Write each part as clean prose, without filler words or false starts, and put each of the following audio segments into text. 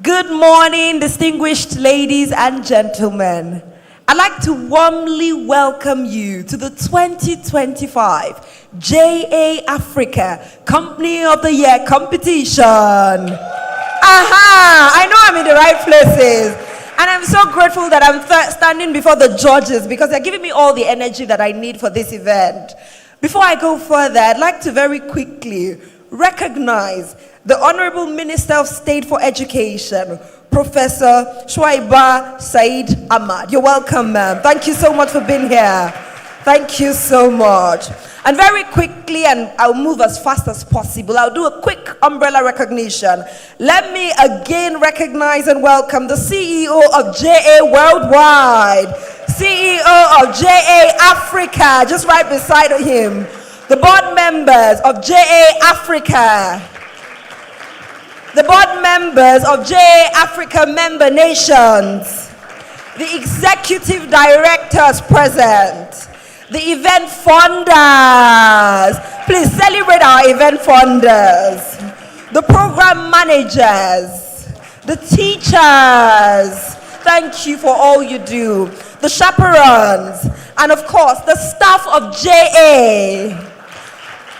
Good morning, distinguished ladies and gentlemen. I'd like to warmly welcome you to the 2025 JA Africa Company of the Year competition. I know I'm in the right places. And I'm so grateful that I'm standing before the judges because they're giving me all the energy that I need for this event. Before I go further, I'd like to very quickly recognize the Honorable Minister of State for Education, Professor Shuaiba Said Ahmad. You're welcome, ma'am. Thank you so much for being here. Thank you so much. And very quickly, and I'll move as fast as possible, I'll do a quick umbrella recognition. Let me again recognize and welcome the CEO of JA Worldwide, CEO of JA Africa, just right beside him, the board members of JA Africa, the board members of JA Africa member nations, the executive directors present, the event funders. Please celebrate our event funders, the program managers, the teachers. Thank you for all you do, the chaperones, and of course, the staff of JA.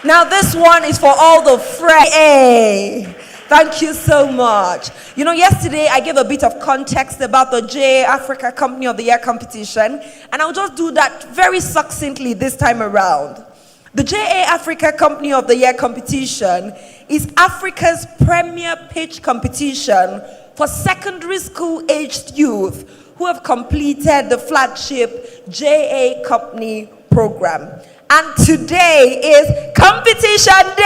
Now this one is for all the friends. Thank you so much. You know, yesterday I gave a bit of context about the JA Africa Company of the Year competition, and I'll just do that very succinctly this time around. The JA Africa Company of the Year competition is Africa's premier pitch competition for secondary school aged youth who have completed the flagship JA Company program. And today is competition day.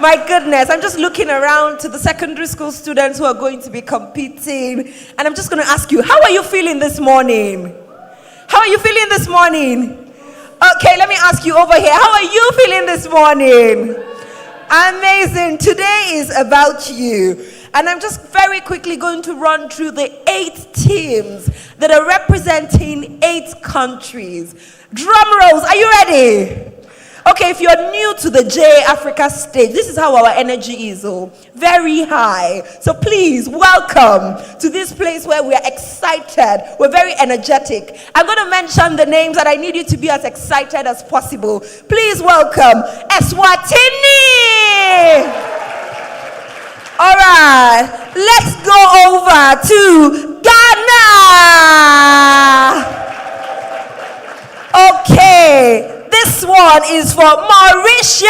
My goodness, I'm just looking around to the secondary school students who are going to be competing. And I'm just going to ask you, how are you feeling this morning? How are you feeling this morning? Okay, let me ask you over here. How are you feeling this morning? Amazing. Today is about you. And I'm just very quickly going to run through the 8 teams that are representing 8 countries. Drum rolls, are you ready? Okay, if you're new to the JA Africa stage, this is how our energy is, very high. So please, welcome to this place where we're excited, we're very energetic. I'm going to mention the names and I need you to be as excited as possible. Please welcome Eswatini. All right, let's go over to Ghana. Okay, this one is for Mauritius.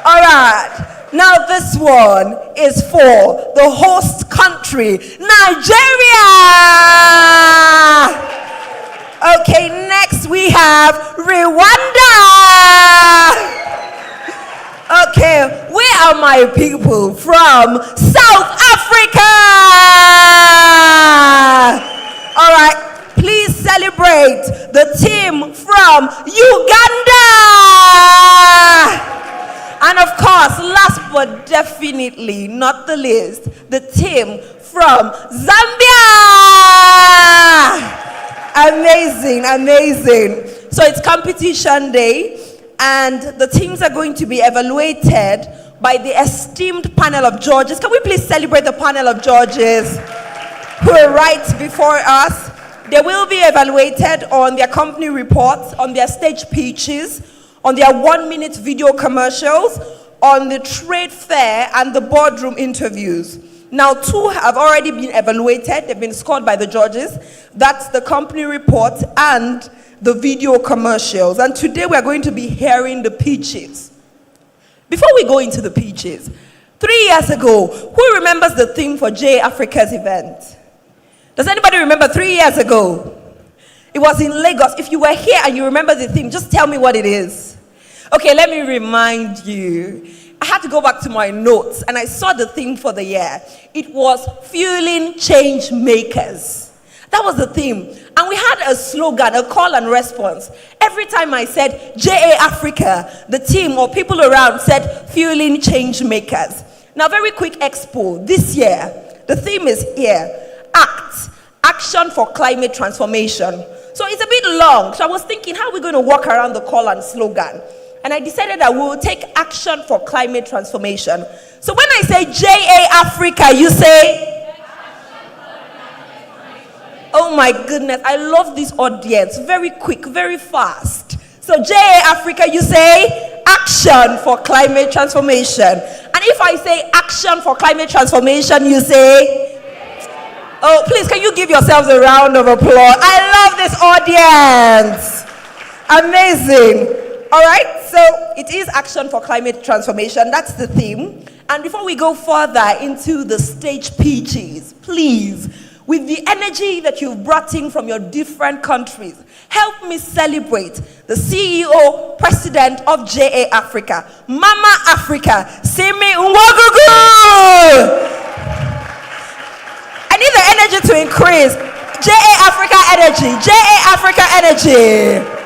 All right, now this one is for the host country, Nigeria. Okay, next we have Rwanda. Okay, where are my people from South Africa? All right, please celebrate the team from Uganda. And of course, last but definitely not the least, the team from Zambia. Amazing, amazing. So it's competition day. And the teams are going to be evaluated by the esteemed panel of judges. Can we please celebrate the panel of judges who are right before us? They will be evaluated on their company reports, on their stage pitches, on their 1-minute video commercials, on the trade fair, and the boardroom interviews. Now, 2 have already been evaluated. They've been scored by the judges. That's the company report and the video commercials. And today we're going to be hearing the pitches. Before we go into the pitches, 3 years ago, who remembers the theme for JA Africa's event? Does anybody remember 3 years ago? It was in Lagos. If you were here and you remember the theme, just tell me what it is. Okay, let me remind you. I had to go back to my notes and I saw the theme for the year. It was fueling change makers. That was the theme. And we had a slogan, a call and response. Every time I said JA Africa, the team or people around said fueling change makers. Now, very quick expo. This year, the theme is here. Action for climate transformation. So it's a bit long. So I was thinking, how are we going to walk around the call and slogan? And I decided that we will take action for climate transformation. So when I say JA Africa, you say, oh my goodness, I love this audience. Very quick, very fast. So JA Africa, you say, action for climate transformation. And if I say action for climate transformation, you say, oh, please, can you give yourselves a round of applause? I love this audience. Amazing. All right, so it is action for climate transformation. That's the theme. And before we go further into the stage pitches, please, with the energy that you've brought in from your different countries, help me celebrate the CEO, President of JA Africa, Mama Africa, Simi Nwagugu. I need the energy to increase. JA Africa energy, JA Africa energy.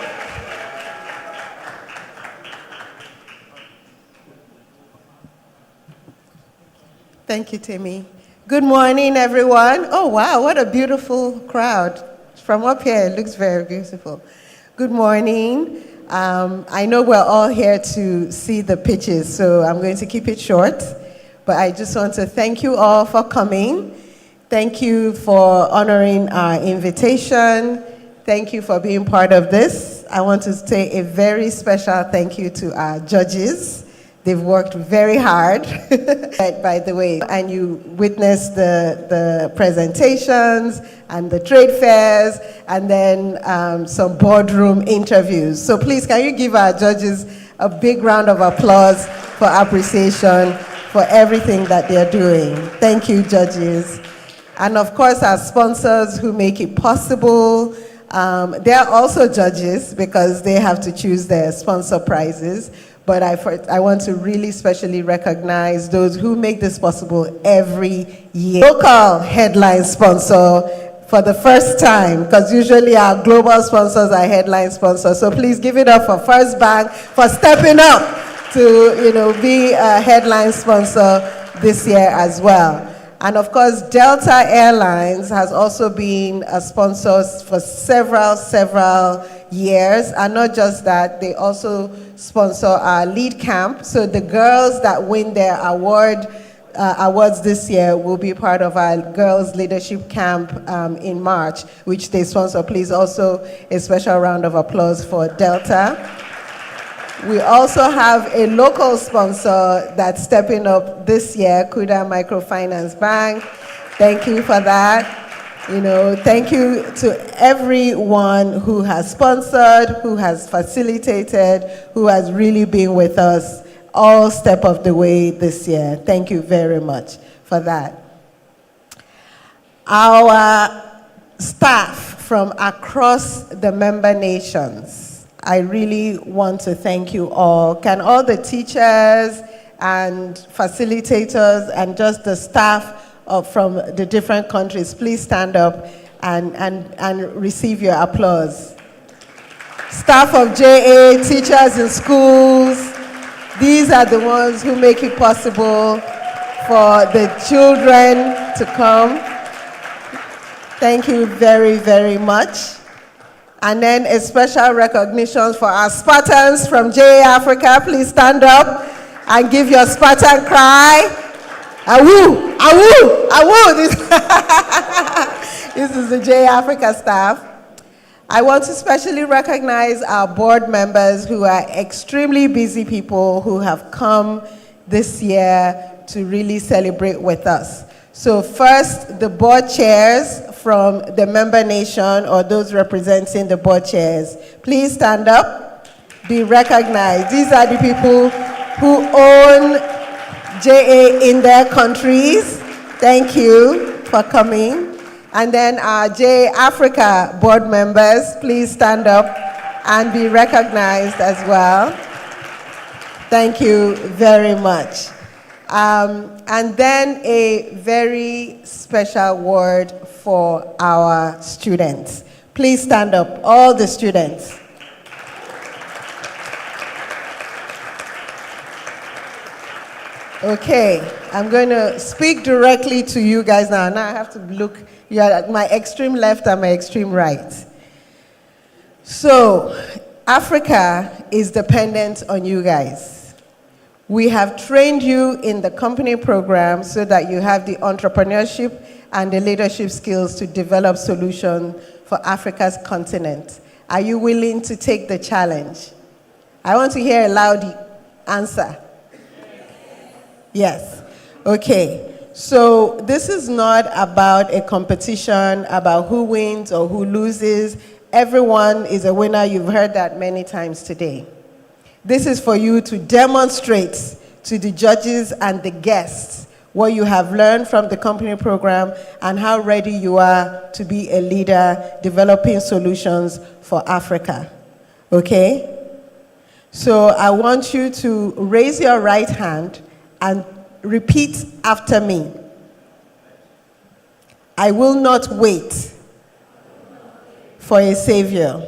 Thank you, Timmy. Good morning, everyone. Oh, wow, what a beautiful crowd. From up here, it looks very beautiful. Good morning. I know we're all here to see the pitches, so I'm going to keep it short. But I just want to thank you all for coming. Thank you for honoring our invitation. Thank you for being part of this. I want to say a very special thank you to our judges. They've worked very hard, by the way, and you witnessed the presentations and the trade fairs and then some boardroom interviews. So please, can you give our judges a big round of applause for appreciation for everything that they're doing. Thank you, judges. And of course, our sponsors who make it possible. They're also judges because they have to choose their sponsor prizes. But I want to really specially recognize those who make this possible every year. Local headline sponsor for the first time, because usually our global sponsors are headline sponsors. So please give it up for First Bank for stepping up to be a headline sponsor this year as well. And of course, Delta Airlines has also been a sponsor for several years. And not just that, they also sponsor our lead camp. So the girls that win their awards this year will be part of our girls leadership camp in March, which they sponsor. Please also a special round of applause for Delta. We also have a local sponsor that's stepping up this year, Kuda Microfinance Bank. Thank you for that. Thank you to everyone who has sponsored, who has facilitated, who has really been with us all step of the way this year. Thank you very much for that. Our staff from across the member nations, I really want to thank you all. Can all the teachers and facilitators and just the staff from the different countries please stand up and receive your applause. Staff of JA, teachers in schools, these are the ones who make it possible for the children to come. Thank you very, very much. And then a special recognition for our Spartans from JA Africa. Please stand up and give your Spartan cry. Awoo, awoo, awoo. This is the JA Africa staff. I want to specially recognize our board members who are extremely busy people who have come this year to really celebrate with us. So first, the board chairs from the member nation or those representing the board chairs. Please stand up, be recognized. These are the people who own JA in their countries. Thank you for coming. And then our JA Africa board members, please stand up and be recognized as well. Thank you very much. And then a very special word for our students. Please stand up, all the students. Okay, I'm going to speak directly to you guys now. Now I have to look, you're at my extreme left and my extreme right. So, Africa is dependent on you guys. We have trained you in the company program so that you have the entrepreneurship and the leadership skills to develop solutions for Africa's continent. Are you willing to take the challenge? I want to hear a loud answer. Yes. Okay. So this is not about a competition, about who wins or who loses. Everyone is a winner. You've heard that many times today. This is for you to demonstrate to the judges and the guests what you have learned from the company program and how ready you are to be a leader developing solutions for Africa. Okay? So I want you to raise your right hand and repeat after me. I will not wait for a savior.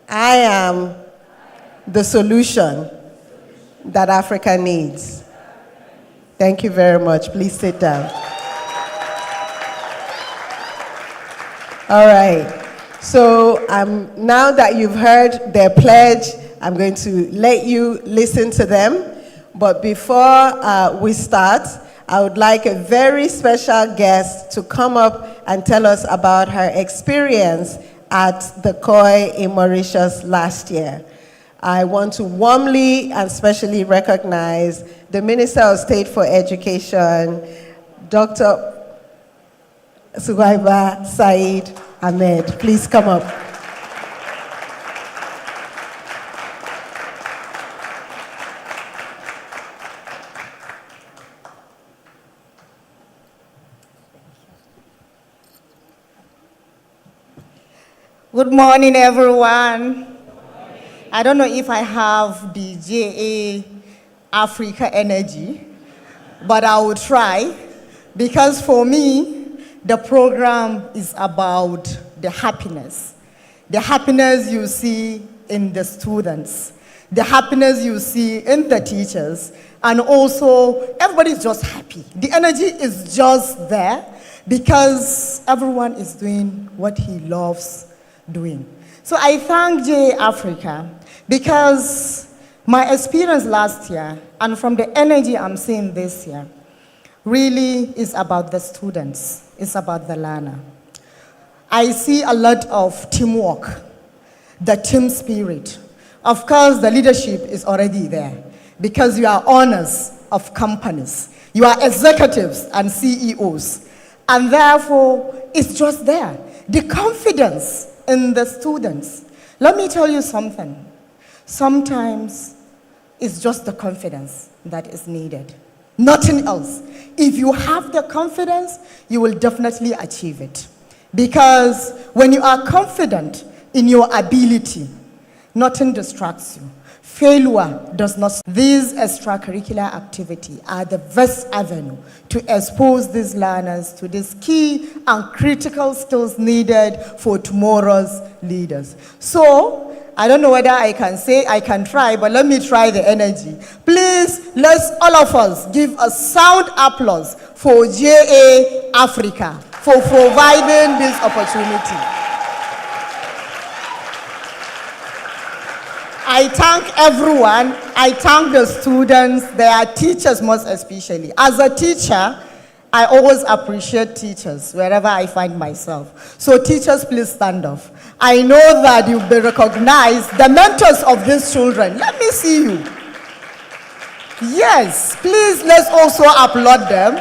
I am the solution that Africa needs. Thank you very much. Please sit down. All right. So now that you've heard their pledge, I'm going to let you listen to them. But before we start, I would like a very special guest to come up and tell us about her experience at the COY in Mauritius last year. I want to warmly and specially recognize the Minister of State for Education, Dr. Suwaiba Said Ahmed. Please come up. Good morning, everyone. I don't know if I have the JA Africa energy, but I will try, because for me, the program is about the happiness you see in the students, the happiness you see in the teachers, and also everybody's just happy. The energy is just there because everyone is doing what he loves doing. So I thank JA Africa because my experience last year and from the energy I'm seeing this year really is about the students, it's about the learner. I see a lot of teamwork, the team spirit. Of course, the leadership is already there because you are owners of companies, you are executives and CEOs, and therefore it's just there. The confidence in the students. Let me tell you something. Sometimes it's just the confidence that is needed. Nothing else. If you have the confidence, you will definitely achieve it. Because when you are confident in your ability, nothing distracts you. Failure does not. These extracurricular activities are the best avenue to expose these learners to these key and critical skills needed for tomorrow's leaders. So, I don't know whether I can try, but let me try the energy. Please, let's all of us give a sound applause for JA Africa for providing this opportunity. I thank everyone. I thank the students, their teachers most especially. As a teacher, I always appreciate teachers wherever I find myself. So teachers, please stand up. I know that you'll be recognized, the mentors of these children. Let me see you. Yes, please, let's also applaud them.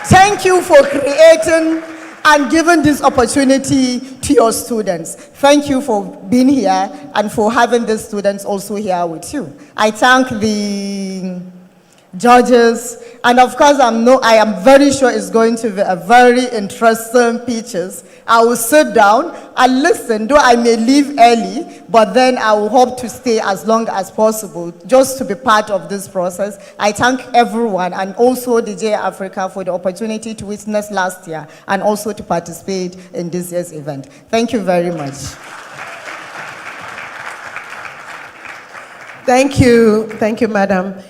Thank you for creating and giving this opportunity to your students. Thank you for being here and for having the students also here with you. I thank the judges, and of course I am very sure it's going to be a very interesting pictures. I will sit down and listen, though I may leave early, but then I will hope to stay as long as possible just to be part of this process. I thank everyone and also the JA Africa for the opportunity to witness last year and also to participate in this year's event. Thank you very much. Thank you, madam.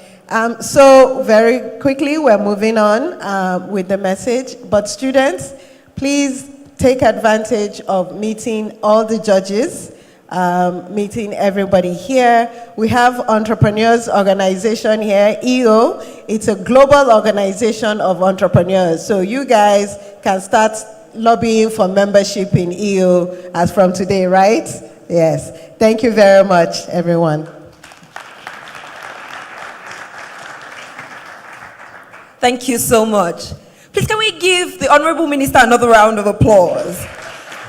So very quickly, we're moving on with the message. But students, please take advantage of meeting all the judges meeting everybody here. We have entrepreneurs organization here, EO. It's a global organization of entrepreneurs. So you guys can start lobbying for membership in EO as from today, right? Yes. Thank you very much, everyone. Thank you so much. Please, can we give the Honorable Minister another round of applause?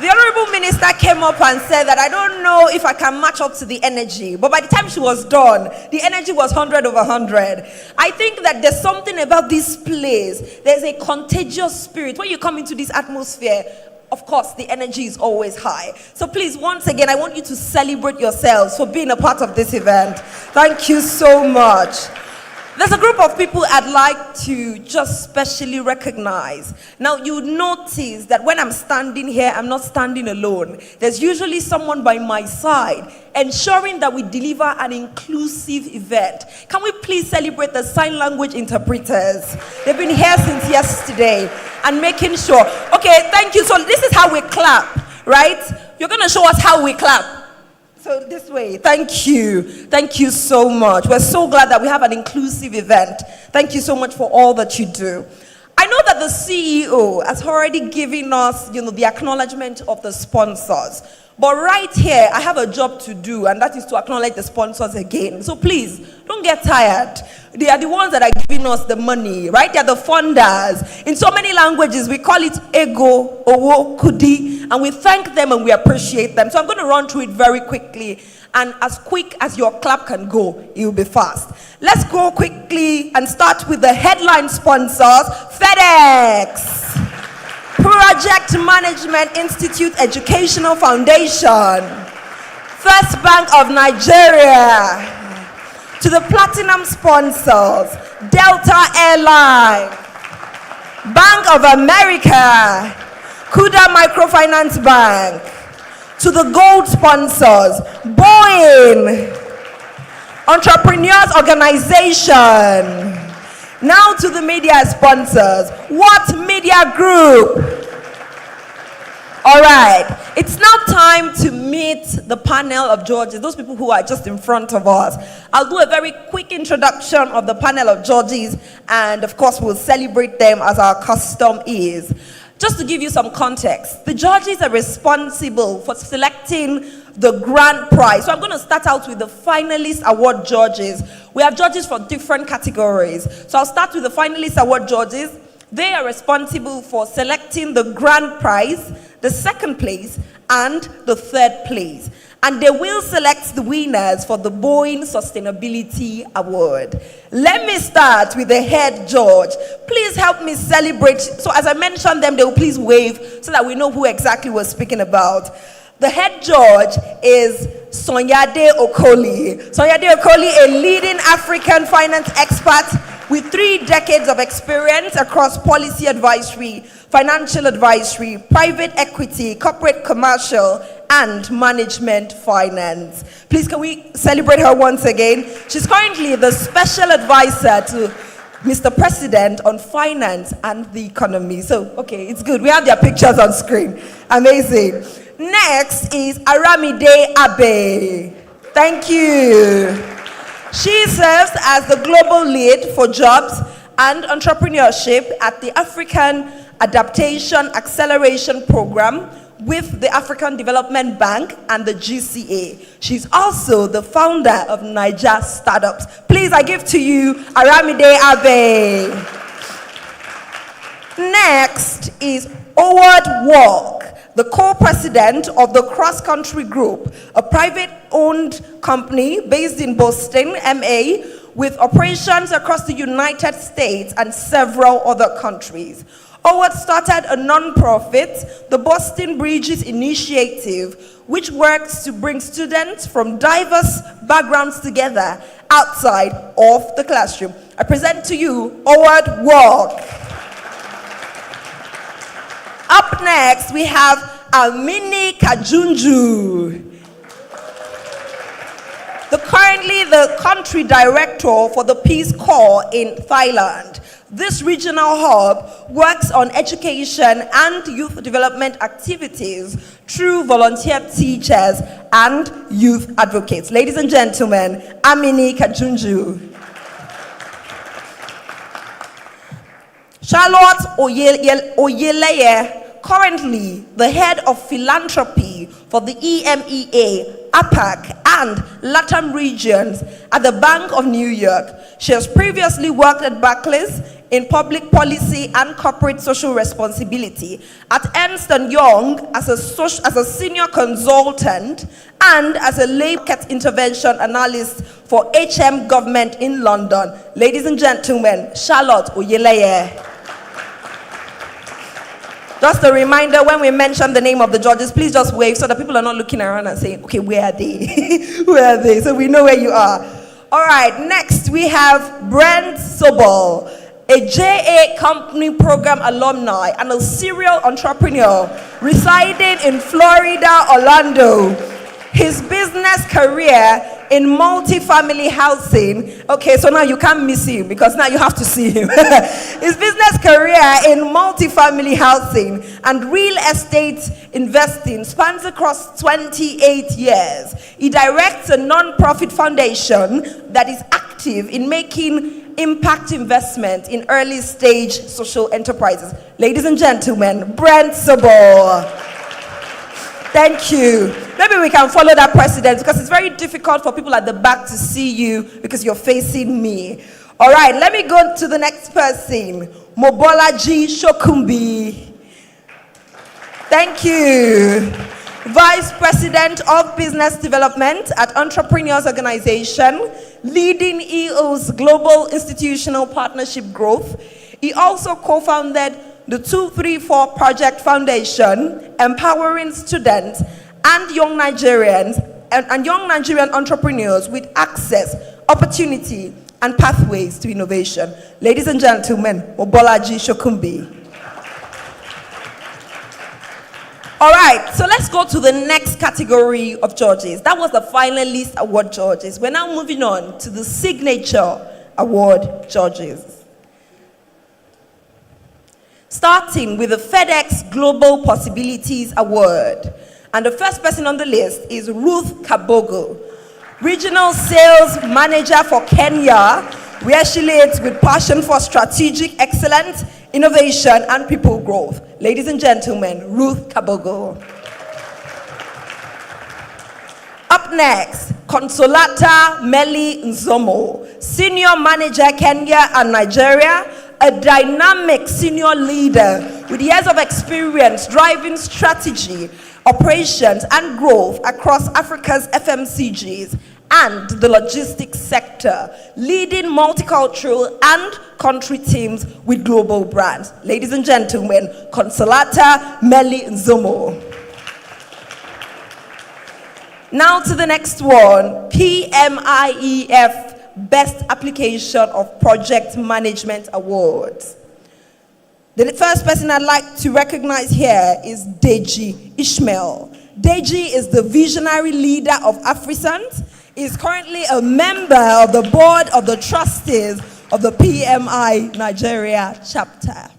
The Honorable Minister came up and said that I don't know if I can match up to the energy, but by the time she was done, the energy was 100 over 100. I think that there's something about this place. There's a contagious spirit. When you come into this atmosphere, of course, the energy is always high. So please, once again, I want you to celebrate yourselves for being a part of this event. Thank you so much. There's a group of people I'd like to just specially recognize. Now, you notice that when I'm standing here, I'm not standing alone. There's usually someone by my side, ensuring that we deliver an inclusive event. Can we please celebrate the sign language interpreters? They've been here since yesterday and making sure. Okay, thank you. So this is how we clap, right? You're going to show us how we clap. So this way, thank you. Thank you so much. We're so glad that we have an inclusive event. Thank you so much for all that you do. I know that the CEO has already given us, the acknowledgement of the sponsors. But right here, I have a job to do, and that is to acknowledge the sponsors again. So please, don't get tired. They are the ones that are giving us the money, right? They are the funders. In so many languages, we call it ego, owo, kudi, and we thank them and we appreciate them. So I'm going to run through it very quickly, and as quick as your clap can go, it will be fast. Let's go quickly and start with the headline sponsors, FedEx, Project Management Institute Educational Foundation, First Bank of Nigeria. To the platinum sponsors, Delta Airline, Bank of America, Kuda Microfinance Bank. To the gold sponsors, Boeing, Entrepreneurs Organization. Now to the media sponsors, What Media Group? All right, it's now time to meet the panel of judges, those people who are just in front of us. I'll do a very quick introduction of the panel of judges, and of course we'll celebrate them as our custom is. Just to give you some context, the judges are responsible for selecting the grand prize. So I'm going to start out with the finalist award judges. We have judges for different categories. So I'll start with the finalist award judges. They are responsible for selecting the grand prize, the second place, and the third place. And they will select the winners for the Boeing Sustainability Award. Let me start with the head judge. Please help me celebrate. So as I mentioned them, they will please wave so that we know who exactly we're speaking about. The head judge is Sonyade Okoli. Sonyade Okoli, a leading African finance expert with 3 decades of experience across policy advisory, financial advisory, private equity, corporate commercial, and management finance. Please, can we celebrate her once again? She's currently the special advisor to Mr. President on finance and the economy. So, okay, it's good. We have their pictures on screen. Amazing. Next is Aramide Abe. Thank you. She serves as the global lead for jobs and entrepreneurship at the African Adaptation Acceleration Program with the African Development Bank and the GCA. She's also the founder of Niger Startups. Please, I give to you Aramide Abe. Next is Howard Walk, the co-president of the Cross Country Group, a private-owned company based in Boston, MA, with operations across the United States and several other countries. Howard started a non-profit, the Boston Bridges Initiative, which works to bring students from diverse backgrounds together outside of the classroom. I present to you Howard Walk. Up next, we have Amini Kajunju, currently the country director for the Peace Corps in Thailand. This regional hub works on education and youth development activities through volunteer teachers and youth advocates. Ladies and gentlemen, Amini Kajunju. Charlotte Oyeleye, currently the head of philanthropy for the EMEA, APAC, and LATAM regions at the Bank of New York. She has previously worked at Barclays in public policy and corporate social responsibility, at Ernst & Young as a senior consultant, and as a labor market intervention analyst for HM Government in London. Ladies and gentlemen, Charlotte Oyeleye. Just a reminder, when we mention the name of the judges, please just wave so that people are not looking around and saying, okay, where are they? Where are they? So we know where you are. All right, next we have Brent Sobol, a JA company program alumni and a serial entrepreneur residing in Florida, Orlando. His business career in multi-family housing. Okay, so now you can't miss him because now you have to see him. His business career in multi-family housing and real estate investing spans across 28 years. He directs a non-profit foundation that is active in making impact investment in early stage social enterprises. Ladies and gentlemen, Brent Sobol. Thank you. Maybe we can follow that precedent because it's very difficult for people at the back to see you because you're facing me. All right, let me go to the next person. Mobolaji Shokumbi. Thank you. Vice President of Business Development at Entrepreneurs Organization, leading EO's Global Institutional Partnership Growth. He also co-founded the 234 Project Foundation, empowering students and young Nigerians and young Nigerian entrepreneurs with access, opportunity, and pathways to innovation. Ladies and gentlemen, Mobolaji Shokumbi. All right, so let's go to the next category of judges. That was the finalist award judges. We're now moving on to the signature award judges. Starting with the FedEx Global Possibilities Award. And the first person on the list is Ruth Kabogo, Regional Sales Manager for Kenya, where she leads with passion for strategic excellence, innovation, and people growth. Ladies and gentlemen, Ruth Kabogo. Up next, Consolata Meli Nzomo, Senior Manager Kenya and Nigeria, a dynamic senior leader with years of experience driving strategy, operations, and growth across Africa's FMCGs and the logistics sector, leading multicultural and country teams with global brands. Ladies and gentlemen, Consolata Meli Nzomo. Now to the next one, PMIEF Best Application of Project Management Awards. The first person I'd like to recognize here is Deji Ishmael. Deji is the visionary leader of AfriSant. He is currently a member of the board of the trustees of the PMI Nigeria chapter.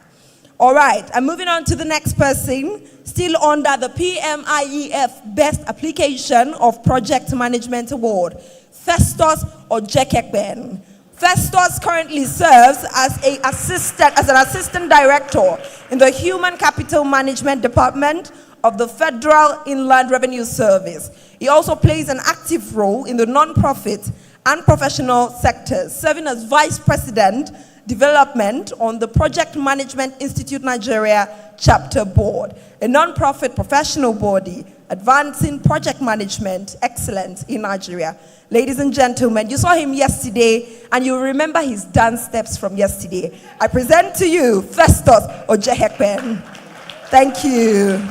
All right, I'm moving on to the next person, still under the PMIEF Best Application of Project Management Award, Festus Ojekekben. Festus currently serves as an assistant director in the Human Capital Management Department of the Federal Inland Revenue Service. He also plays an active role in the non-profit and professional sectors, serving as Vice President Development on the Project Management Institute Nigeria Chapter Board, a non-profit professional body advancing project management excellence in Nigeria. Ladies and gentlemen, you saw him yesterday and you remember his dance steps from yesterday. I present to you Festus Ojekekben. Thank you.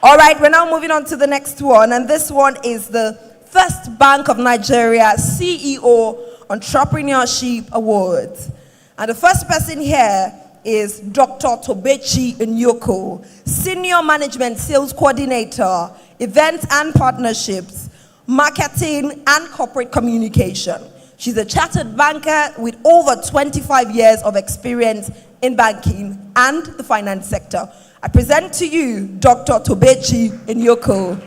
All right, we're now moving on to the next one, and this one is the First Bank of Nigeria CEO Entrepreneurship Awards. And the first person here is Dr. Tobechi Nyoko, Senior Management Sales Coordinator, Events and Partnerships, Marketing and Corporate Communication. She's a chartered banker with over 25 years of experience in banking and the finance sector. I present to you Dr. Tobechi Nyoko.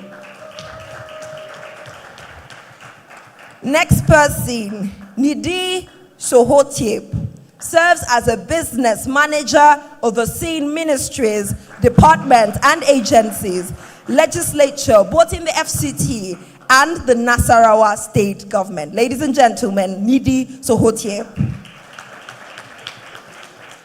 Next person, Nidi Sohotiep, serves as a business manager overseeing ministries, departments, and agencies, legislature, both in the FCT and the Nasarawa state government. Ladies and gentlemen, Nidi Sohotiep.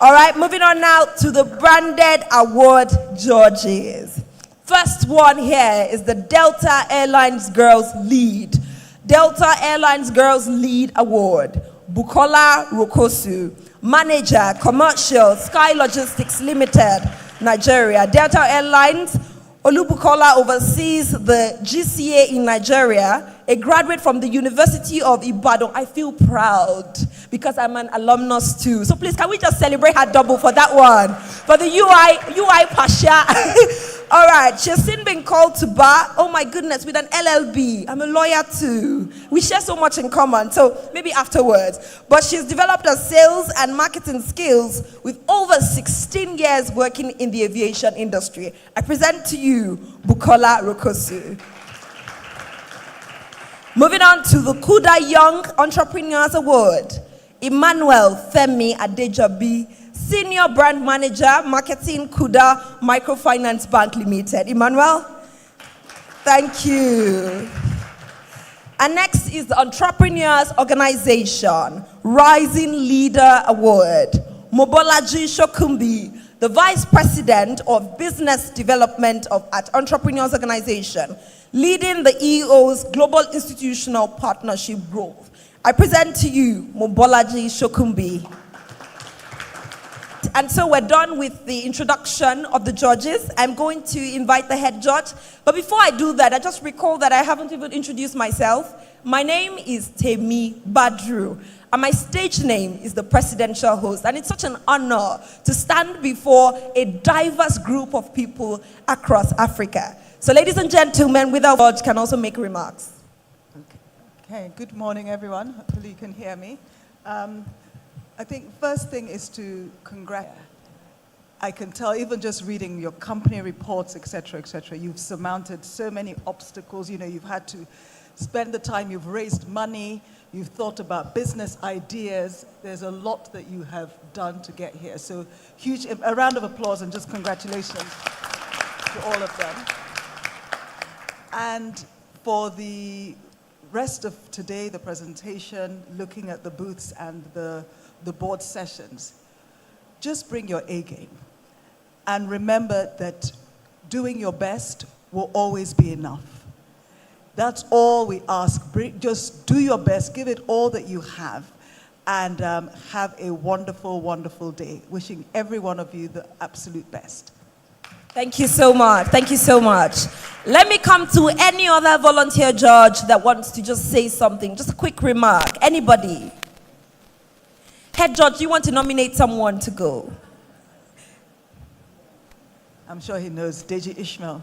All right, moving on now to the branded award judges. First one here is the Delta Airlines Girls Lead. Delta Airlines Girls Lead Award. Bukola Rokosu, Manager, Commercial, Sky Logistics Limited, Nigeria. Delta Airlines, Olubukola oversees the GCA in Nigeria, a graduate from the University of Ibadan. I feel proud because I'm an alumnus too. So please, can we just celebrate her double for that one? For the UI Pasha. All right, she's since been called to bar, oh my goodness, with an LLB. I'm a lawyer too. We share so much in common, so maybe afterwards. But she's developed her sales and marketing skills with over 16 years working in the aviation industry. I present to you, Bukola Rokosu. Moving on to the Kuda Young Entrepreneurs Award, Emmanuel Femi Adejobi, Senior Brand Manager, Marketing, Kuda Microfinance Bank Limited. Emmanuel, thank you. And next is the Entrepreneurs Organization, Rising Leader Award, Mobolaji Shokumbi, the Vice President of Business Development at Entrepreneurs Organization, leading the EO's Global Institutional Partnership Growth. I present to you, Mobolaji Shokumbi. And so we're done with the introduction of the judges. I'm going to invite the head judge. But before I do that, I just recall that I haven't even introduced myself. My name is Temi Badru, and my stage name is the Presidential Host. And it's such an honor to stand before a diverse group of people across Africa. So ladies and gentlemen, without judge can also make remarks. Okay, good morning everyone. Hopefully you can hear me. I think first thing is to congratulate. I can tell, even just reading your company reports, etc., you've surmounted so many obstacles. You know, you've had to spend the time, you've raised money, you've thought about business ideas. There's a lot that you have done to get here. So a round of applause and just congratulations to all of them. And for the rest of today, the presentation, looking at the booths and the board sessions, just bring your A game. And remember that doing your best will always be enough. That's all we ask. Just do your best, give it all that you have, and have a wonderful, wonderful day. Wishing every one of you the absolute best. Thank you so much. Thank you so much. Let me come to any other volunteer judge that wants to just say something. Just a quick remark. Anybody? Head judge, you want to nominate someone to go? I'm sure he knows, Deji Ishmael.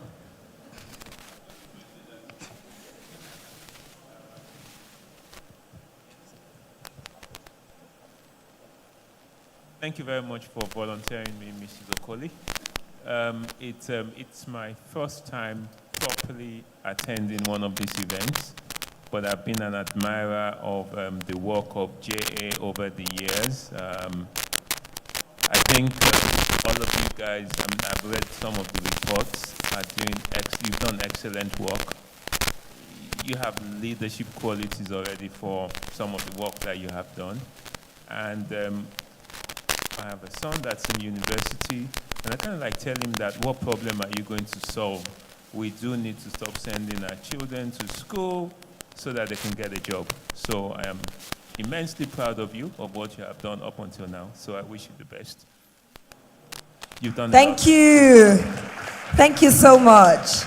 Thank you very much for volunteering me, Mrs. Okoli. It's my first time properly attending one of these events, but I've been an admirer of the work of JA over the years. I think all of you guys, I've read some of the reports, you've done excellent work. You have leadership qualities already for some of the work that you have done. And I have a son that's in university, and I kind of like tell him that, what problem are you going to solve? We do need to stop sending our children to school so that they can get a job. So I am immensely proud of you, of what you have done up until now. So I wish you the best. You've done Thank you. Thank you so much.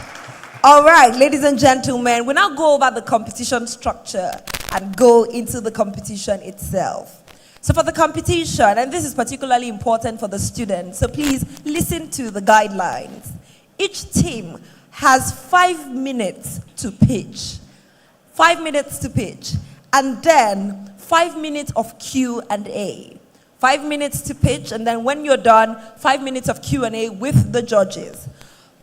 All right, ladies and gentlemen, we now go over the competition structure and go into the competition itself. So for the competition, and this is particularly important for the students, so please listen to the guidelines. Each team has 5 minutes to pitch. 5 minutes to pitch. And then 5 minutes of Q&A. 5 minutes to pitch, and then when you're done, 5 minutes of Q&A with the judges.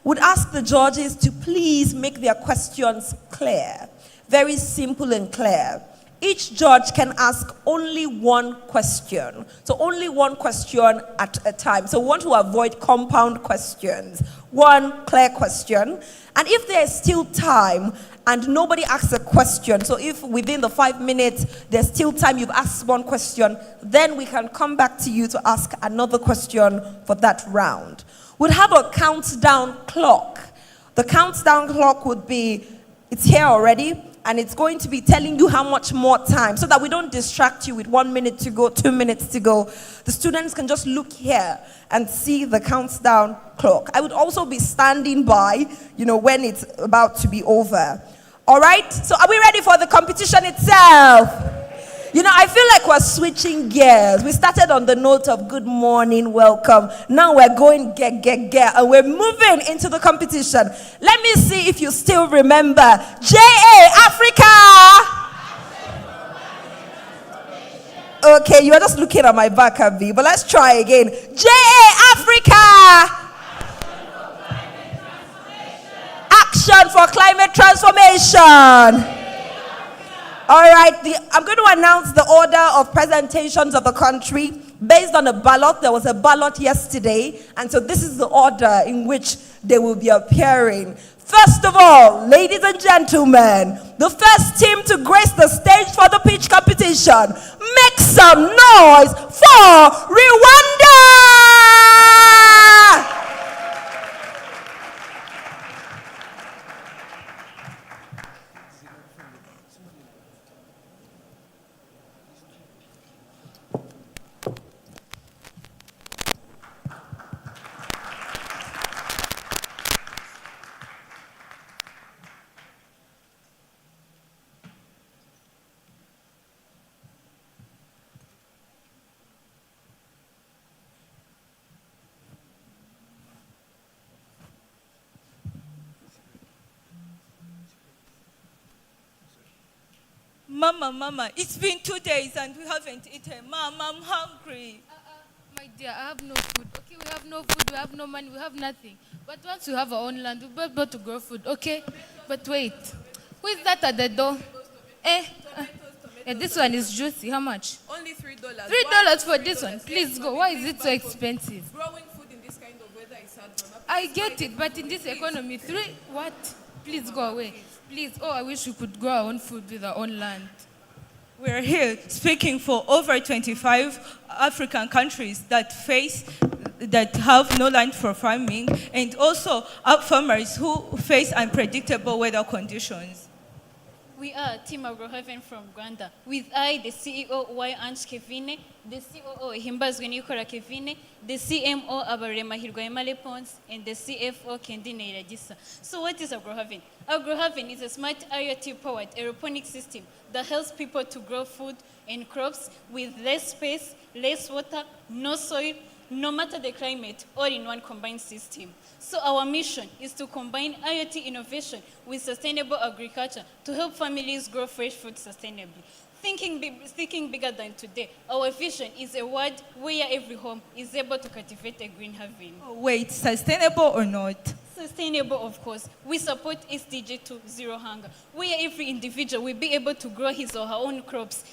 Would ask the judges to please make their questions clear. Very simple and clear. Each judge can ask only one question. So only one question at a time. So we want to avoid compound questions. One clear question. And if there's still time and nobody asks a question, so if within the 5 minutes there's still time, you've asked one question, then we can come back to you to ask another question for that round. We'll have a countdown clock. The countdown clock would be, it's here already, and it's going to be telling you how much more time, so that we don't distract you with 1 minute to go, 2 minutes to go. The students can just look here and see the countdown clock. I would also be standing by, when it's about to be over. All right? So are we ready for the competition itself? I feel like we're switching gears. We started on the note of good morning, welcome. Now we're going get, and we're moving into the competition. Let me see if you still remember. JA Africa! Okay, you are just looking at my back, Abby, but let's try again. JA Africa! Action for climate transformation. All right, I'm going to announce the order of presentations of the country based on a ballot. There was a ballot yesterday, and so this is the order in which they will be appearing. First of all, ladies and gentlemen, the first team to grace the stage for the pitch competition, make some noise for Rwanda! Mama, it's been 2 days and we haven't eaten. Mom, I'm hungry. My dear, I have no food. Okay, we have no food, we have no money, we have nothing. But once we have our own land, we'll be able to grow food, okay? But wait, who is that at the door? This one is juicy. How much? Only $3. $3 for this one. Please go. Why is it so expensive? Growing food in this kind of weather is hard, Mama. I get it, but in this economy, what? Please go away. Please. Oh, I wish we could grow our own food with our own land. We're here speaking for over 25 African countries that have no land for farming, and also farmers who face unpredictable weather conditions. We are Team Agrohaven from Rwanda. With I, the CEO, Y. Ange Kevine, the COO, Himbazwe Nikora Kevine, the CMO, Abarema Hirwaimale Pons, and the CFO, Kendine Iragisa. So what is Agrohaven? Agrohaven is a smart IoT-powered aeroponic system that helps people to grow food and crops with less space, less water, no soil, no matter the climate, all in one combined system. So our mission is to combine IoT innovation with sustainable agriculture to help families grow fresh food sustainably. Thinking bigger than today, our vision is a world where every home is able to cultivate a green haven. Oh, wait, sustainable or not? Sustainable, of course. We support SDG 2 Zero Hunger, where every individual will be able to grow his or her own crops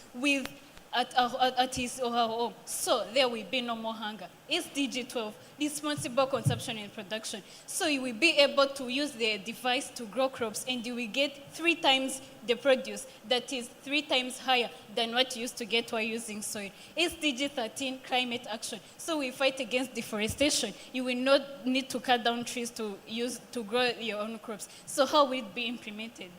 at his or her home. So there will be no more hunger. SDG 12, responsible consumption and production. So you will be able to use the device to grow crops and you will get 3 times the produce. That is 3 times higher than what you used to get while using soil. SDG 13, climate action. So we fight against deforestation. You will not need to cut down trees to grow your own crops. So how will it be implemented?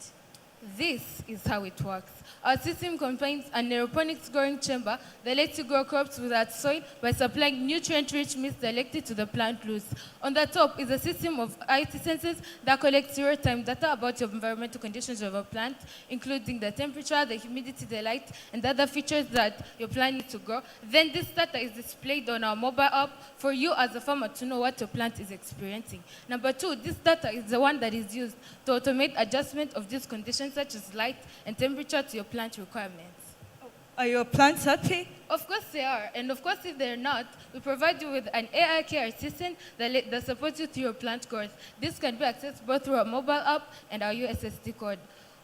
This is how it works. Our system combines an aeroponics growing chamber that lets you grow crops without soil by supplying nutrient-rich mist directly to the plant roots. On the top is a system of IoT sensors that collects real-time data about your environmental conditions of a plant, including the temperature, the humidity, the light, and other features that your plant needs to grow. Then this data is displayed on our mobile app for you as a farmer to know what your plant is experiencing. Number 2, this data is the one that is used to automate adjustment of these conditions such as light and temperature to your plant requirements. Are your plants happy? Of course they are. And of course, if they're not, we provide you with an AI care assistant that supports you through your plant growth. This can be accessed both through our mobile app and our USSD code.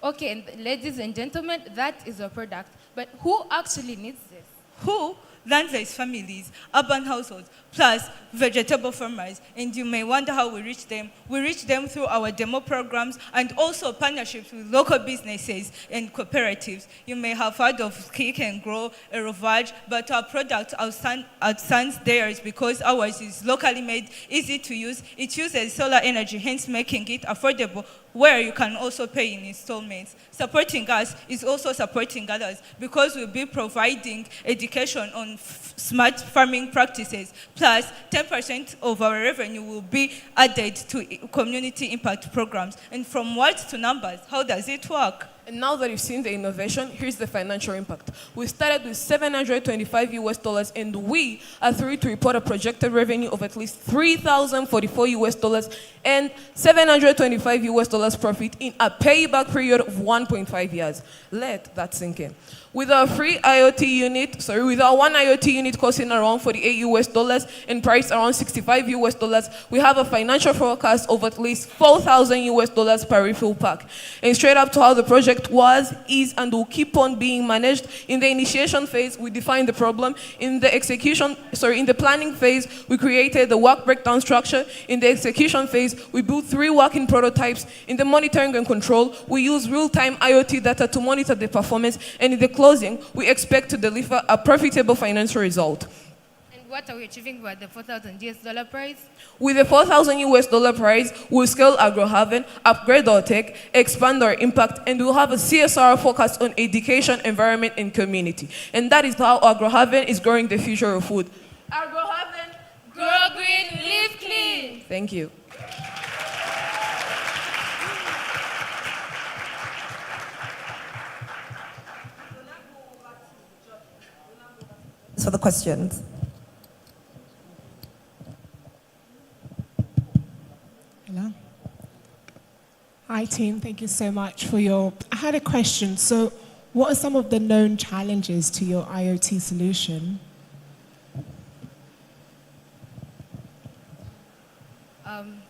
Okay, and ladies and gentlemen, that is a product. But who actually needs this? Who? Land-based families, urban households, plus vegetable farmers. And you may wonder how we reach them. We reach them through our demo programs and also partnerships with local businesses and cooperatives. You may have heard of Kick and Grow, Aerovage, but our product outstands theirs because ours is locally made, easy to use. It uses solar energy, hence making it affordable, where you can also pay in installments. Supporting us is also supporting others because we'll be providing education on smart farming practices, plus 10% of our revenue will be added to community impact programs. And from words to numbers, how does it work? And now that you've seen the innovation, here's the financial impact. We started with $725 and we are through to report a projected revenue of at least $3,044 and $725 profit in a payback period of 1.5 years. Let that sink in. With our free IoT unit, with our one IoT unit costing around $48 and price around $65, we have a financial forecast of at least $4,000 per refill pack. And straight up to how the project was, is, and will keep on being managed. In the initiation phase, we defined the problem. In the planning phase, we created the work breakdown structure. In the execution phase, we built 3 working prototypes. In the monitoring and control, we use real-time IoT data to monitor the performance. And in the closing, we expect to deliver a profitable financial result. And what are we achieving with the $4,000 prize? With the $4,000 prize, we'll scale AgroHaven, upgrade our tech, expand our impact, and we'll have a CSR focus on education, environment, and community. And that is how AgroHaven is growing the future of food. AgroHaven, Grow green, live clean. Thank you. For the questions. Hello. Hi team, thank you so much for your... I had a question. So what are some of the known challenges to your IoT solution?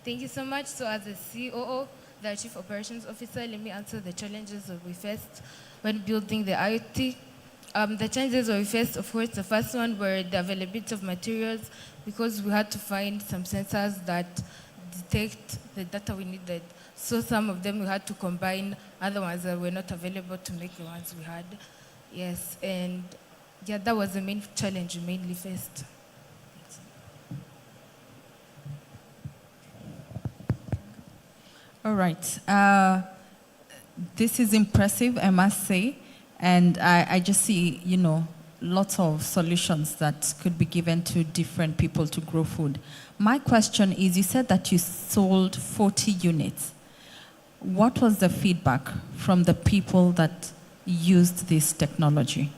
Thank you so much. So as a COO, the Chief Operations Officer, let me answer the challenges that we faced when building the IoT. The challenges we faced, of course, the first one were the availability of materials because we had to find some sensors that detect the data we needed. So some of them we had to combine, other ones that were not available to make the ones we had. Yes, and yeah, that was the main challenge we mainly faced. All right. This is impressive, I must say. And I just see, lots of solutions that could be given to different people to grow food. My question is, you said that you sold 40 units. What was the feedback from the people that used this technology?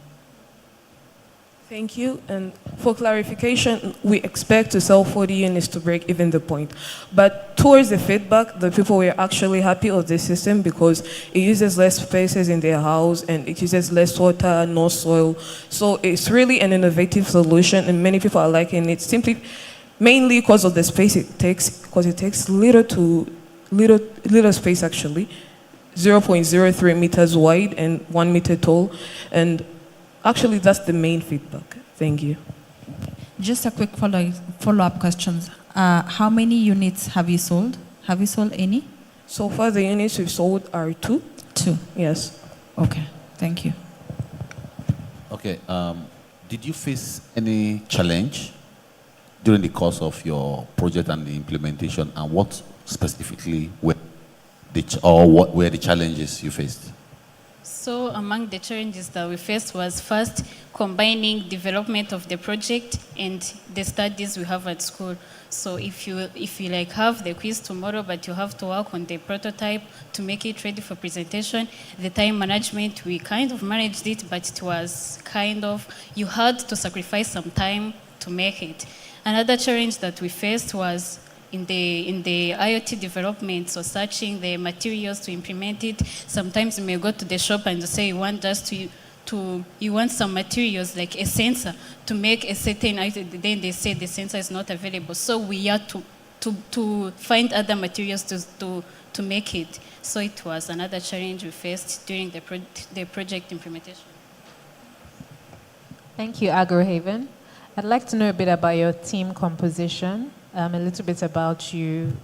Thank you. And for clarification, we expect to sell 40 units to break even the point. But towards the feedback, the people were actually happy with the system because it uses less spaces in their house and it uses less water, no soil. So it's really an innovative solution and many people are liking it simply, mainly because of the space it takes, because it takes little space actually, 0.03 meters wide and 1 meter tall. And actually, that's the main feedback. Thank you. Just a quick follow-up questions. How many units have you sold? Have you sold any? So far, the units we've sold are 2. 2? Yes. Okay, thank you. Okay, did you face any challenge during the course of your project and the implementation, and what specifically were what were the challenges you faced? So among the challenges that we faced was first combining development of the project and the studies we have at school. So if you like have the quiz tomorrow, but you have to work on the prototype to make it ready for presentation, the time management, we kind of managed it, but it was kind of, you had to sacrifice some time to make it. Another challenge that we faced was in the IoT development, so searching the materials to implement it. Sometimes you may go to the shop and say you want just you want some materials like a sensor to make a certain item, then they say the sensor is not available. So we had to find other materials to make it. So it was another challenge we faced during the project implementation. Thank you, AgroHaven. I'd like to know a bit about your team composition, a little bit about you,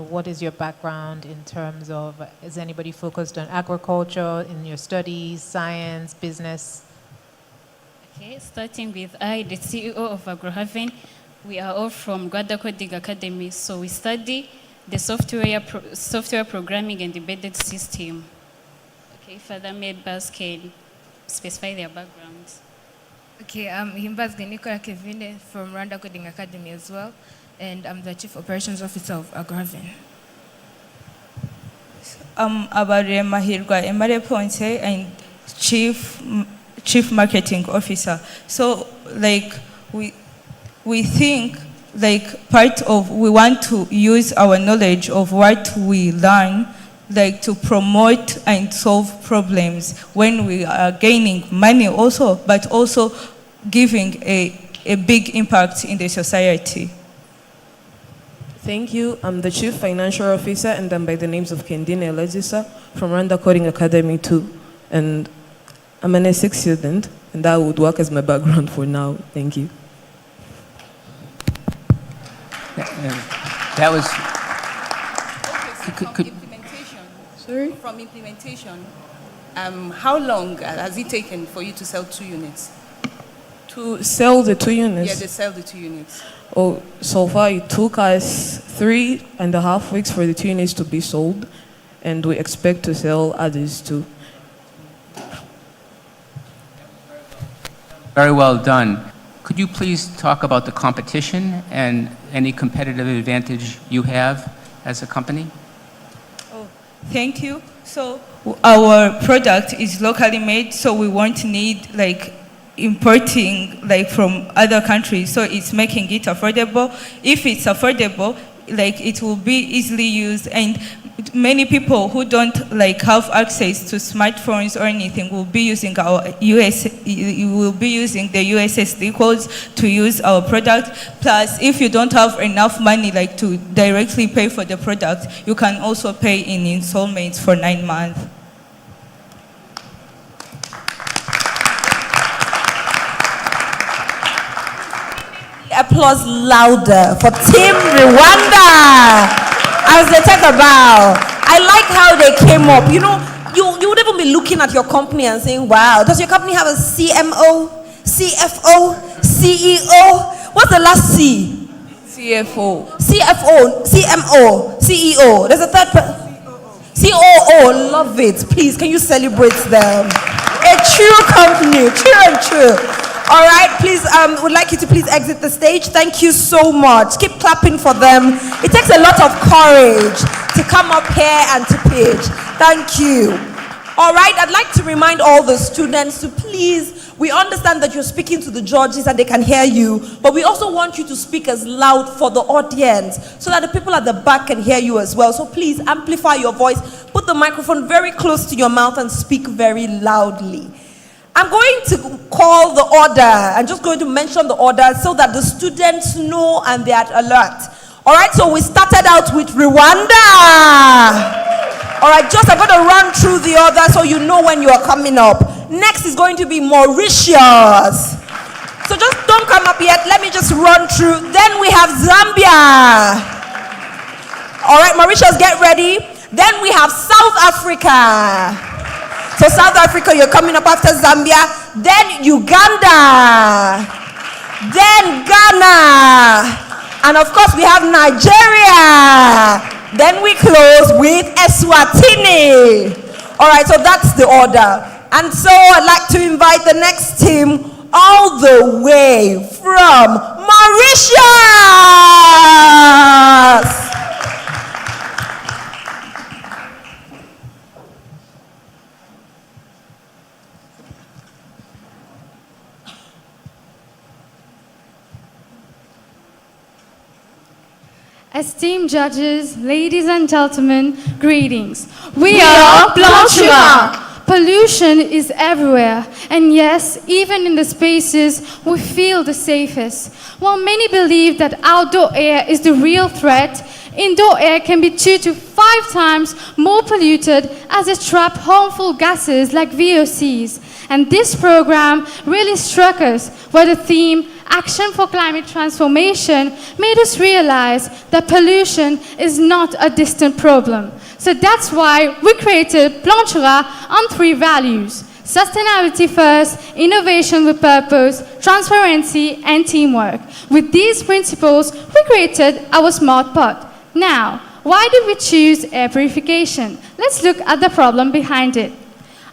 what is your background in terms of, is anybody focused on agriculture, in your studies, science, business? Okay, starting with the CEO of AgroHaven. We are all from Rwanda Coding Academy, so we study the software programming and embedded system. Okay, further members can specify their backgrounds. Okay, I'm Himbazwe Nicola Kevine from Rwanda Coding Academy as well, and I'm the Chief Operations Officer of AgroHaven. I'm Abare Mahirwa Emare Ponce and Chief Marketing Officer. So, we think, we want to use our knowledge of what we learn, to promote and solve problems when we are gaining money also, but also giving a big impact in the society. Thank you. I'm the Chief Financial Officer, and I'm by the names of Kendine Elezisa from Rwanda Coding Academy too. And I'm an S6 student, and that would work as my background for now. Thank you. That was... Sorry? From implementation, how long has it taken for you to sell 2 units? To sell the 2 units? Yeah, to sell the 2 units. Oh, so far it took us 3.5 weeks for the 2 units to be sold, and we expect to sell others too. Very well done. Could you please talk about the competition and any competitive advantage you have as a company? Thank you. So our product is locally made, so we won't need importing from other countries. So it's making it affordable. If it's affordable, it will be easily used, and many people who don't have access to smartphones or anything will be using our the USSD codes to use our product. Plus, if you don't have enough money to directly pay for the product, you can also pay in installments for 9 months. Applause louder for Team Rwanda as they take a bow. I like how they came up. You would even be looking at your company and saying, wow, does your company have a CMO, CFO, CEO? What's the last C? CFO. CFO, CMO, CEO. There's a third person. COO. Love it. Please, can you celebrate them? A true company, true and true. All right, please, would like you to please exit the stage. Thank you so much. Keep clapping for them. It takes a lot of courage to come up here and to pitch. Thank you. All right, I'd like to remind all the students to please, we understand that you're speaking to the judges and they can hear you, but we also want you to speak as loud for the audience so that the people at the back can hear you as well. So please amplify your voice, put the microphone very close to your mouth and speak very loudly. I'm going to call the order. I'm just going to mention the order so that the students know and they're alert. All right, so we started out with Rwanda. All right, I'm going to run through the order so you know when you are coming up. Next is going to be Mauritius. So just don't come up yet. Let me just run through. Then we have Zambia. All right, Mauritius, get ready. Then we have South Africa. So South Africa, you're coming up after Zambia. Then Uganda. Then Ghana. And of course, we have Nigeria. Then we close with Eswatini. All right, so that's the order. And so I'd like to invite the next team all the way from Mauritius. Esteemed judges, ladies and gentlemen, greetings. We are Blood Sugar. Pollution is everywhere, and yes, even in the spaces we feel the safest. While many believe that outdoor air is the real threat, Indoor air can be 2 to 5 times more polluted as it traps harmful gases like VOCs. And this program really struck us where the theme Action for Climate Transformation made us realize that pollution is not a distant problem. So that's why we created Plantura on 3 values: sustainability first, innovation with purpose, transparency, and teamwork. With these principles, we created our smart pot. Now, why did we choose air purification? Let's look at the problem behind it.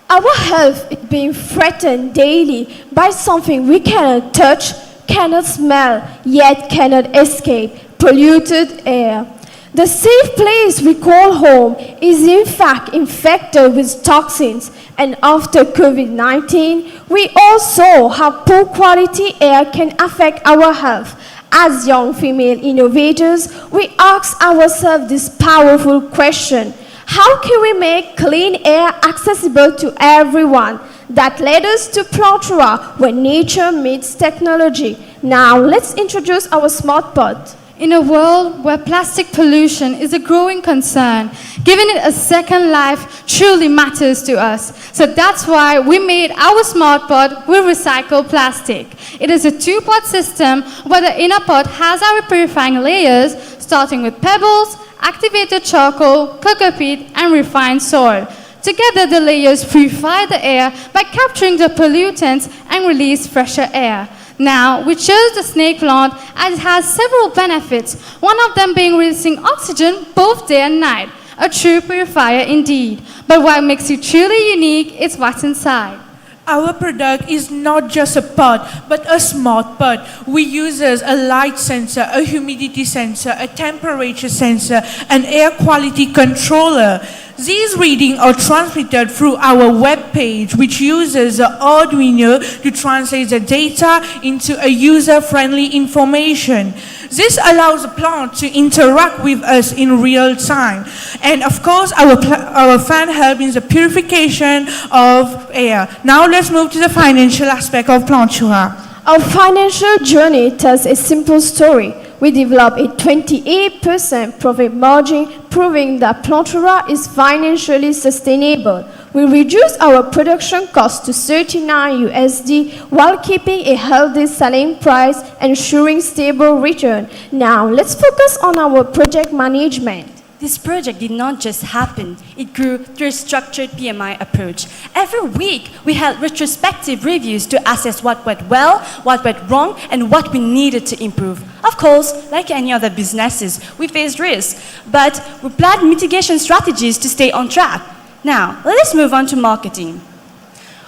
Our health is being threatened daily by something we cannot touch, cannot smell, yet cannot escape: polluted air. The safe place we call home is in fact infected with toxins, and after COVID-19, we all saw how poor quality air can affect our health. As young female innovators, we ask ourselves this powerful question: how can we make clean air accessible to everyone? That led us to Plantura, where nature meets technology. Now let's introduce our smart pot. In a world where plastic pollution is a growing concern, giving it a second life truly matters to us. So that's why we made our smart pot with recycled plastic. It is a 2-pot system where the inner pot has our purifying layers, starting with pebbles, activated charcoal, cocoa peat, and refined soil. Together, the layers purify the air by capturing the pollutants and release fresher air. Now, we chose the snake plant as it has several benefits, one of them being releasing oxygen both day and night. A true purifier indeed. But what makes it truly unique is what's inside. Our product is not just a pot, but a smart pot. We use a light sensor, a humidity sensor, a temperature sensor, an air quality controller. These readings are transmitted through our web page, which uses the Arduino to translate the data into a user-friendly information. This allows the plant to interact with us in real time. And of course, our fan help in the purification of air. Now let's move to the financial aspect of Plantura. Our financial journey tells a simple story. We developed a 28% profit margin, proving that Plantura is financially sustainable. We reduced our production cost to $39 USD while keeping a healthy selling price, ensuring stable return. Now, let's focus on our project management. This project did not just happen, it grew through a structured PMI approach. Every week, we held retrospective reviews to assess what went well, what went wrong, and what we needed to improve. Of course, like any other businesses, we faced risks, but we planned mitigation strategies to stay on track. Now, let us move on to marketing.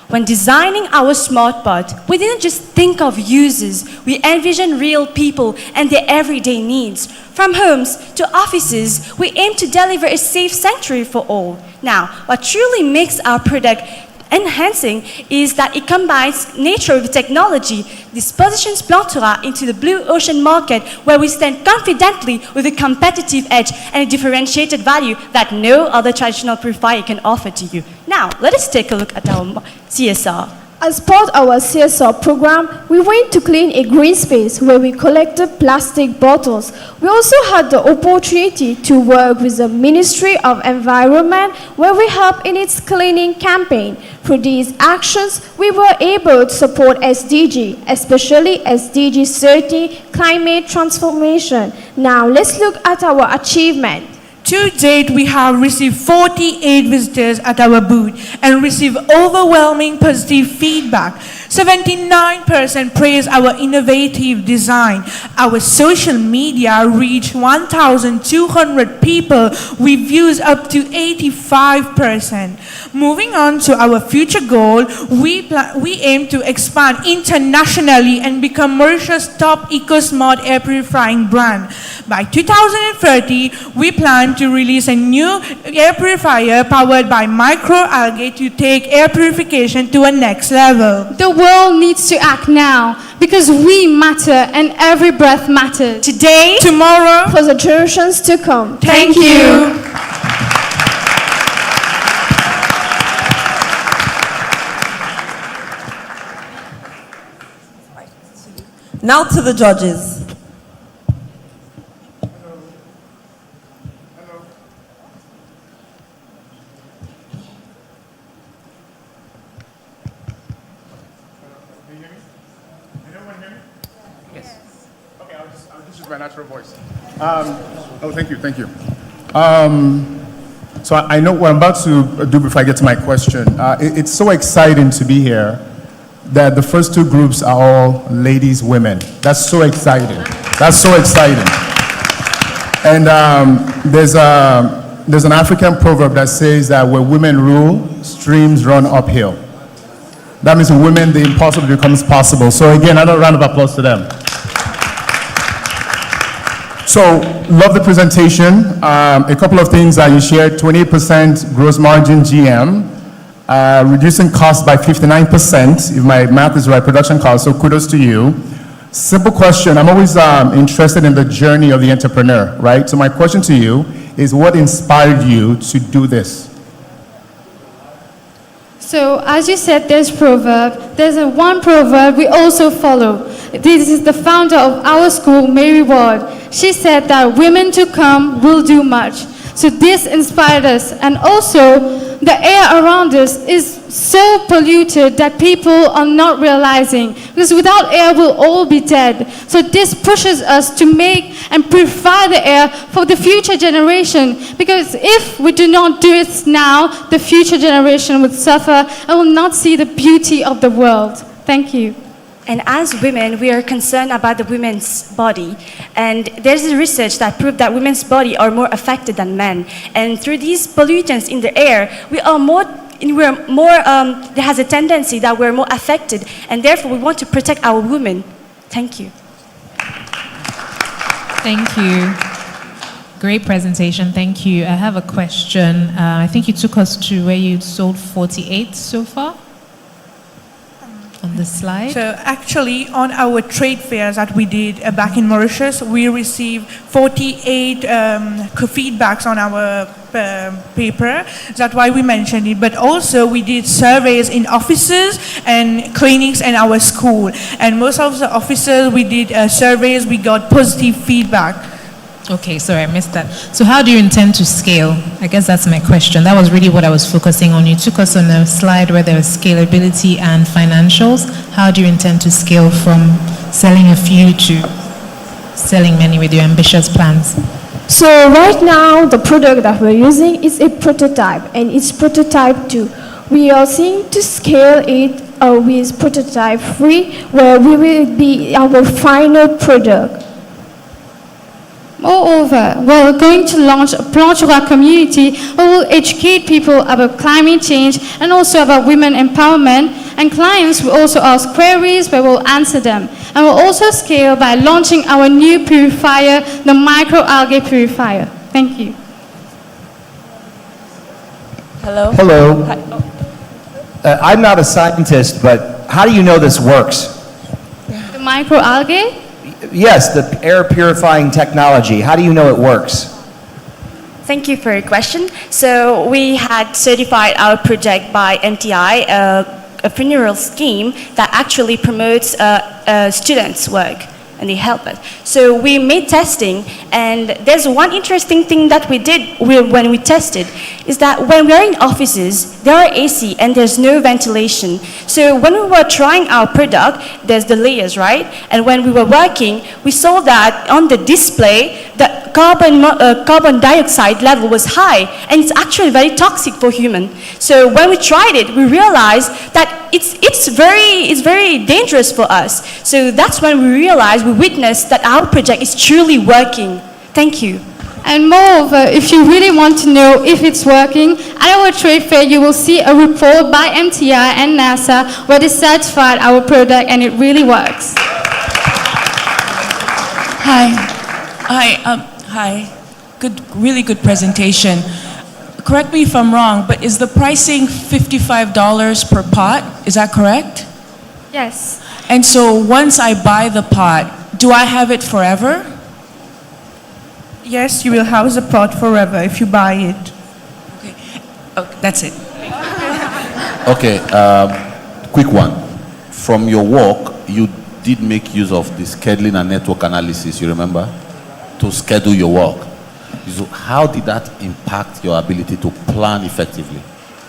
When designing our smart pot, we didn't just think of users, we envisioned real people and their everyday needs. From homes to offices, we aim to deliver a safe sanctuary for all. Now, what truly makes our product enhancing is that it combines nature with technology. This positions Plantura into the blue ocean market, where we stand confidently with a competitive edge and a differentiated value that no other traditional purifier can offer to you. Now, let us take a look at our CSR. As part of our CSR program, we went to clean a green space where we collected plastic bottles. We also had the opportunity to work with the Ministry of Environment, where we helped in its cleaning campaign. Through these actions, we were able to support SDG, especially SDG 30, climate transformation. Now, let's look at our achievement. To date, we have received 48 visitors at our booth and received overwhelming positive feedback. 79% praise our innovative design. Our social media reached 1,200 people with views up to 85%. Moving on to our future goal, we aim to expand internationally and become Mauritius' top eco-smart air purifying brand. By 2030, we plan to release a new air purifier powered by microalgae to take air purification to a next level. The world needs to act now because we matter and every breath matters. Today, tomorrow, for the generations to come. Thank you. Now to the judges. my natural voice. Thank you. So I know what I'm about to do before I get to my question. It's so exciting to be here that the first two groups are all ladies, women. That's so exciting. And there's an African proverb that says that where women rule, streams run uphill. That means with women, the impossible becomes possible. So again, another round of applause to them. So, love the presentation. A couple of things that you shared: 28% gross margin GM, reducing costs by 59%, if my math is right, production costs, so kudos to you. Simple question, I'm always interested in the journey of the entrepreneur, right? So my question to you is, what inspired you to do this? So, as you said, there's one proverb we also follow. This is the founder of our school, Mary Ward. She said that women to come will do much. So this inspired us. And also, the air around us is so polluted that people are not realizing. Because without air, we'll all be dead. So this pushes us to make and purify the air for the future generation. Because if we do not do it now, the future generation would suffer and will not see the beauty of the world. Thank you. And as women, we are concerned about the women's body. And there's a research that proved that women's body are more affected than men. And through these pollutants in the air, there has a tendency that we're more affected. And therefore, we want to protect our women. Thank you. Thank you. Great presentation. Thank you. I have a question. I think you took us to where you sold 48 so far. On the slide. So actually, on our trade fairs that we did back in Mauritius, we received 48 feedbacks on our paper. That's why we mentioned it. But also, we did surveys in offices and clinics and our school. And most of the offices, we did surveys, we got positive feedback. Okay, sorry, I missed that. So how do you intend to scale? I guess that's my question. That was really what I was focusing on. You took us on a slide where there was scalability and financials. How do you intend to scale from selling a few to selling many with your ambitious plans? So right now, the product that we're using is a prototype, and it's prototype 2. We are seeing to scale it with prototype 3, where we will be our final product. Moreover, we're going to launch a plan to our community where we'll educate people about climate change and also about women empowerment. And clients will also ask queries where we'll answer them. And we'll also scale by launching our new purifier, the microalgae purifier. Thank you. Hello. Hello. I'm not a scientist, but how do you know this works? The microalgae? Yes, the air purifying technology. How do you know it works? Thank you for your question. So we had certified our project by MTI, a funeral scheme that actually promotes students' work, and they help us. So we made testing, and there's one interesting thing that we did when we tested, is that when we're in offices, there are AC and there's no ventilation. So when we were trying our product, there's the layers, right? And when we were working, we saw that on the display, the carbon dioxide level was high, and it's actually very toxic for human. So when we tried it, we realized that it's very dangerous for us. So that's when we realized, we witnessed that our project is truly working. Thank you. And moreover, if you really want to know if it's working, at our trade fair you will see a report by MTI and NASA where they certified our product, and it really works. Hi. Really good presentation. Correct me if I'm wrong, but is the pricing $55 per pot? Is that correct? Yes. And so once I buy the pot, do I have it forever? Yes, you will house the pot forever if you buy it. Okay, that's it. Okay, quick one. From your work, you did make use of the scheduling and network analysis, you remember? To schedule your work. So how did that impact your ability to plan effectively?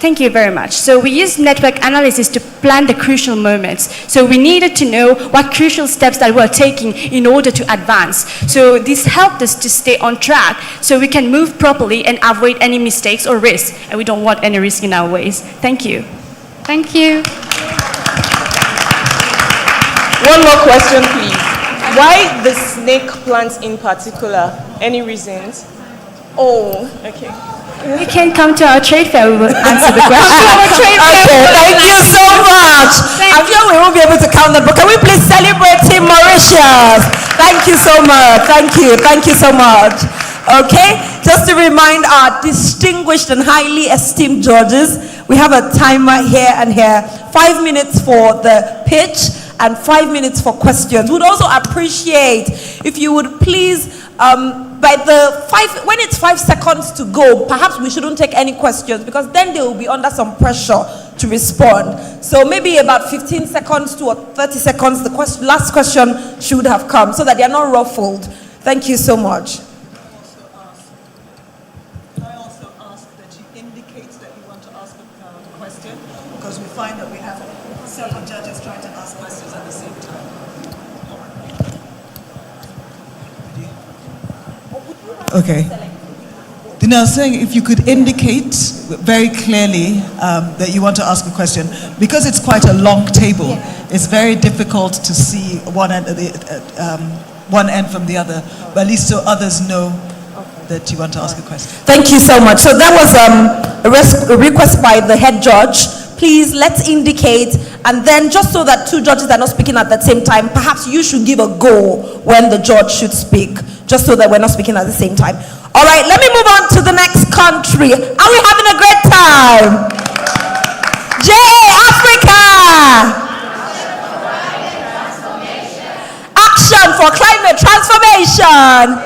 Thank you very much. So we used network analysis to plan the crucial moments. So we needed to know what crucial steps that we're taking in order to advance. So this helped us to stay on track so we can move properly and avoid any mistakes or risks. And we don't want any risk in our ways. Thank you. Thank you. One more question, please. Why the snake plants in particular? Any reasons? Oh, okay. You can come to our trade fair, we will answer the question. Okay, thank you so much. I'm sure we won't be able to count them, but can we please celebrate Team Mauritius? Thank you so much. Thank you so much. Okay, just to remind our distinguished and highly esteemed judges, we have a timer here and here. 5 minutes for the pitch and 5 minutes for questions. We'd also appreciate if you would please, when it's 5 seconds to go, perhaps we shouldn't take any questions because then they will be under some pressure to respond. So maybe about 15 seconds to 30 seconds, the last question should have come so that they are not ruffled. Thank you so much. I also ask that you indicate that you want to ask a question because we find that we have several judges trying to ask questions at the same time. Okay. Then I was saying if you could indicate very clearly that you want to ask a question, because it's quite a long table, it's very difficult to see one end from the other, but at least so others know that you want to ask a question. Thank you so much. So that was a request by the head judge. Please, let's indicate, and then just so that two judges are not speaking at the same time, perhaps you should give a go when the judge should speak, just so that we're not speaking at the same time. All right, let me move on to the next country. Are we having a great time? Africa! Action for climate transformation!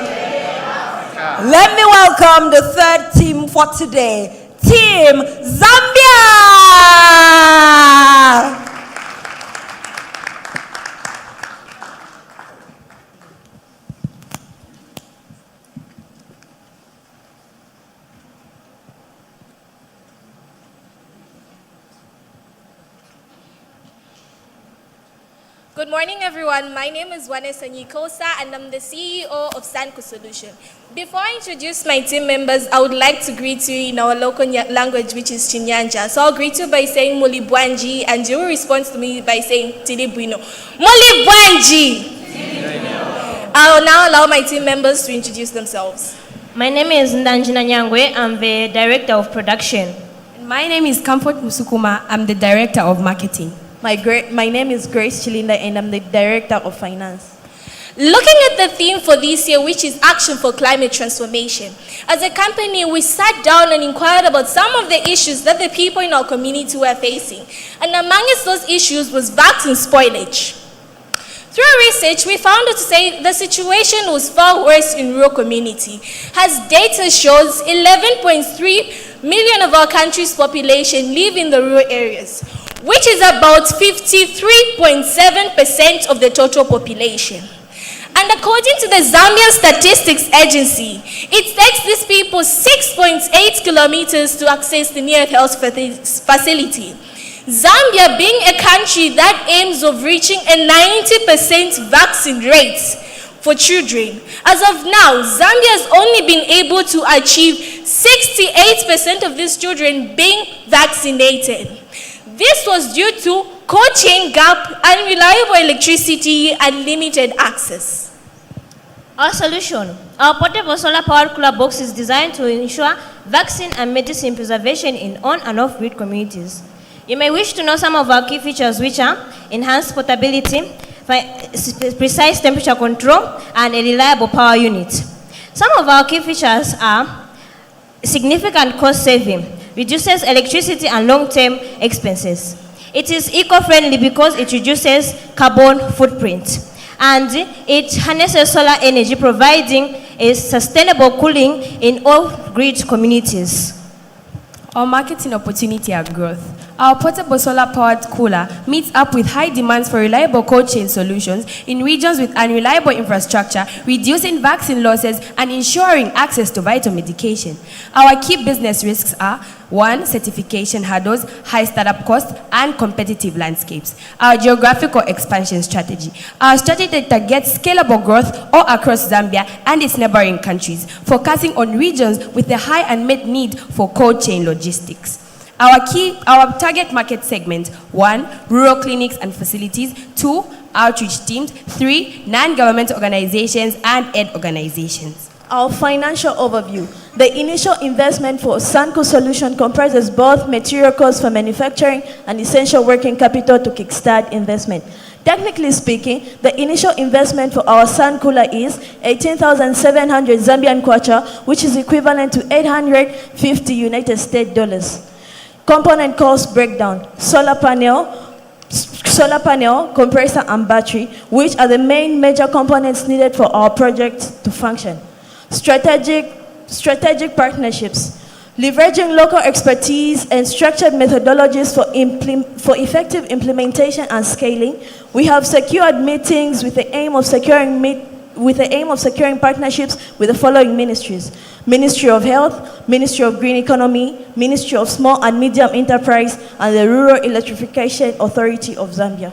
Let me welcome the third team for today. Team Zambia! Good morning, everyone. My name is Vanessa Nyikosa, and I'm the CEO of Sanku Solution. Before I introduce my team members, I would like to greet you in our local language, which is Chinyanja. So I'll greet you by saying Muli Bwanji, and you will respond to me by saying Tili Bwino. Muli Bwanji! I will now allow my team members to introduce themselves. My name is Ndanjina Nyangwe. I'm the Director of Production. My name is Comfort Musukuma. I'm the Director of Marketing. My name is Grace Chilinda, and I'm the Director of Finance. Looking at the theme for this year, which is Action for Climate Transformation, as a company, we sat down and inquired about some of the issues that the people in our community were facing. And amongst those issues was vaccine spoilage. Through research, we found out to say the situation was far worse in rural community, as data shows 11.3 million of our country's population live in the rural areas, which is about 53.7% of the total population. And according to the Zambia Statistics Agency, it takes these people 6.8 kilometers to access the nearest health facility. Zambia being a country that aims of reaching a 90% vaccine rate for children. As of now, Zambia has only been able to achieve 68% of these children being vaccinated. This was due to cold chain gap, unreliable electricity, and limited access. Our solution. Our portable solar powered cooler box is designed to ensure vaccine and medicine preservation in on and off grid communities. You may wish to know some of our key features, which are enhanced portability, precise temperature control, and a reliable power unit. Some of our key features are significant cost saving, reduces electricity and long-term expenses. It is eco-friendly because it reduces carbon footprint. And it harnesses solar energy, providing a sustainable cooling in all grid communities. Our marketing opportunity are growth. Our portable solar-powered cooler meets up with high demands for reliable cold chain solutions in regions with unreliable infrastructure, reducing vaccine losses and ensuring access to vital medication. Our key business risks are 1. Certification hurdles, high startup costs, and competitive landscapes. Our geographical expansion strategy. Our strategy targets scalable growth all across Zambia and its neighboring countries, focusing on regions with a high unmet need for cold chain logistics. Our target market segment: 1. Rural clinics and facilities. 2. Outreach teams. 3. Non-government organizations and aid organizations. Our financial overview. The initial investment for Sanco solution comprises both material costs for manufacturing and essential working capital to kickstart investment. Technically speaking, the initial investment for our sun cooler is 18,700 Zambian kwacha, which is equivalent to 850 United States dollars. Component cost breakdown: solar panel, compressor, and battery, which are the main major components needed for our project to function. Strategic partnerships: leveraging local expertise and structured methodologies for effective implementation and scaling. We have secured meetings with the aim of securing partnerships with the following ministries: Ministry of Health, Ministry of Green Economy, Ministry of Small and Medium Enterprise, and the Rural Electrification Authority of Zambia.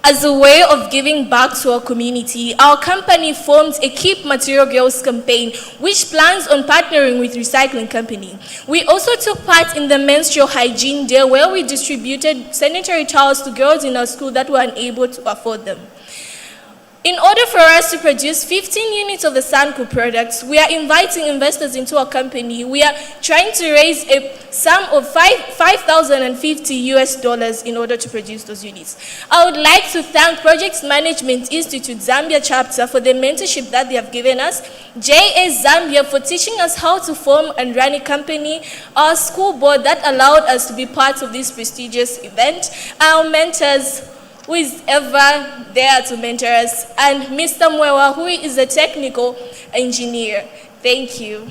As a way of giving back to our community, our company formed a Keep Material Girls campaign, which plans on partnering with recycling company. We also took part in the Menstrual Hygiene Day, where we distributed sanitary towels to girls in our school that were unable to afford them. In order for us to produce 15 units of the Sanco products, we are inviting investors into our company. We are trying to raise a sum of $5,050 in order to produce those units. I would like to thank Project Management Institute Zambia chapter for the mentorship that they have given us, JS Zambia for teaching us how to form and run a company, our school board that allowed us to be part of this prestigious event, our mentors, who is ever there to mentor us, and Mr. Mwewa, who is a technical engineer. Thank you.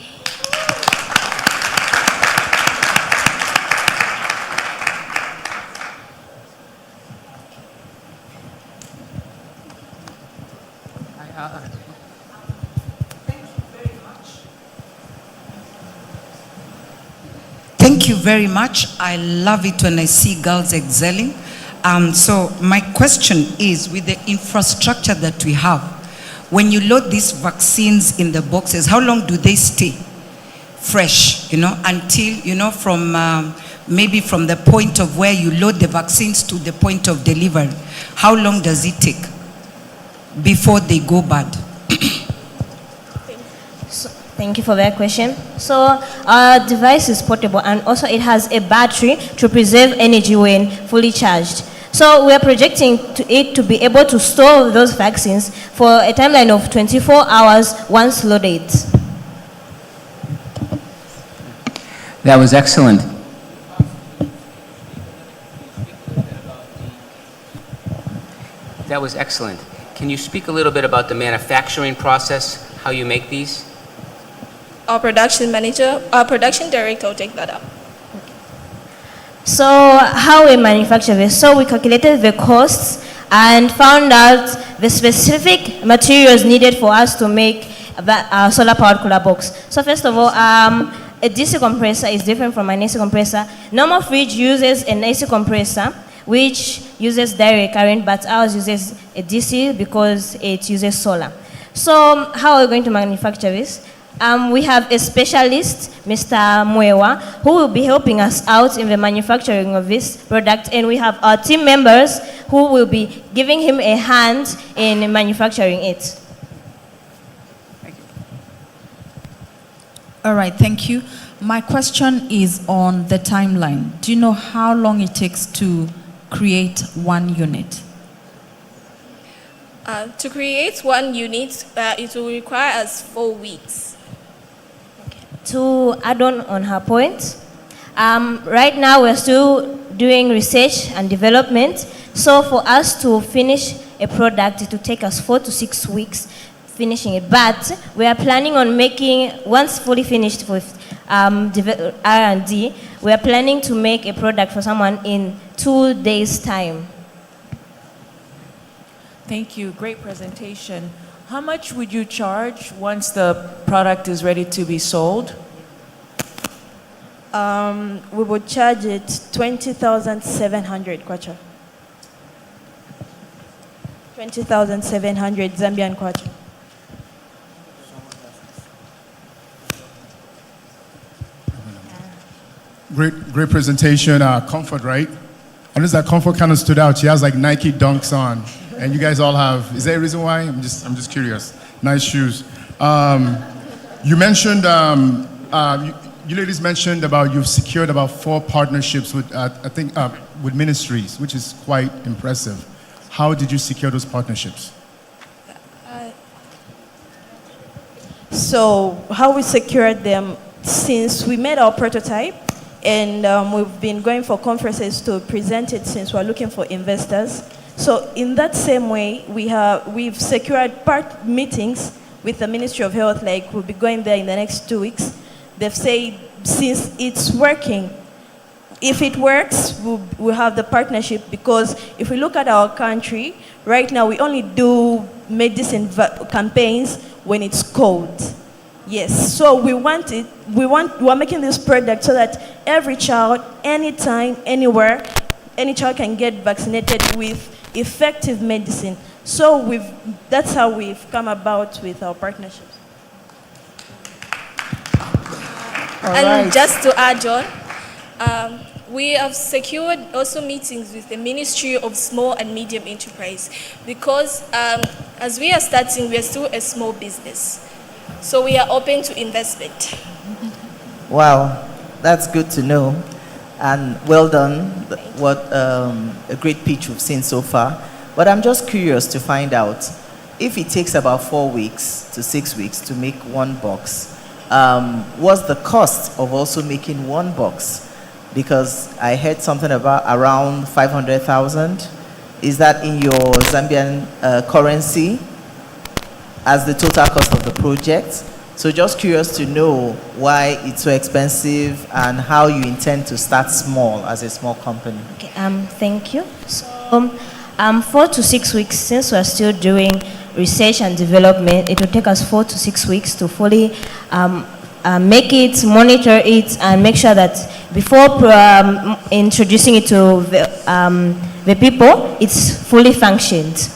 Thank you very much. I love it when I see girls excelling. So my question is, with the infrastructure that we have, when you load these vaccines in the boxes, how long do they stay fresh, until, from maybe from the point of where you load the vaccines to the point of delivery? How long does it take before they go bad? Thank you for that question. So our device is portable, and also it has a battery to preserve energy when fully charged. So we are projecting it to be able to store those vaccines for a timeline of 24 hours once loaded. That was excellent. That was excellent. Can you speak a little bit about the manufacturing process, how you make these? Our production director will take that up. So how we manufacture this? So we calculated the costs and found out the specific materials needed for us to make a solar-powered cooler box. So first of all, a DC compressor is different from an AC compressor. Normal fridge uses an AC compressor, which uses direct current, but ours uses a DC because it uses solar. So how are we going to manufacture this? We have a specialist, Mr. Mwewa, who will be helping us out in the manufacturing of this product, and we have our team members who will be giving him a hand in manufacturing it. All right, thank you. My question is on the timeline. Do you know how long it takes to create one unit? To create one unit, it will require us 4 weeks. To add on her point, right now we're still doing research and development. So for us to finish a product, it will take us 4 to 6 weeks finishing it. But we are planning on making, once fully finished with R&D, We are planning to make a product for someone in 2 days' time. Thank you. Great presentation. How much would you charge once the product is ready to be sold? We would charge it 20,700 kwacha. 20,700 Zambian kwacha. Great presentation. Comfort, right? I noticed that Comfort kind of stood out. She has like Nike Dunks on, and you guys all have. Is there a reason why? I'm just curious. Nice shoes. You mentioned, you ladies mentioned about you've secured about 4 partnerships with, I think, with ministries, which is quite impressive. How did you secure those partnerships? So how we secured them, since we made our prototype, and we've been going for conferences to present it since we're looking for investors. So in that same way, we've secured meetings with the Ministry of Health, like we'll be going there in the next 2 weeks. They've said since it's working, if it works, we'll have the partnership, because if we look at our country, right now we only do medicine campaigns when it's cold. Yes, so we're making this product so that every child, anytime, anywhere, any child can get vaccinated with effective medicine. So that's how we've come about with our partnerships. And just to add on, we have secured also meetings with the Ministry of Small and Medium Enterprise, because as we are starting, we are still a small business. So we are open to investment. Wow, that's good to know. And well done. What a great pitch we've seen so far. But I'm just curious to find out, if it takes about 4 weeks to 6 weeks to make one box, what's the cost of also making one box? Because I heard something about around 500,000. Is that in your Zambian currency as the total cost of the project? So just curious to know why it's so expensive and how you intend to start small as a small company. Okay, thank you. So, 4 to 6 weeks, since we're still doing research and development, it will take us 4 to 6 weeks to fully make it, monitor it, and make sure that before introducing it to the people, it's fully functioned.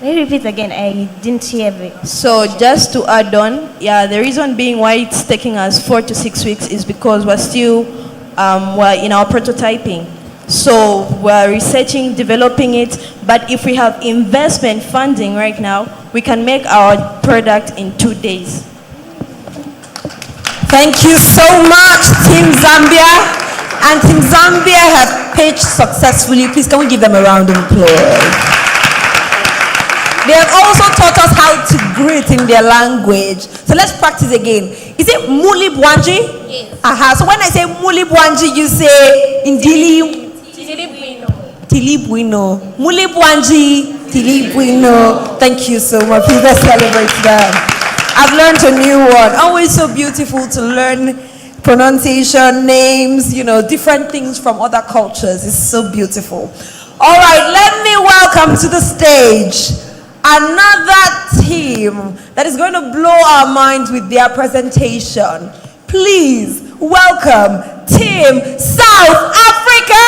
May you repeat again? I didn't hear it. So just to add on, yeah, the reason being why it's taking us 4 to 6 weeks is because we're still we're in our prototyping. So we're researching, developing it, but if we have investment funding right now, we can make our product in 2 days. Thank you so much, Team Zambia. And Team Zambia have pitched successfully. Please, can we give them a round of applause? They have also taught us how to greet in their language. So let's practice again. Is it Muli Bwanji? Yes. So when I say Muli Bwanji, you say Indili Tilibuino. Muli Bwanji Tilibuino. Thank you so much. Please let's celebrate them. I've learned a new one. Always so beautiful to learn pronunciation, names, different things from other cultures. It's so beautiful. All right, let me welcome to the stage another team that is going to blow our minds with their presentation. Please welcome Team South Africa!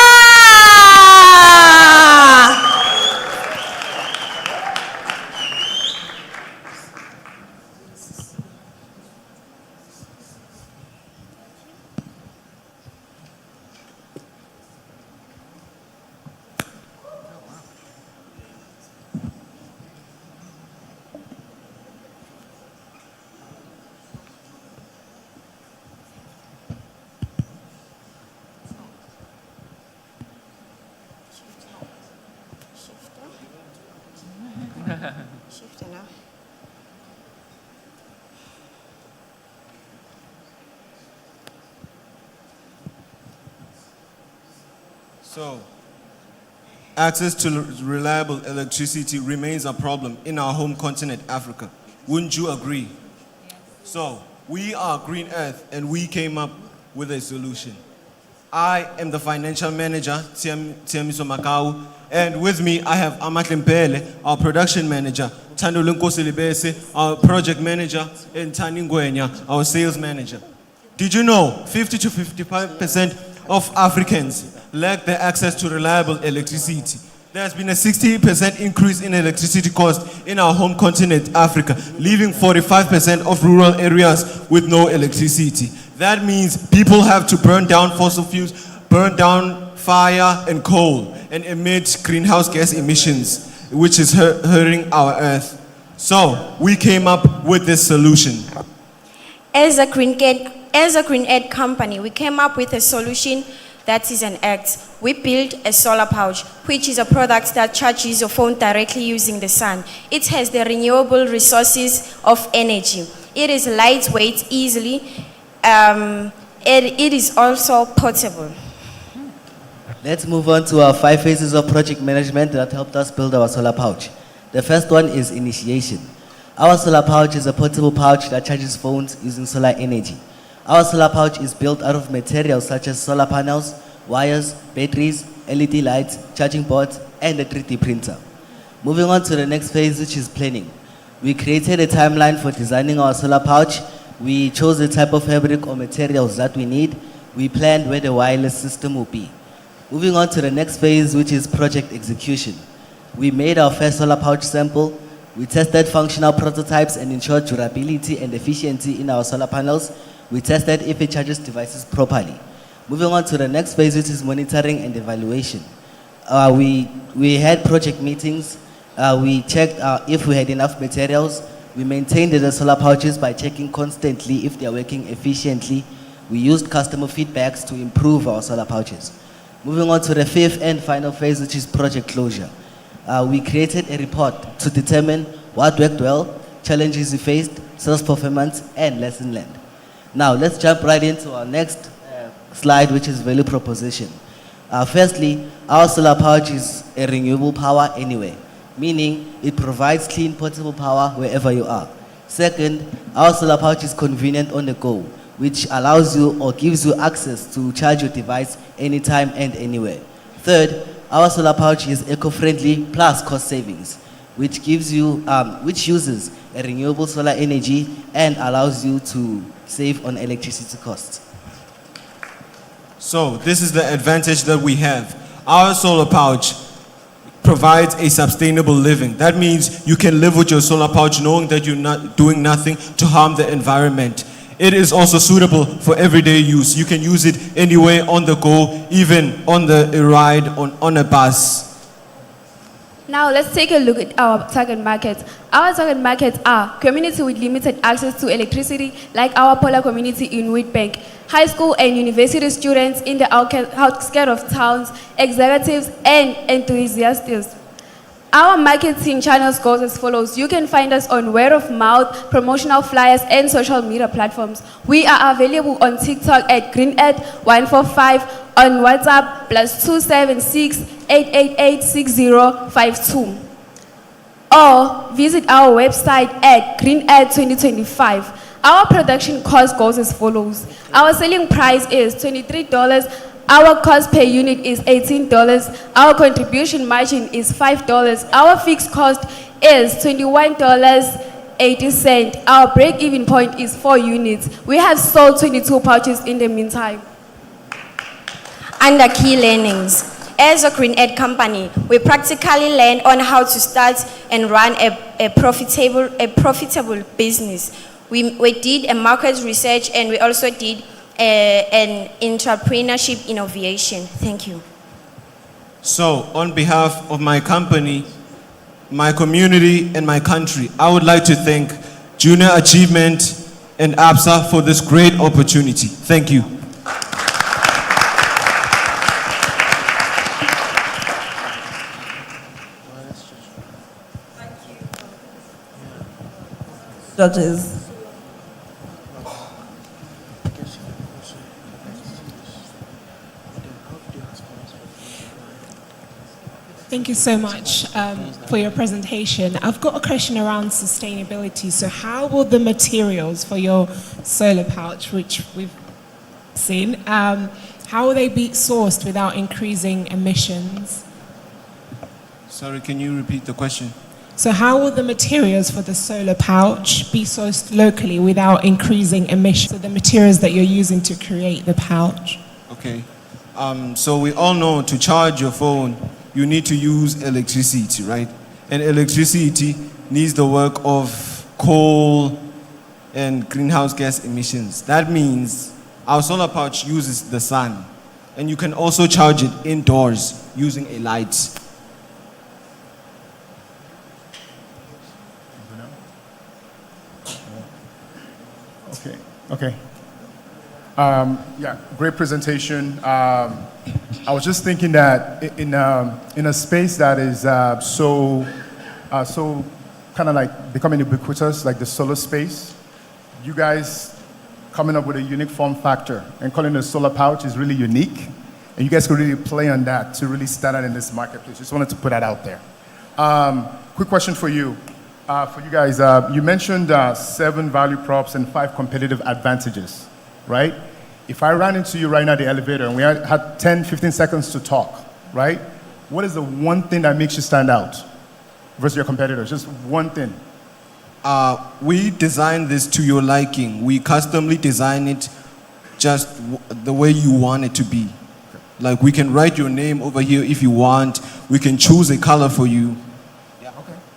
So, access to reliable electricity remains a problem in our home continent, Africa. Wouldn't you agree? Yes. So, We are Green Earth, and we came up with a solution. I am the financial manager, Tiamiso Makau, and with me I have Amatle Mpele, our production manager, Tando Lunkosi Libese, our project manager, and Tani Ngwenya, our sales manager. Did you know 50 to 55% of Africans lack the access to reliable electricity? There has been a 60% increase in electricity costs in our home continent, Africa, leaving 45% of rural areas with no electricity. That means people have to burn down fossil fuels, burn down fire and coal, and emit greenhouse gas emissions, which is hurting our earth. So we came up with this solution. As a Green Ed company, we came up with a solution that is an act. We built a solar pouch, which is a product that charges your phone directly using the sun. It has the renewable resources of energy. It is lightweight, easily, and it is also portable. Let's move on to our 5 phases of project management that helped us build our solar pouch. The first one is initiation. Our solar pouch is a portable pouch that charges phones using solar energy. Our solar pouch is built out of materials such as solar panels, wires, batteries, LED lights, charging boards, and a 3D printer. Moving on to the next phase, which is planning. We created a timeline for designing our solar pouch. We chose the type of fabric or materials that we need. We planned where the wireless system will be. Moving on to the next phase, which is project execution. We made our first solar pouch sample. We tested functional prototypes and ensured durability and efficiency in our solar panels. We tested if it charges devices properly. Moving on to the next phase, which is monitoring and evaluation. We had project meetings. We checked if we had enough materials. We maintained the solar pouches by checking constantly if they are working efficiently. We used customer feedbacks to improve our solar pouches. Moving on to the 5th and final phase, which is project closure. We created a report to determine what worked well, challenges we faced, sales performance, and lesson learned. Now, let's jump right into our next slide, which is value proposition. Firstly, our solar pouch is a renewable power anyway, meaning it provides clean, portable power wherever you are. Second, our solar pouch is convenient on the go, which allows you or gives you access to charge your device anytime and anywhere. Third, our solar pouch is eco-friendly plus cost savings, which uses a renewable solar energy and allows you to save on electricity costs. So this is the advantage that we have. Our solar pouch provides a sustainable living. That means you can live with your solar pouch knowing that you're not doing nothing to harm the environment. It is also suitable for everyday use. You can use it anywhere on the go, even on a ride on a bus. Now let's take a look at our target markets. Our target markets are community with limited access to electricity, like our Polar community in Witbank, high school and university students in the outskirts of towns, executives, and enthusiasts. Our marketing channels goes as follows. You can find us on word of mouth, promotional flyers, and social media platforms. We are available on TikTok at GreenEd145, on WhatsApp +276 888 6052. Or visit our website at GreenEd2025. Our production cost goes as follows. Our selling price is $23. Our cost per unit is $18. Our contribution margin is $5. Our fixed cost is $21.80. Our break-even point is 4 units. We have sold 22 pouches in the meantime. Under key learnings, as a Green Ed company, we practically learned on how to start and run a profitable business. We did a market research, and we also did an entrepreneurship innovation. Thank you. So, on behalf of my company, my community, and my country, I would like to thank Junior Achievement and APSA for this great opportunity. Thank you. Judges. Thank you so much for your presentation. I've got a question around sustainability. So how will the materials for your solar pouch, which we've seen, how will they be sourced without increasing emissions? Sorry, can you repeat the question? So how will the materials for the solar pouch be sourced locally without increasing emissions? So the materials that you're using to create the pouch. Okay. So we all know to charge your phone, you need to use electricity, right? And electricity needs the work of coal and greenhouse gas emissions. That means our solar pouch uses the sun. And you can also charge it indoors using a light. Okay. Yeah, great presentation. I was just thinking that in a space that is so kind of like becoming ubiquitous, like the solar space, you guys coming up with a unique form factor and calling it a solar pouch is really unique. And you guys could really play on that to really stand out in this marketplace. Just wanted to put that out there. Quick question for you. For you guys, you mentioned 7 value props and 5 competitive advantages, right? If I ran into you right now at the elevator and we had 10, 15 seconds to talk, right? What is the one thing that makes you stand out versus your competitors? Just one thing. We designed this to your liking. We customly design it just the way you want it to be. Like we can write your name over here if you want. We can choose a color for you.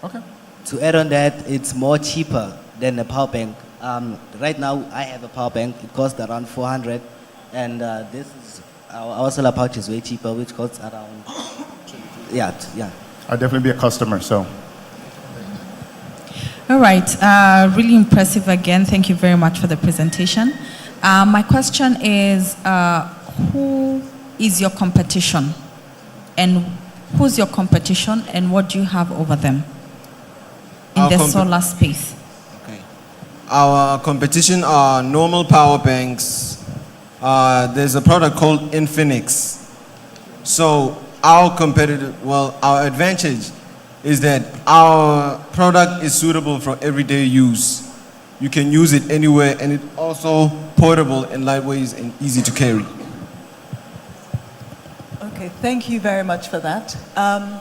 Okay. To add on that, it's more cheaper than a power bank. Right now, I have a power bank. It costs around 400, and this is our solar pouch is way cheaper, which costs around. Yeah. I'll definitely be a customer. So. All right, really impressive again. Thank you very much for the presentation. My question is, who is your competition? And who's your competition and what do you have over them in the solar space? Okay. Our competition are normal power banks. There's a product called Infinix. So our advantage is that our product is suitable for everyday use. You can use it anywhere, and it's also portable and lightweight and easy to carry. Okay, thank you very much for that. I'm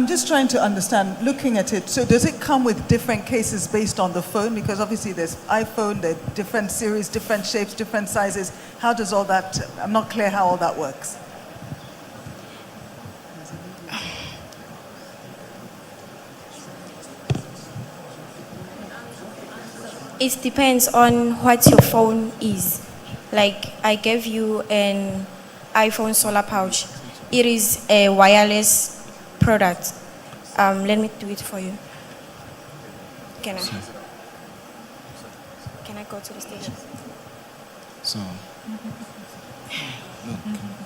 just trying to understand, looking at it, so does it come with different cases based on the phone? Because obviously there's iPhone, there are different series, different shapes, different sizes. How does all that, I'm not clear how all that works. It depends on what your phone is. Like I gave you an iPhone solar pouch. It is a wireless product. Let me do it for you. Can I go to the stage? So,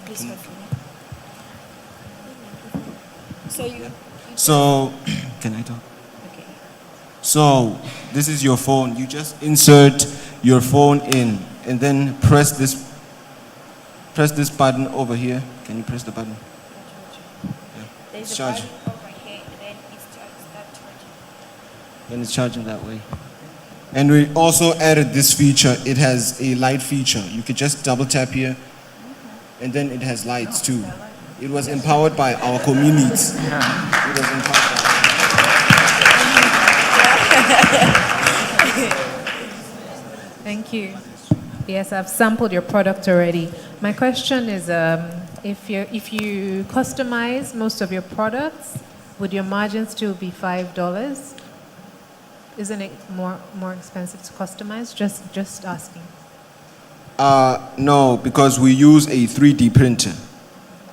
Please hold for me. So, can I talk? Okay. So, this is your phone. You just insert your phone in and then press this button over here. Can you press the button? Yeah. It's charging. Over here, then it's charging. Then it's charging that way. And we also added this feature. It has a light feature. You could just double tap here, and then it has lights too. It was empowered by our communities. It was empowered by Thank you. Yes, I've sampled your product already. My question is, if you customize most of your products, would your margin still be $5? Isn't it more expensive to customize? Just asking. No, because we use a 3D printer.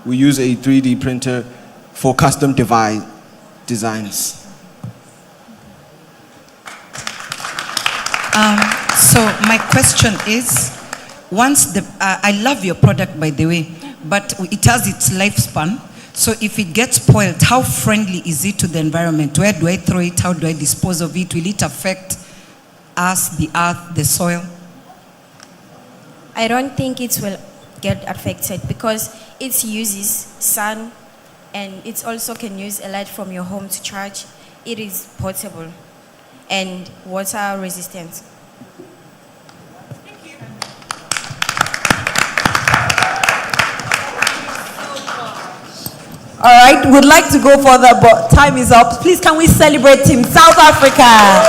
We use a 3D printer for custom designs. So my question is, I love your product, by the way, but it has its lifespan. So if it gets spoiled, how friendly is it to the environment? Where do I throw it? How do I dispose of it? Will it affect us, the earth, the soil? I don't think it will get affected because it uses sun and it also can use a light from your home to charge. It is portable and water resistant. All right, would like to go further, but time is up. Please, can we celebrate Team South Africa?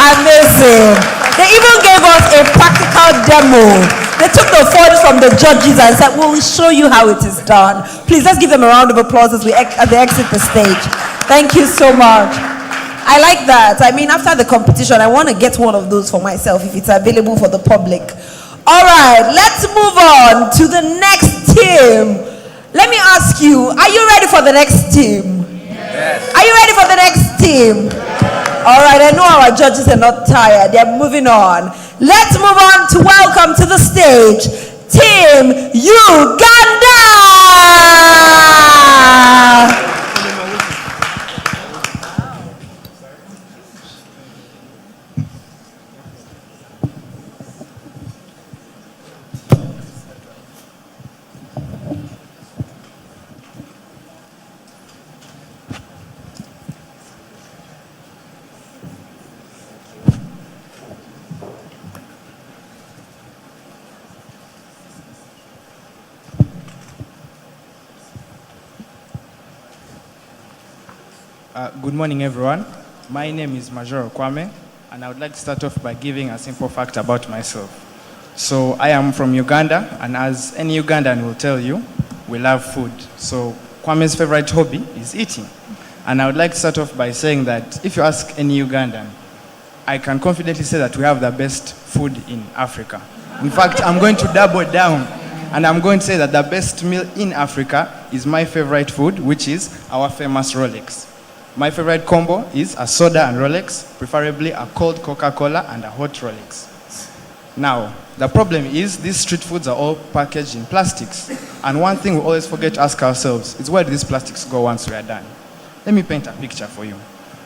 Amazing. They even gave us a practical demo. They took the photos from the judges and said, "We'll show you how it is done." Please, let's give them a round of applause as they exit the stage. Thank you so much. I like that. I mean, after the competition, I want to get one of those for myself if it's available for the public. All right, let's move on to the next team. Let me ask you, are you ready for the next team? Yes. Are you ready for the next team? Yes. All right, I know our judges are not tired. They're moving on. Let's move on to welcome to the stage Team Uganda. Good morning, everyone. My name is Major Kwame, and I would like to start off by giving a simple fact about myself. So I am from Uganda, and as any Ugandan will tell you, we love food. So Kwame's favorite hobby is eating. And I would like to start off by saying that if you ask any Ugandan, I can confidently say that we have the best food in Africa. In fact, I'm going to double down, and I'm going to say that the best meal in Africa is my favorite food, which is our famous Rolex. My favorite combo is a soda and Rolex, preferably a cold Coca-Cola and a hot Rolex. Now, the problem is these street foods are all packaged in plastics. And one thing we always forget to ask ourselves is, where do these plastics go once we are done? Let me paint a picture for you.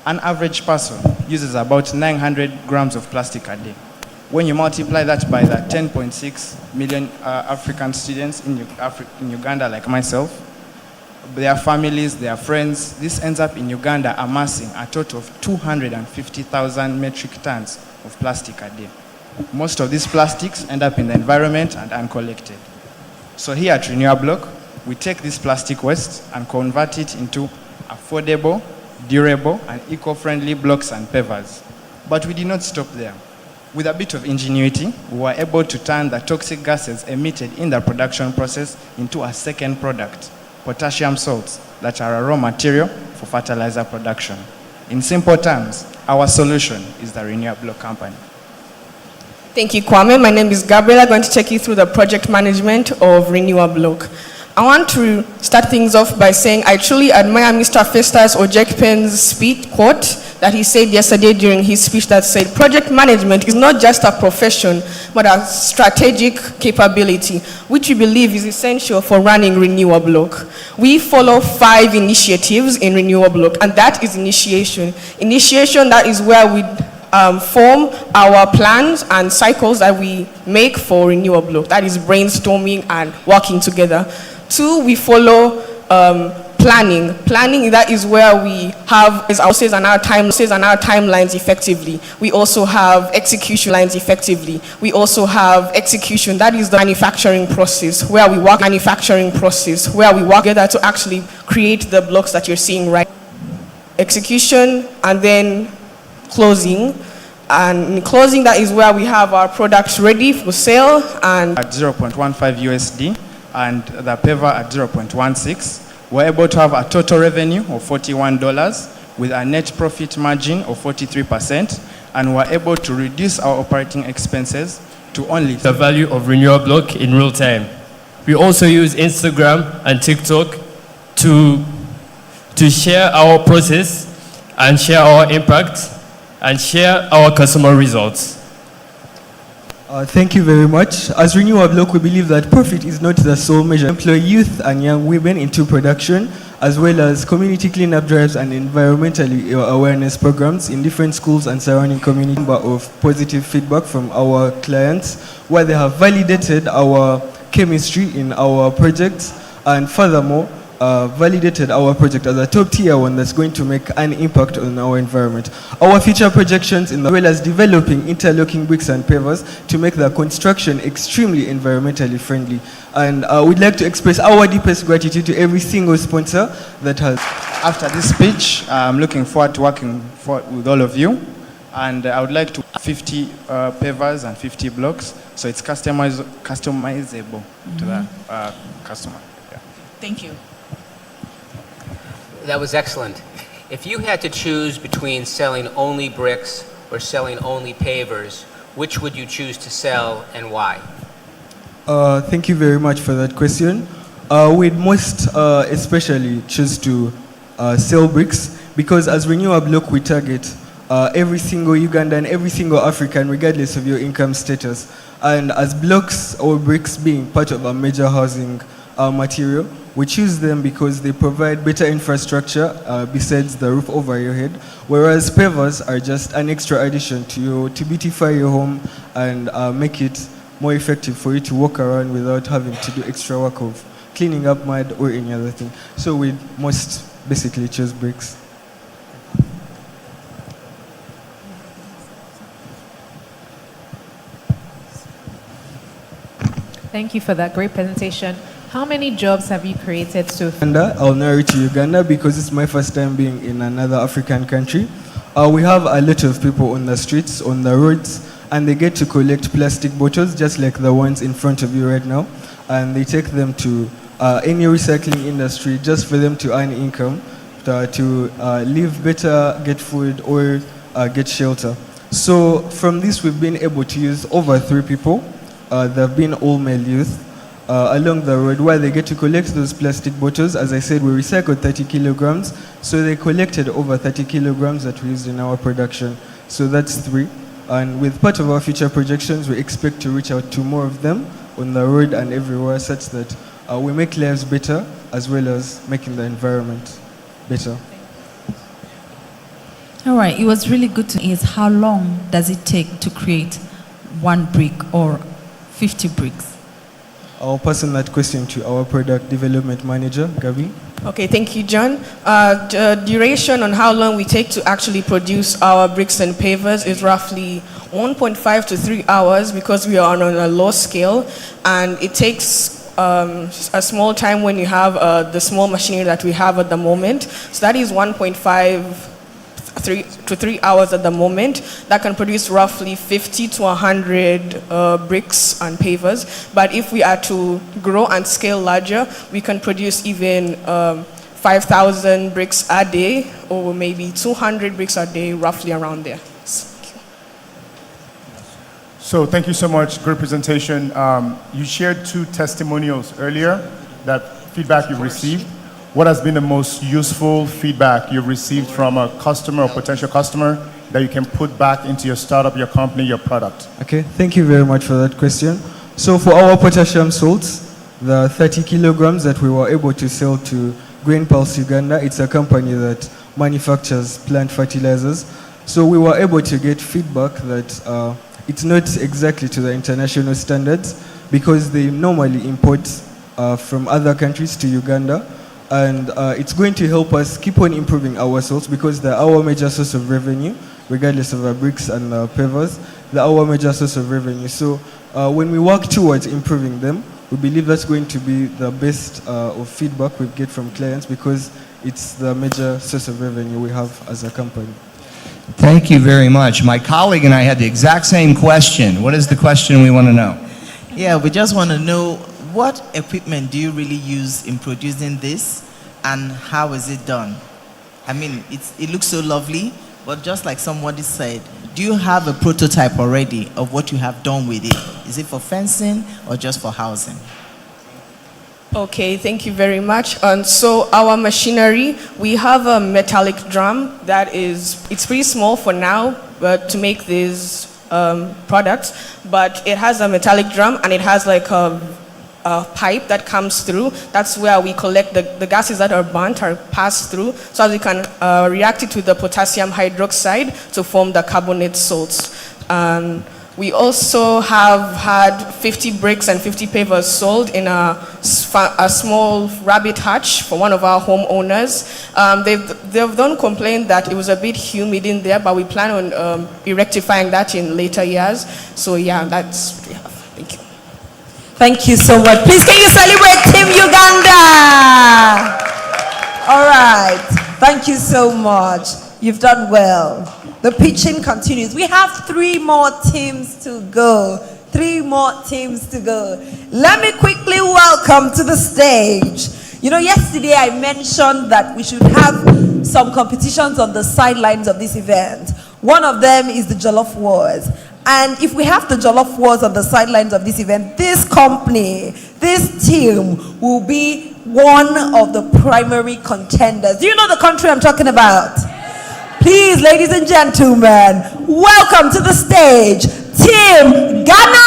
An average person uses about 900 grams of plastic a day. When you multiply that by the 10.6 million African students in Uganda like myself, their families, their friends, this ends up in Uganda amassing a total of 250,000 metric tons of plastic a day. Most of these plastics end up in the environment and uncollected. So here at Renewablock, we take this plastic waste and convert it into affordable, durable, and eco-friendly blocks and pavers. But we did not stop there. With a bit of ingenuity, we were able to turn the toxic gases emitted in the production process into a second product, potassium salts, that are a raw material for fertilizer production. In simple terms, our solution is the Renewablock company. Thank you, Kwame. My name is Gabriela. I'm going to take you through the project management of Renewablock. I want to start things off by saying I truly admire Mr. Festus Ojekpen's speech quote that he said yesterday during his speech that said, project management is not just a profession, but a strategic capability, which we believe is essential for running Renewablock. We follow 5 initiatives in Renewablock, and that is initiation. Initiation, that is where we form our plans and cycles that we make for Renewablock. That is brainstorming and working together. 2, we follow planning. Planning, that is where we have our timelines effectively. We also have execution lines effectively. We also have execution, that is the manufacturing process, where we work together to actually create the blocks that you're seeing right. Execution, and then closing. And in closing, that is where we have our products ready for sale and at 0.15 USD and the paver at 0.16. We're able to have a total revenue of $41 with a net profit margin of 43%, and we're able to reduce our operating expenses to only the value of Renewablock in real time. We also use Instagram and TikTok to share our process and share our impact and share our customer results. Thank you very much. As Renewablock, we believe that profit is not the sole measure. Employ youth and young women into production, as well as community cleanup drives and environmental awareness programs in different schools and surrounding community. Number of positive feedback from our clients, where they have validated our chemistry in our projects, and furthermore, validated our project as a top tier one that's going to make an impact on our environment. Our future projections as well as developing interlocking bricks and pavers to make the construction extremely environmentally friendly. And we'd like to express our deepest gratitude to every single sponsor that has. After this speech, I'm looking forward to working with all of you. And I would like to 50 pavers and 50 blocks, so it's customizable to the customer. Yeah. Thank you. That was excellent. If you had to choose between selling only bricks or selling only pavers, which would you choose to sell and why? Thank you very much for that question. We'd most especially choose to sell bricks because as Renew Our Block we target every single Ugandan, every single African, regardless of your income status. And as blocks or bricks being part of a major housing material, we choose them because they provide better infrastructure besides the roof over your head, whereas pavers are just an extra addition to beautify your home and make it more effective for you to walk around without having to do extra work of cleaning up mud or any other thing. So we must basically choose bricks. Thank you for that great presentation. How many jobs have you created so far? I'll narrate to Uganda because it's my first time being in another African country. We have a lot of people on the streets, on the roads, and they get to collect plastic bottles just like the ones in front of you right now. And they take them to any recycling industry just for them to earn income, to live better, get food, or get shelter. So from this, we've been able to use over 3 people. They've been all male youth. Along the road where they get to collect those plastic bottles. As I said, we recycled 30 kilograms, so they collected over 30 kilograms that we used in our production. So that's 3. And with part of our future projections, we expect to reach out to more of them on the road and everywhere such that we make lives better as well as making the environment better. All right, it was really good to hear. How long does it take to create 1 brick or 50 bricks? I'll pass on that question to our product development manager, Gabi. Okay, thank you, John. The duration on how long we take to actually produce our bricks and pavers is roughly 1.5 to 3 hours because we are on a low scale, and it takes a small time when you have the small machinery that we have at the moment. So that is 3 to 3 hours at the moment. That can produce roughly 50 to 100 bricks and pavers. But if we are to grow and scale larger, we can produce even 5,000 bricks a day or maybe 200 bricks a day, roughly around there. So thank you so much. Great presentation. You shared 2 testimonials earlier, that feedback you've received. What has been the most useful feedback you've received from a customer or potential customer that you can put back into your startup, your company, your product? Okay, thank you very much for that question. So for our potassium salts, the 30 kilograms that we were able to sell to Green Pulse Uganda, it's a company that manufactures plant fertilizers. So we were able to get feedback that it's not exactly to the international standards because they normally import from other countries to Uganda. And it's going to help us keep on improving our salts because they're our major source of revenue, regardless of our bricks and pavers. They're our major source of revenue. So when we work towards improving them, we believe that's going to be the best of feedback we get from clients because it's the major source of revenue we have as a company. Thank you very much. My colleague and I had the exact same question. What is the question we want to know? Yeah, we just want to know, what equipment do you really use in producing this, and how is it done? I mean, it looks so lovely, but just like somebody said, do you have a prototype already of what you have done with it? Is it for fencing or just for housing? Okay, thank you very much. So our machinery, we have a metallic drum that it's pretty small for now, but to make these products, but it has a metallic drum and it has like a pipe that comes through. That's where we collect the gases that are burnt are passed through so we can react it to the potassium hydroxide to form the carbonate salts. We also have had 50 bricks and 50 pavers sold in a a small rabbit hutch for one of our homeowners. They've done complain that it was a bit humid in there, but we plan on rectifying that in later years. So yeah, that's what we have. Thank you. Thank you so much. Please, can you celebrate Team Uganda? All right. Thank you so much. You've done well. The pitching continues. We have 3 more teams to go. 3 more teams to go. Let me quickly welcome to the stage. You know, yesterday I mentioned that we should have some competitions on the sidelines of this event. One of them is the Jollof Wars. And if we have the Jollof Wars on the sidelines of this event, this company, this team will be one of the primary contenders. Do you know the country I'm talking about? Please, ladies and gentlemen, welcome to the stage, Team Ghana!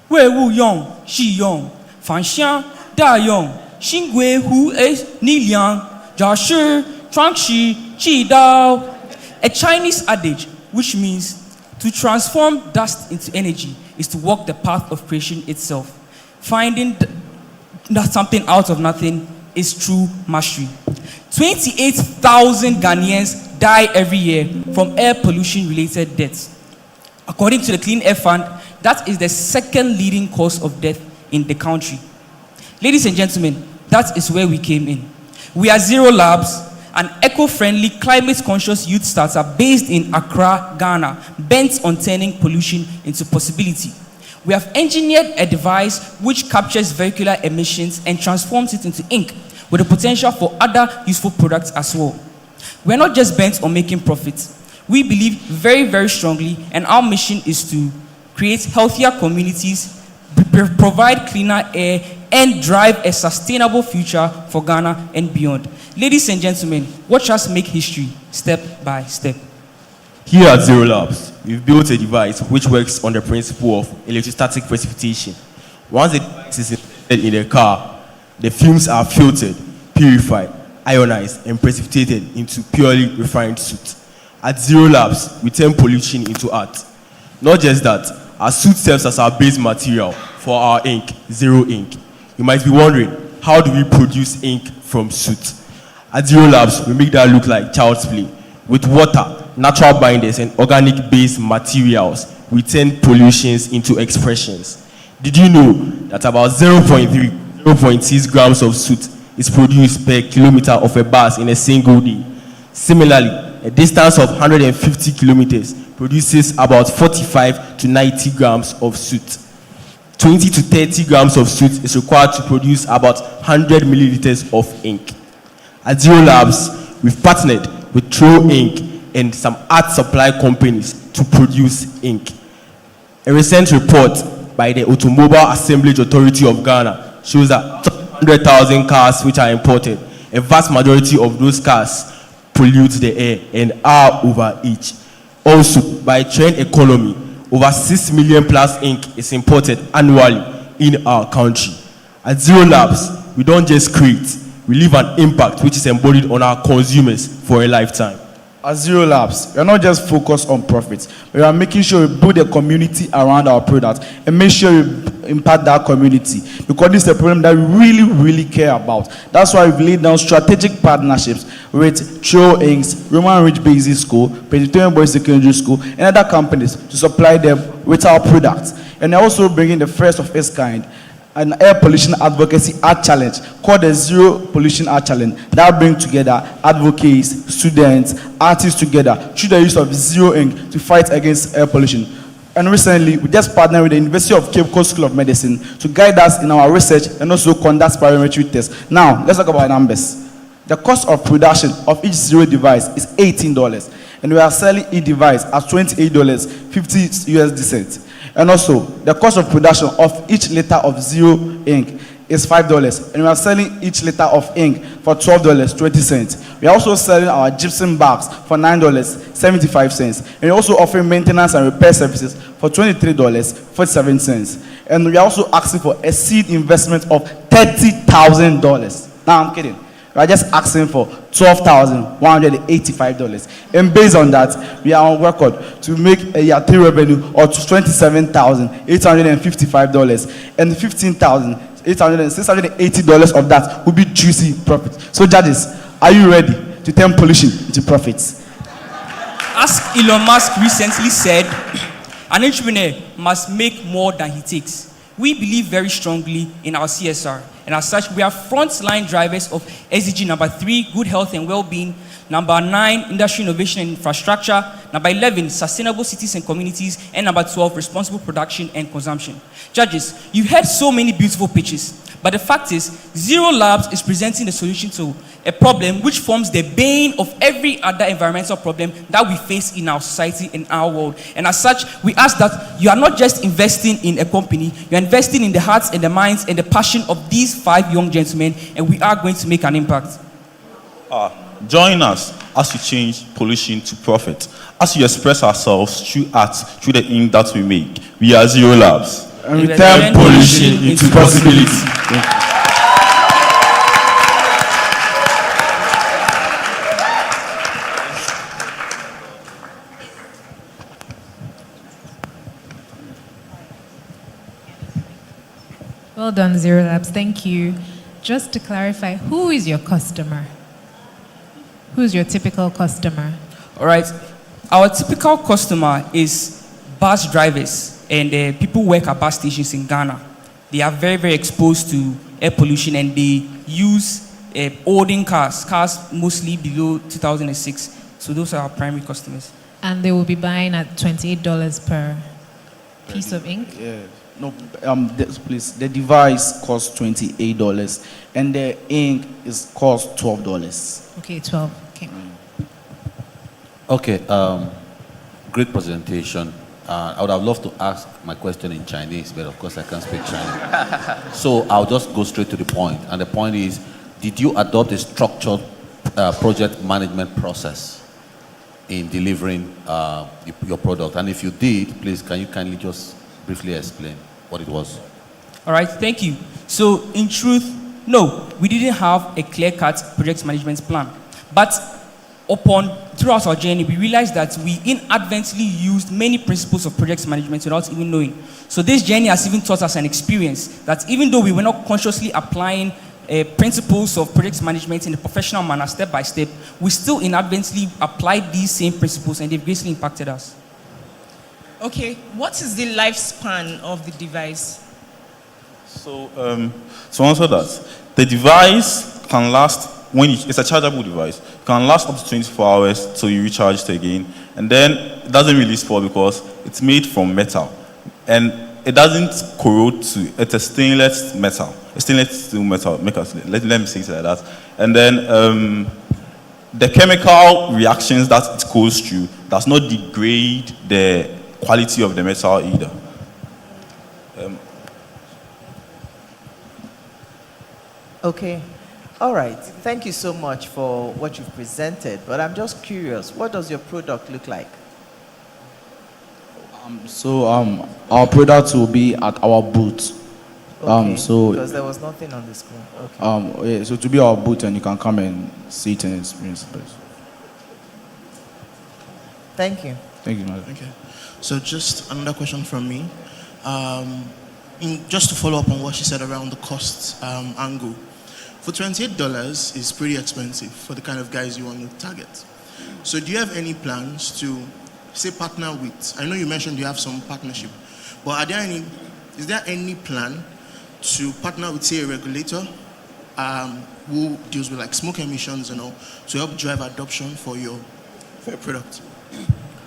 Wei Wu Yong, Shi Yong, Fan Xiang, Da Yong, Xing Gui Hu Ni Liang, Jia Shi, Chuang Shi, Qi Dao. A Chinese adage which means to transform dust into energy is to walk the path of creation itself. Finding something out of nothing is true mastery. 28,000 Ghanaians die every year from air pollution related deaths. According to the Clean Air Fund, that is the 2nd leading cause of death in the country. Ladies and gentlemen, that is where we came in. We are Zero Labs, an eco-friendly, climate-conscious youth startup based in Accra, Ghana, bent on turning pollution into possibility. We have engineered a device which captures vehicular emissions and transforms it into ink, with the potential for other useful products as well. We're not just bent on making profits. We believe very, very strongly, and our mission is to create healthier communities, provide cleaner air, and drive a sustainable future for Ghana and beyond. Ladies and gentlemen, watch us make history step by step. Here at Zero Labs, we've built a device which works on the principle of electrostatic precipitation. Once the device is inserted in the car, the fumes are filtered, purified, ionized, and precipitated into purely refined soot. At Zero Labs, we turn pollution into art. Not just that, our soot serves as our base material for our ink, Zero Ink. You might be wondering, how do we produce ink from soot? At Zero Labs, we make that look like child's play. With water, natural binders, and organic-based materials, we turn pollutions into expressions. Did you know that about 0.6 grams of soot is produced per kilometer of a bus in a single day? Similarly, a distance of 150 kilometers produces about 45 to 90 grams of soot. 20 to 30 grams of soot is required to produce about 100 milliliters of ink. At Zero Labs, we've partnered with True Ink and some art supply companies to produce ink. A recent report by the Automobile Assemblage Authority of Ghana shows that 100,000 cars which are imported, a vast majority of those cars pollute the air and are overage. Also, by trend economy, over 6 million plus ink is imported annually in our country. At Zero Labs, we don't just create, we leave an impact which is embodied on our consumers for a lifetime. At Zero Labs, we are not just focused on profits. We are making sure we build a community around our product and make sure we impact that community, because this is a problem that we really care about. That's why we've laid down strategic partnerships with Trio Inks, Roman Ridge Basic School, Presbyterian Boys Secondary School, and other companies to supply them with our products. And they're also bringing the first of its kind, an air pollution advocacy art challenge called the Zero Pollution Art Challenge that brings together advocates, students, artists together through the use of Zero Ink to fight against air pollution. And recently, we just partnered with the University of Cape Coast School of Medicine to guide us in our research and also conduct spirometry tests. Now, let's talk about numbers. The cost of production of each Zero device is $18, and we are selling each device at $28, 50 USD cents. And also, the cost of production of each liter of Zero ink is $5, and we are selling each liter of ink for $12.20. We are also selling our gypsum bags for $9.75, and we are also offering maintenance and repair services for $23.47. And we are also asking for a seed investment of $30,000. Now I'm kidding. We are just asking for $12,185. And based on that, we are on record to make a year 3 revenue of $27,855, and $15,680 of that will be juicy profit. So judges, are you ready to turn pollution into profits? As Elon Musk recently said, an entrepreneur must make more than he takes. We believe very strongly in our CSR, and as such, we are frontline drivers of SDG number 3, good health and well-being, number 9, industry innovation and infrastructure, number 11, sustainable cities and communities, and number 12, responsible production and consumption. Judges, you've heard so many beautiful pitches, but the fact is, Zero Labs is presenting a solution to a problem which forms the bane of every other environmental problem that we face in our society, in our world. And as such, we ask that you are not just investing in a company, you are investing in the hearts and the minds and the passion of these 5 young gentlemen, and we are going to make an impact. Join us as we change pollution to profit, as we express ourselves through art, through the ink that we make. We are Zero Labs. And we turn pollution into possibility. Well done, Zero Labs. Thank you. Just to clarify, who is your customer? Who's your typical customer? All right. Our typical customer is bus drivers and people who work at bus stations in Ghana. They are very, very exposed to air pollution, and they use olden cars mostly below 2006. So those are our primary customers. And they will be buying at $28 per piece of ink? Yeah. No, please. The device costs $28, and the ink costs $12. Okay, 12. Okay. Okay. Great presentation. I would have loved to ask my question in Chinese, but of course I can't speak Chinese. So I'll just go straight to the point. And the point is, did you adopt a structured project management process in delivering your product? And if you did, please, can you kindly just briefly explain what it was? All right, thank you. So in truth, no, we didn't have a clear-cut project management plan. But throughout our journey, we realized that we inadvertently used many principles of project management without even knowing. So this journey has even taught us an experience that even though we were not consciously applying principles of project management in a professional manner, step by step, we still inadvertently applied these same principles, and they've greatly impacted us. Okay, what is the lifespan of the device? So, to answer that, the device can last, it's a chargeable device, can last up to 24 hours till you recharge it again, and then it doesn't really spoil because it's made from metal, and it doesn't corrode it's a stainless metal, steel metal, let me say it like that, and then the chemical reactions that it goes through does not degrade the quality of the metal either. Okay. All right. Thank you so much for what you've presented. But I'm just curious, what does your product look like? Our product will be at our booth. Okay, because there was nothing on the screen. Okay. Yeah, so to be our booth, and you can come and see it and experience it. Thank you. Thank you, madam. Okay. So just another question from me. Just to follow up on what she said around the cost angle. For $28 is pretty expensive for the kind of guys you want to target. So do you have any plans to, say, partner with, I know you mentioned you have some partnership, but is there any plan to partner with, say, a regulator who deals with like smoke emissions and all, to help drive adoption for your product?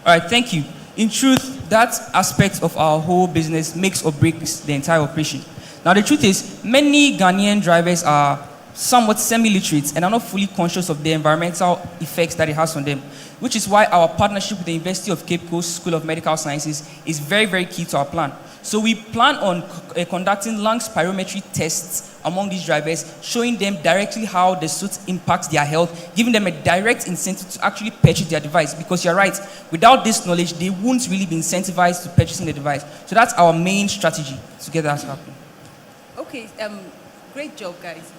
All right, thank you. In truth, that aspect of our whole business makes or breaks the entire operation. Now, the truth is, many Ghanaian drivers are somewhat semi-literate and are not fully conscious of the environmental effects that it has on them, which is why our partnership with the University of Cape Coast School of Medical Sciences is very, very key to our plan. So we plan on conducting lung spirometry tests among these drivers, showing them directly how the suit impacts their health, giving them a direct incentive to actually purchase their device. Because you're right, without this knowledge, they won't really be incentivized to purchasing the device. So that's our main strategy to get that happen. Okay, great job, guys.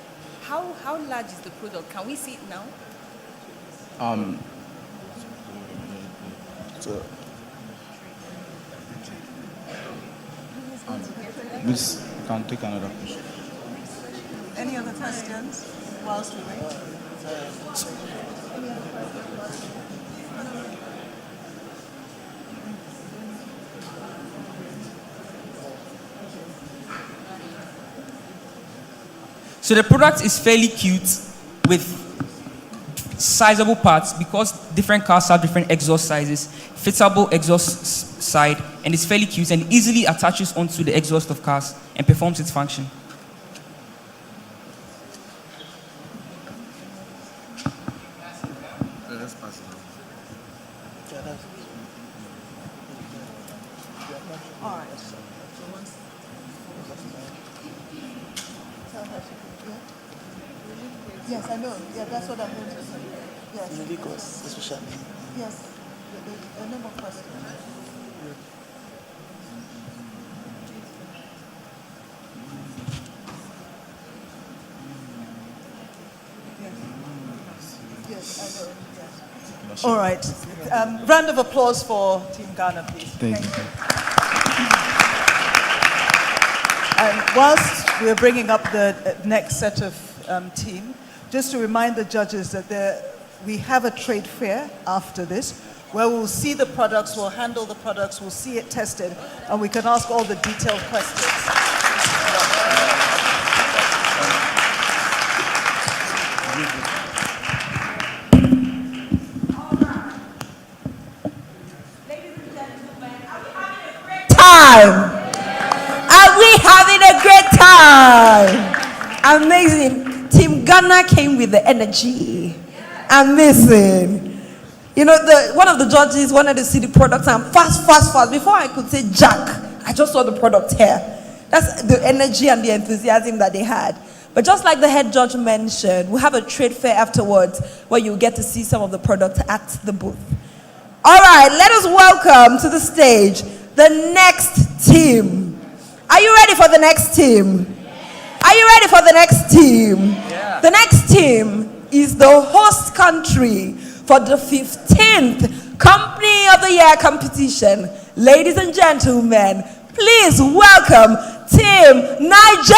How large is the product? Can we see it now? Miss, you can take another question. Any other questions whilst we wait? So the product is fairly cute with sizable parts because different cars have different exhaust sizes, fittable exhaust side, and it's fairly cute and easily attaches onto the exhaust of cars and performs its function. Yes, I know. Yeah, that's what I'm going to say. Yes. In Lagos, especially. Yes. No more questions. Yes, I know. Yes. All right. Round of applause for Team Ghana, please. Thank you. And whilst we're bringing up the next set of team, just to remind the judges that we have a trade fair after this, where we'll see the products, we'll handle the products, we'll see it tested, and we can ask all the detailed questions. Time. Are we having a great time? Amazing. Team Ghana came with the energy. Amazing. You know, one of the judges wanted to see the product and fast. Before I could say Jack, I just saw the product here. That's the energy and the enthusiasm that they had. But just like the head judge mentioned, we'll have a trade fair afterwards where you'll get to see some of the products at the booth. All right, let us welcome to the stage the next team. Are you ready for the next team? Are you ready for the next team? Yeah. The next team is the host country for the 15th Company of the Year competition. Ladies and gentlemen, please welcome Team Nigeria!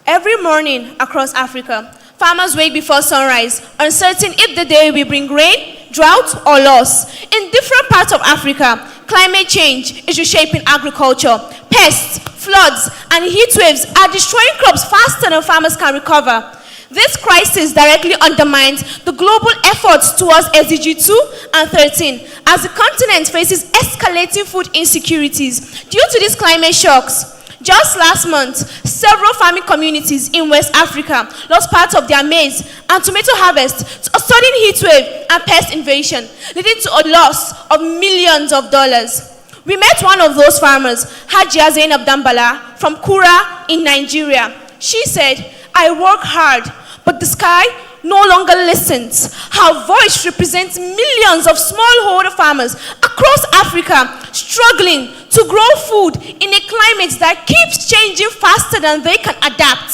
Every morning across Africa, farmers wake before sunrise, uncertain if the day will bring rain, drought, or loss. In different parts of Africa, climate change is reshaping agriculture. Pests, floods, and heat waves are destroying crops faster than farmers can recover. This crisis directly undermines the global efforts towards SDG 2 and 13 as the continent faces escalating food insecurities due to these climate shocks. Just last month, several farming communities in West Africa lost part of their maize and tomato harvest to a sudden heat wave and pest invasion, leading to a loss of millions of dollars. We met one of those farmers, Hajia Zainab Dambala from Kura in Nigeria. She said, "I work hard, but the sky no longer listens." Her voice represents millions of smallholder farmers across Africa struggling to grow food in a climate that keeps changing faster than they can adapt.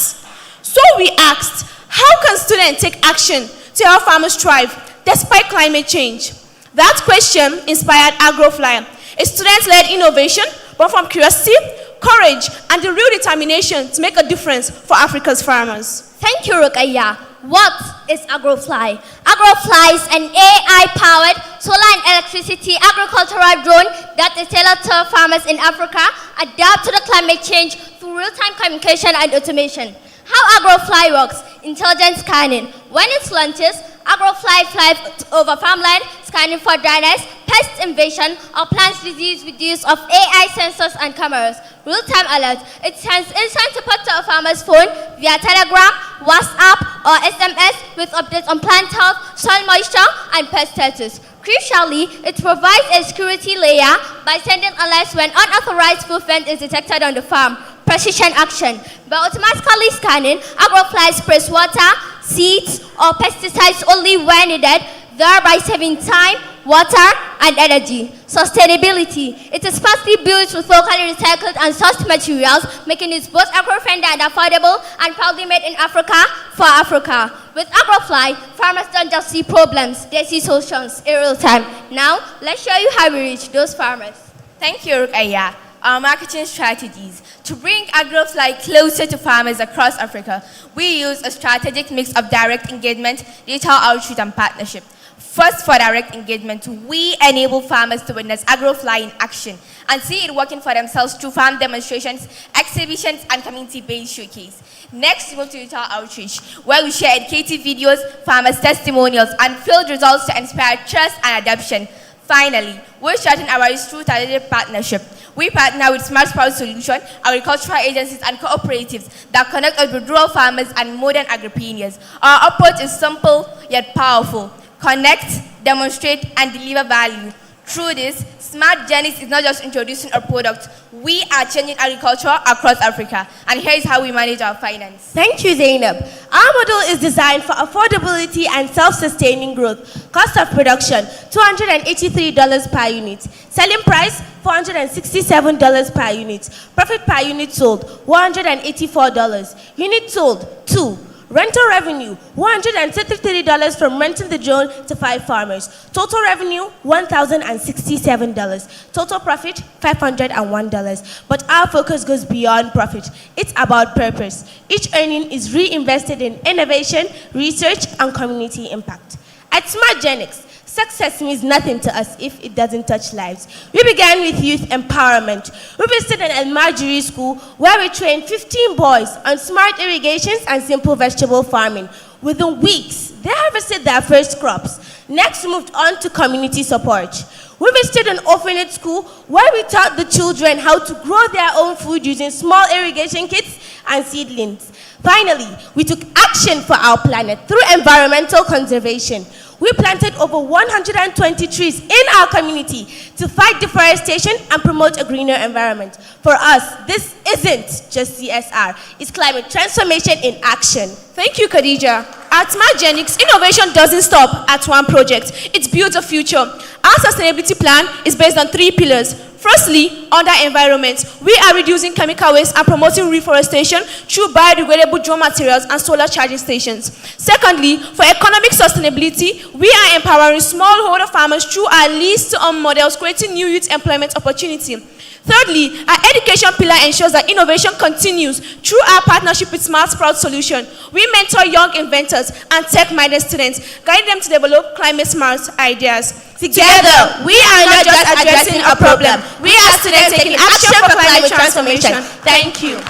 So we asked, how can students take action to help farmers thrive despite climate change? That question inspired AgroFly, a student-led innovation born from curiosity, courage, and the real determination to make a difference for Africa's farmers. Thank you, Rukaya. What is AgroFly? AgroFly is an AI-powered solar and electricity agricultural drone that is tailored to farmers in Africa adapt to the climate change through real-time communication and automation. How AgroFly works: intelligent scanning. When it launches, AgroFly flies over farmland, scanning for dryness, pest invasion, or plant disease with the use of AI sensors and cameras. Real-time alert. It sends instant support to a farmer's phone via Telegram, WhatsApp, or SMS with updates on plant health, soil moisture, and pest status. Crucially, it provides a security layer by sending alerts when unauthorized movement is detected on the farm. Precision action. By automatically scanning, AgroFly sprays water, seeds, or pesticides only when needed, thereby saving time, water, and energy. Sustainability. It is partly built with locally recycled and sourced materials, making it both eco-friendly and affordable, and proudly made in Africa for Africa. With AgroFly, farmers don't just see problems, they see solutions in real time. Now, let's show you how we reach those farmers. Thank you, Rukaya. Our marketing strategies. To bring AgroFly closer to farmers across Africa, we use a strategic mix of direct engagement, digital outreach, and partnership. First, for direct engagement, we enable farmers to witness AgroFly in action and see it working for themselves through farm demonstrations, exhibitions, and community-based showcase. Next, we move to digital outreach, where we share educative videos, farmers' testimonials, and field results to inspire trust and adoption. Finally, we're starting our reach through targeted partnership. We partner with Smart Sprout Solution, agricultural agencies, and cooperatives that connect us with rural farmers and modern agripreneurs. Our approach is simple yet powerful. Connect, demonstrate, and deliver value. Through this, Smart Journeys is not just introducing a product, we are changing agriculture across Africa. And here is how we manage our finance. Thank you, Zainab. Our model is designed for affordability and self-sustaining growth. Cost of production, $283 per unit. Selling price, $467 per unit. Profit per unit sold, $184. Unit sold, 2. Rental revenue, $133 from renting the drone to 5 farmers. Total revenue, $1,067. Total profit, $501. But our focus goes beyond profit. It's about purpose. Each earning is reinvested in innovation, research, and community impact. At SmartGenix, success means nothing to us if it doesn't touch lives. We began with youth empowerment. We visited an elementary school where we trained 15 boys on smart irrigations and simple vegetable farming. Within weeks, they harvested their first crops. Next, we moved on to community support. We visited an orphanage school where we taught the children how to grow their own food using small irrigation kits and seedlings. Finally, we took action for our planet through environmental conservation. We planted over 120 trees in our community to fight deforestation and promote a greener environment. For us, this isn't just CSR, it's climate transformation in action. Thank you, Khadija. At SmartGenix, innovation doesn't stop at one project. It builds a future. Our sustainability plan is based on 3 pillars. Firstly, under environment, we are reducing chemical waste and promoting reforestation through biodegradable drone materials and solar charging stations. Secondly, for economic sustainability, we are empowering smallholder farmers through our lease-to-own models, creating new youth employment opportunity. Thirdly, our education pillar ensures that innovation continues through our partnership with Smart Sprout Solution. We mentor young inventors and tech-minded students, guiding them to develop climate-smart ideas. Together, we are not just addressing a problem. We are students taking action for climate transformation. Thank you.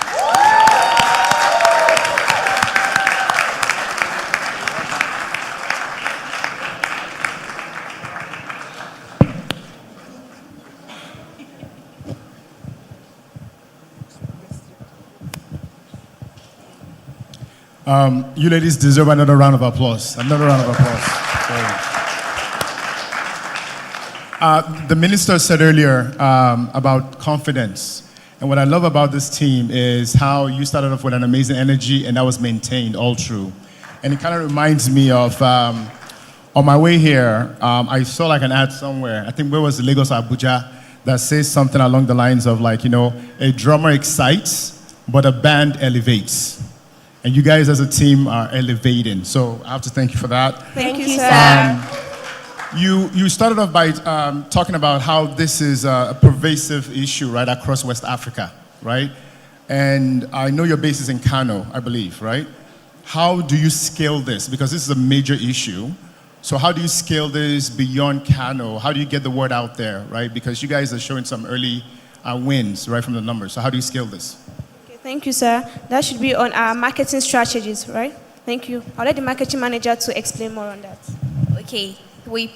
You ladies deserve another round of applause. Another round of applause. The minister said earlier about confidence. And what I love about this team is how you started off with an amazing energy and that was maintained all through. And it kind of reminds me of, on my way here, I saw like an ad somewhere, I think where was it, Lagos or Abuja, that says something along the lines of like, you know, a drummer excites, but a band elevates. And you guys as a team are elevating. So I have to thank you for that. Thank you, sir. You started off by talking about how this is a pervasive issue right across West Africa, right? And I know your base is in Kano, I believe, right? How do you scale this? Because this is a major issue. So how do you scale this beyond Kano? How do you get the word out there, right? Because you guys are showing some early wins, right, from the numbers. So how do you scale this? Okay, Thank you, sir. That should be on our marketing strategies, right? Thank you. I'll let the marketing manager to explain more on that. Okay, we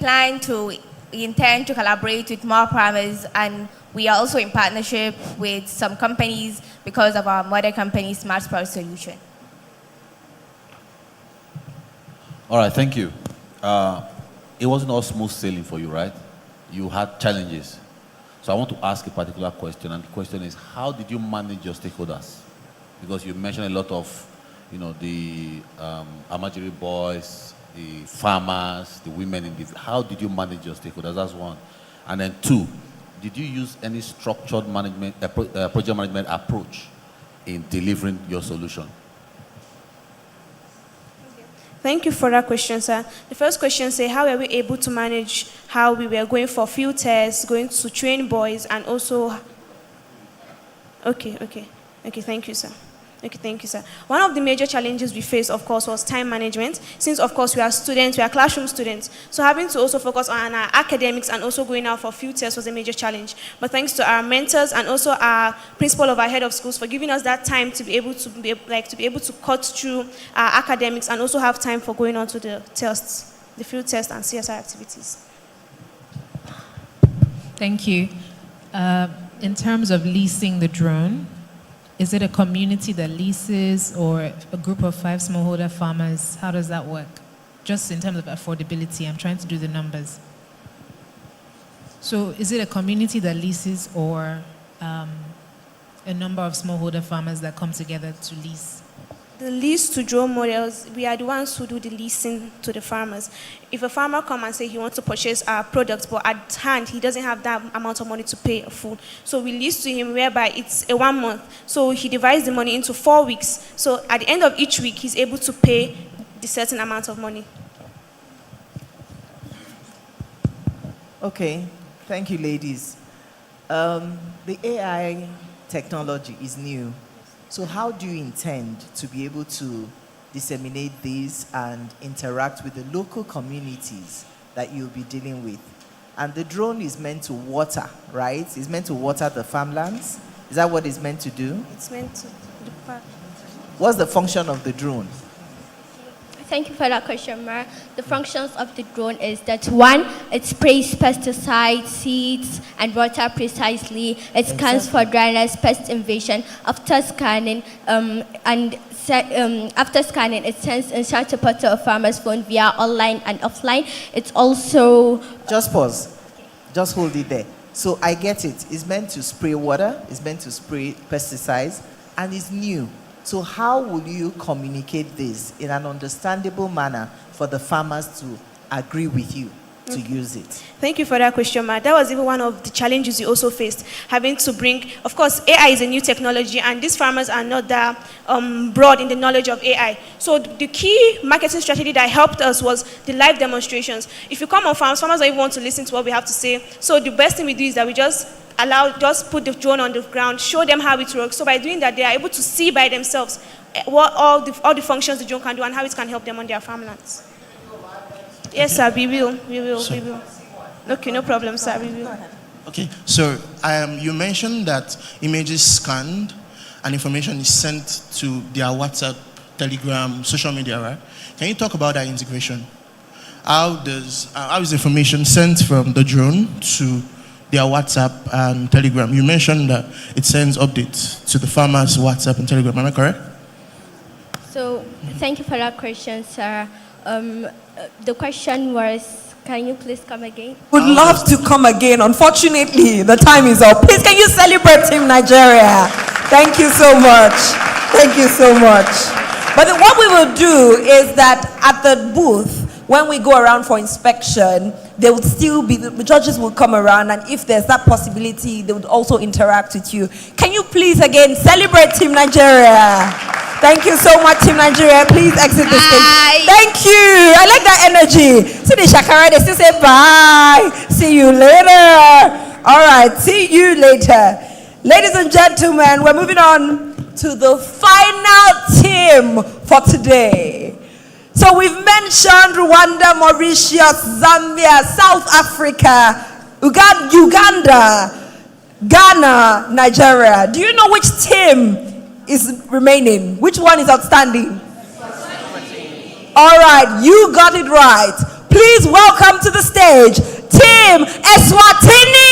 intend to collaborate with more farmers, and we are also in partnership with some companies because of our mother company, Smart Sport Solution. All right, thank you. It wasn't all smooth sailing for you, right? You had challenges. So I want to ask a particular question, and the question is, how did you manage your stakeholders? Because you mentioned a lot of, the Amajiri boys, the farmers, the women in the. How did you manage your stakeholders? That's one. And then two, did you use any structured management, project management approach in delivering your solution? Thank you for that question, sir. The first question says, how were we able to manage how we were going for field tests, going to train boys, and also... Okay, thank you, sir. Okay, thank you, sir. One of the major challenges we faced, of course, was time management. Since, of course, we are students, we are classroom students. So having to also focus on our academics and also going out for field tests was a major challenge. But thanks to our mentors and also our principal of our head of schools for giving us that time to be able to cut through our academics and also have time for going on to the tests, the field tests and CSR activities. Thank you. In terms of leasing the drone, is it a community that leases or a group of 5 smallholder farmers? How does that work? Just in terms of affordability, I'm trying to do the numbers. So is it a community that leases or a number of smallholder farmers that come together to lease? The lease to drone models, we are the ones who do the leasing to the farmers. If a farmer comes and says he wants to purchase our products, but at hand he doesn't have that amount of money to pay a full, so we lease to him whereby it's a 1 month. So he divides the money into 4 weeks. So at the end of each week, he's able to pay the certain amount of money. Okay, thank you, ladies. The AI technology is new. So how do you intend to be able to disseminate this and interact with the local communities that you'll be dealing with? And the drone is meant to water, right? It's meant to water the farmlands. Is that what it's meant to do? It's meant to... What's the function of the drone? Thank you for that question, Mar. The functions of the drone is that 1, it sprays pesticides, seeds, and water precisely. It scans for dryness, pest invasion. After scanning, it sends insert report to a farmer's phone via online and offline. It's also... Just pause. Just hold it there. So I get it. It's meant to spray water. It's meant to spray pesticides. And it's new. So how will you communicate this in an understandable manner for the farmers to agree with you to use it? Thank you for that question, Matt. That was even one of the challenges you also faced, having to bring, of course, AI is a new technology, and these farmers are not that broad in the knowledge of AI. So the key marketing strategy that helped us was the live demonstrations. If you come on farms, farmers don't even want to listen to what we have to say. So the best thing we do is that we just put the drone on the ground, show them how it works. So by doing that, they are able to see by themselves what all the functions the drone can do and how it can help them on their farmlands. Yes, sir, we will. Okay, no problem, sir, we will. Okay, so you mentioned that images scanned and information is sent to their WhatsApp, Telegram, social media, right? Can you talk about that integration? How is information sent from the drone to their WhatsApp and Telegram? You mentioned that it sends updates to the farmers' WhatsApp and Telegram. Am I correct? So, thank you for that question, sir. The question was, can you please come again? Would love to come again. Unfortunately, the time is up. Please, can you celebrate Team Nigeria? Thank you so much. Thank you so much. But what we will do is that at the booth, when we go around for inspection, they would still be, the judges will come around, and if there's that possibility, they would also interact with you. Can you please again celebrate Team Nigeria? Thank you so much, Team Nigeria. Please exit the stage. Thank you. I like that energy. See the shakara, they still say bye. See you later. All right, see you later. Ladies and gentlemen, we're moving on to the final team for today. So we've mentioned Rwanda, Mauritius, Zambia, South Africa, Uganda, Ghana, Nigeria. Do you know which team is remaining? Which one is outstanding? All right, you got it right. Please welcome to the stage, Team Eswatini.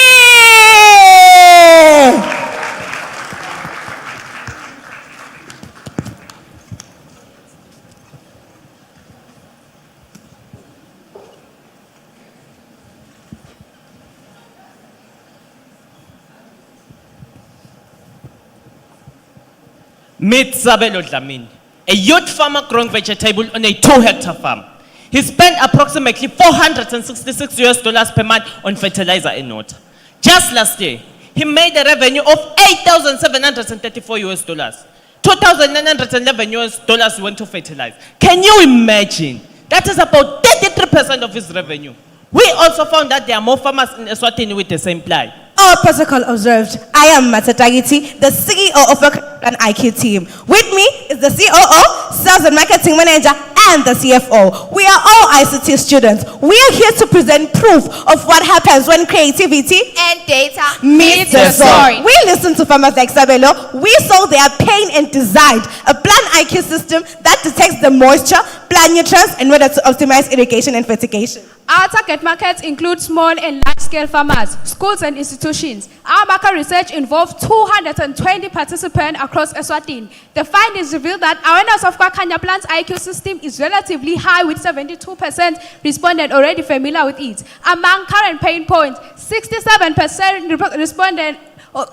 Meet Zabelo Dlamini, a youth farmer growing vegetable on a 2-hectare farm. He spent approximately $466 per month on fertilizer and water. Just last year, he made a revenue of $8,734. $2,911 went to fertilizer. Can you imagine? That is about 33% of his revenue. We also found that there are more farmers in Eswatini with the same plight. All protocol observed. I am Matatagiti, the CEO of an IQ team. With me is the COO, Sales and Marketing Manager, and the CFO. We are all ICT students. We are here to present proof of what happens when creativity and data meet the soul. We listened to farmers like Sabelo. We saw their pain and designed a plant IQ system that detects the moisture, plant nutrients, and whether to optimize irrigation and fertigation. Our target markets include small and large-scale farmers, schools and institutions. Our market research involved 220 participants across Eswatini. The findings reveal that awareness of Kwakanya plant's IQ system is relatively high, with 72% respondent already familiar with it. Among current pain points, 67% respondent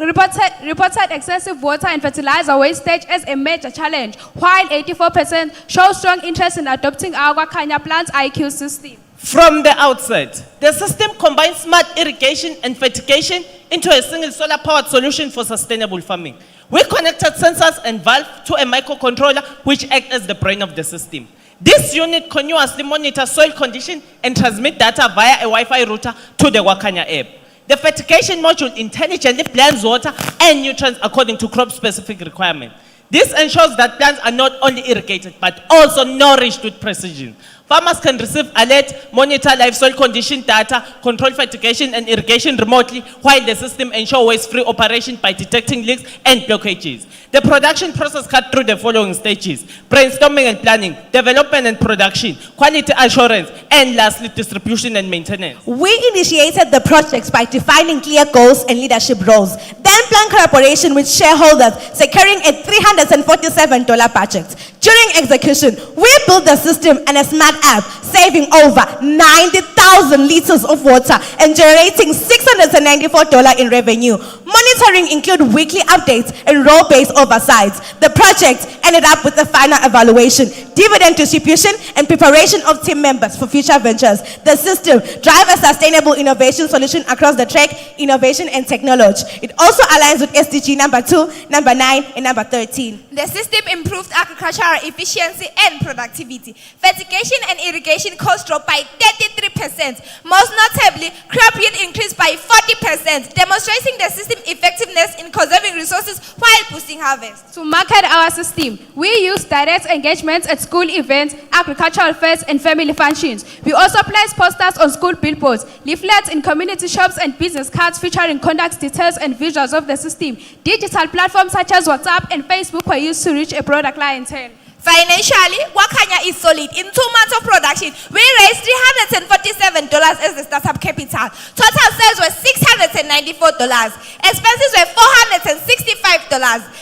reported excessive water and fertilizer wastage as a major challenge, while 84% show strong interest in adopting our Kwakanya plant's IQ system. From the outset, the system combines smart irrigation and fertigation into a single solar-powered solution for sustainable farming. We connected sensors and valves to a microcontroller which acts as the brain of the system. This unit continuously monitors soil condition and transmits data via a Wi-Fi router to the Wakanya app. The fertigation module intelligently blends water and nutrients according to crop-specific requirements. This ensures that plants are not only irrigated but also nourished with precision. Farmers can receive alert, monitor live soil condition data, control fertigation and irrigation remotely, while the system ensures waste-free operation by detecting leaks and blockages. The production process cut through the following stages: brainstorming and planning, development and production, quality assurance, and lastly, distribution and maintenance. We initiated the projects by defining clear goals and leadership roles, then planned collaboration with shareholders, securing a $347 project. During execution, we built the system and a smart app, saving over 90,000 liters of water and generating $694 in revenue. Monitoring include weekly updates and role-based oversights. The project ended up with a final evaluation, dividend distribution, and preparation of team members for future ventures. The system drives a sustainable innovation solution across the track, innovation and technology. It also aligns with SDG number 2, number 9, and number 13. The system improved agricultural efficiency and productivity. Fertigation and irrigation costs dropped by 33%. Most notably, crop yield increased by 40%, demonstrating the system effectiveness in conserving resources while boosting harvest. To market our system, we use direct engagements at school events, agricultural fairs, and family functions. We also place posters on school billboards, leaflets in community shops, and business cards featuring contact details and visuals of the system. Digital platforms such as WhatsApp and Facebook were used to reach a broader clientele. Financially, Wakanya is solid. In 2 months of production, we raised $347 as the startup capital. Total sales were $694. Expenses were $465.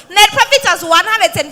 Net profit was $150.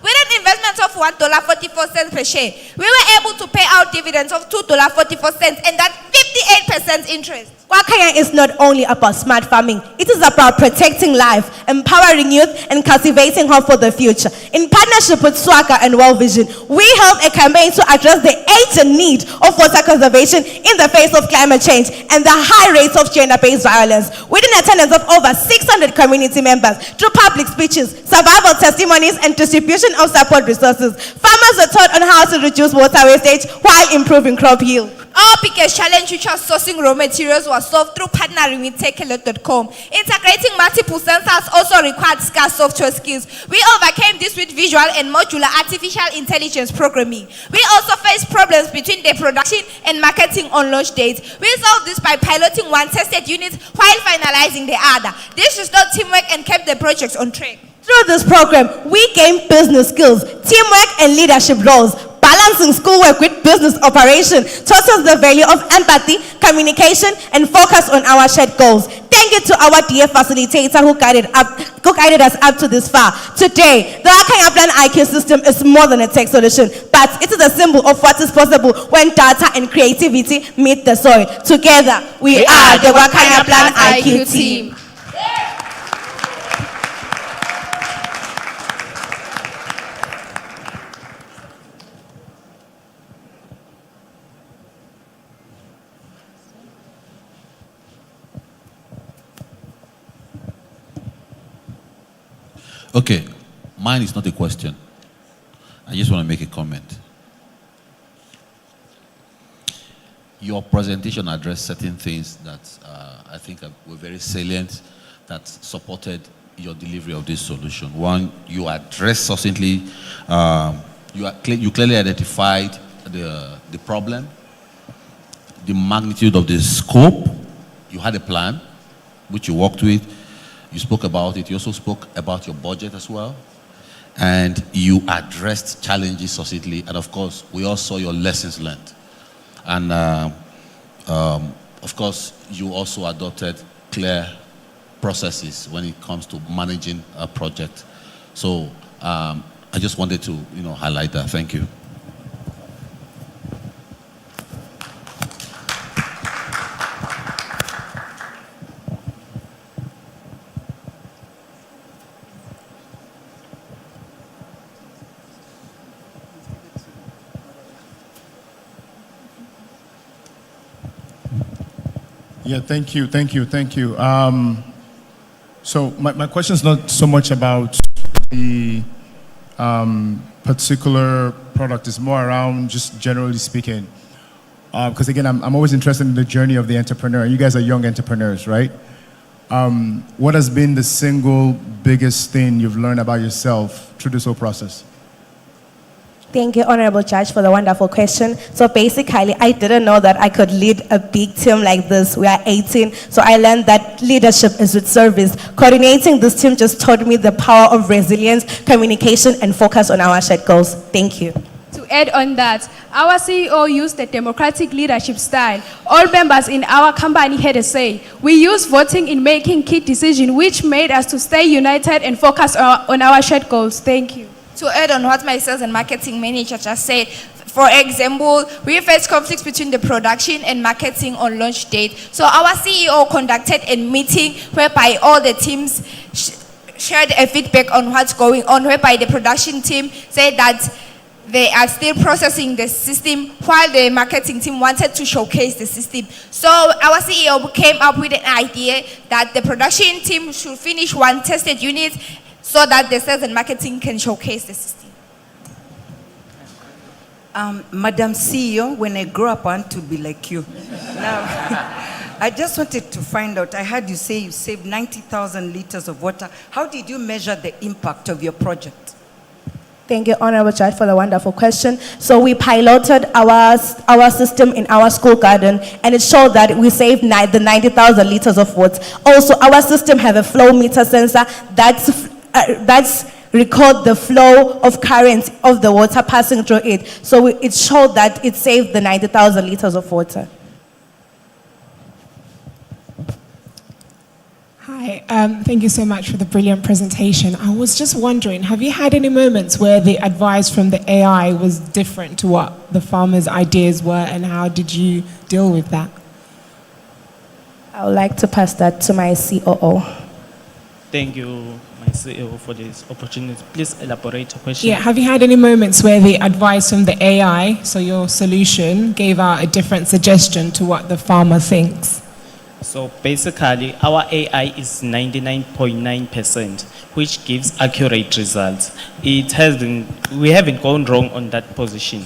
With an investment of $1.44 per share, we were able to pay out dividends of $2.44 and that 58% interest. Wakanya is not only about smart farming, it is about protecting life, empowering youth, and cultivating hope for the future. In partnership with Swaka and World Vision, we held a campaign to address the urgent need of water conservation in the face of climate change and the high rates of gender-based violence. With an attendance of over 600 community members, through public speeches, survival testimonies, and distribution of support resources, farmers were taught on how to reduce water wastage while improving crop yield. Our biggest challenge, which was sourcing raw materials, was solved through partnering with TechAlert.com. Integrating multiple sensors also required scarce software skills. We overcame this with visual and modular artificial intelligence programming. We also faced problems between the production and marketing on launch dates. We solved this by piloting one tested unit while finalizing the other. This restored teamwork and kept the project on track. Through this program, we gain business skills, teamwork, and leadership roles. Balancing schoolwork with business operation taught us the value of empathy, communication, and focus on our shared goals. Thank you to our dear facilitator who guided us up to this far. Today, the Wakanya Plan IQ system is more than a tech solution, but it is a symbol of what is possible when data and creativity meet the soil. Together, we are the Wakanya Plan IQ team. Okay, mine is not a question. I just want to make a comment. Your presentation addressed certain things that I think were very salient, that supported your delivery of this solution. One, you addressed succinctly, you clearly identified the problem, the magnitude of the scope. You had a plan, which you worked with. You spoke about it. You also spoke about your budget as well. And you addressed challenges succinctly. And of course, we all saw your lessons learned. And of course, you also adopted clear processes when it comes to managing a project. So I just wanted to highlight that. Thank you. Yeah, thank you. So my question is not so much about the particular product. It's more around just generally speaking. Because again, I'm always interested in the journey of the entrepreneur. You guys are young entrepreneurs, right? What has been the single biggest thing you've learned about yourself through this whole process? Thank you, Honorable Judge, for the wonderful question. So basically, I didn't know that I could lead a big team like this. We are 18, so I learned that leadership is with service. Coordinating this team just taught me the power of resilience, communication, and focus on our shared goals. Thank you. To add on that, our CEO used the democratic leadership style. All members in our company had a say. We used voting in making key decisions, which made us to stay united and focus on our shared goals. Thank you. To add on what my sales and marketing manager just said, for example, we faced conflicts between the production and marketing on launch date. So our CEO conducted a meeting whereby all the teams shared a feedback on what's going on, whereby the production team said that they are still processing the system while the marketing team wanted to showcase the system. So our CEO came up with an idea that the production team should finish one tested unit so that the sales and marketing can showcase the system. Madam CEO, when I grow up, I want to be like you. Now, I just wanted to find out, I heard you say you saved 90,000 liters of water. How did you measure the impact of your project? Thank you, Honorable Judge, for the wonderful question. So we piloted our system in our school garden, and it showed that we saved the 90,000 liters of water. Also, our system have a flow meter sensor that's record the flow of current of the water passing through it. So it showed that it saved the 90,000 liters of water. Hi, thank you so much for the brilliant presentation. I was just wondering, have you had any moments where the advice from the AI was different to what the farmers' ideas were, and how did you deal with that? I would like to pass that to my COO. Thank you, my CEO, for this opportunity. Please elaborate your question. Yeah, have you had any moments where the advice from the AI, so your solution, gave out a different suggestion to what the farmer thinks? So basically, our AI is 99.9%, which gives accurate results. We haven't gone wrong on that position.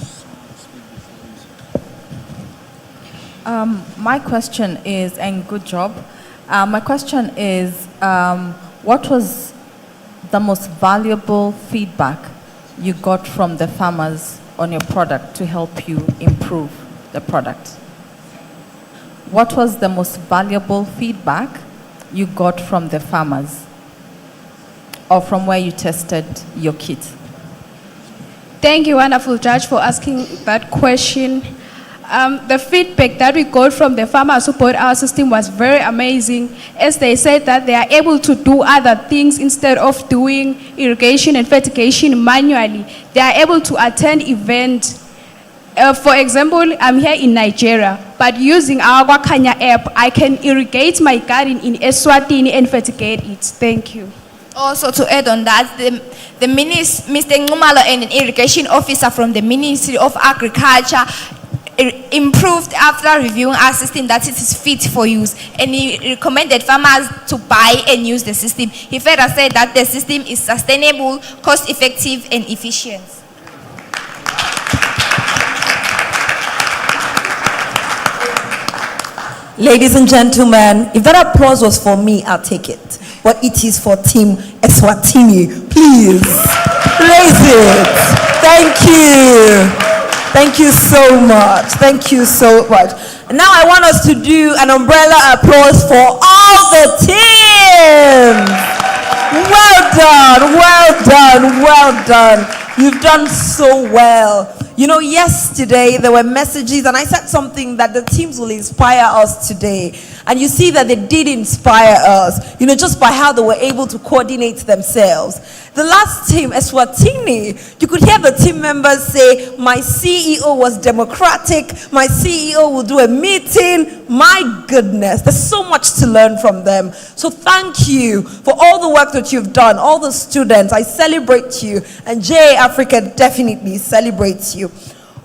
My question is, and good job. My question is, what was the most valuable feedback you got from the farmers on your product to help you improve the product? What was the most valuable feedback you got from the farmers or from where you tested your kit? Thank you, wonderful judge, for asking that question. The feedback that we got from the farmers who bought our system was very amazing, as they said that they are able to do other things instead of doing irrigation and fertigation manually. They are able to attend events. For example, I'm here in Nigeria, but using our Wakanya app, I can irrigate my garden in Eswatini and fertigate it. Thank you. Also, to add on that, Mr. Ngumalo and an irrigation officer from the Ministry of Agriculture improved after reviewing our system that it is fit for use, and he recommended farmers to buy and use the system. He further said that the system is sustainable, cost-effective, and efficient. Ladies and gentlemen, if that applause was for me, I'll take it. But it is for Team Eswatini. Please, raise it. Thank you. Thank you so much. Thank you so much. And now I want us to do an umbrella applause for all the teams. Well done, well done, well done. You've done so well. You know, yesterday there were messages, and I said something that the teams will inspire us today. And you see that they did inspire us, you know, just by how they were able to coordinate themselves. The last team, Eswatini, you could hear the team members say, my CEO was democratic, my CEO will do a meeting. My goodness, there's so much to learn from them. So thank you for all the work that you've done, all the students. I celebrate you, and JA Africa definitely celebrates you.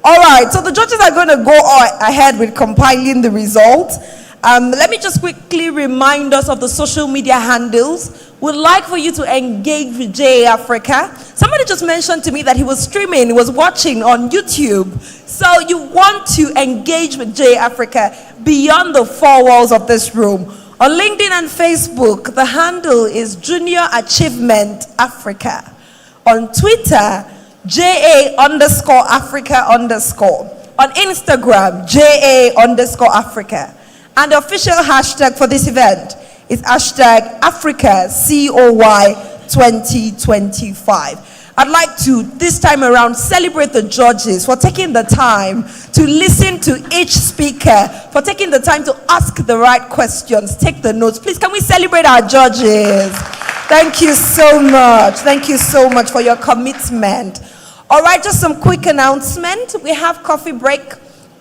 All right, so the judges are going to go ahead with compiling the results. Let me just quickly remind us of the social media handles. We'd like for you to engage with JA Africa. Somebody just mentioned to me that he was streaming, he was watching on YouTube. So you want to engage with JA Africa beyond the four walls of this room. On LinkedIn and Facebook, the handle is Junior Achievement Africa. On Twitter, JA_Africa_. On Instagram, JA_Africa. And the official hashtag for this event is hashtag Africa COY 2025. I'd like to, this time around, celebrate the judges for taking the time to listen to each speaker, for taking the time to ask the right questions, take the notes. Please, can we celebrate our judges? Thank you so much. Thank you so much for your commitment. All right, just some quick announcement. We have coffee break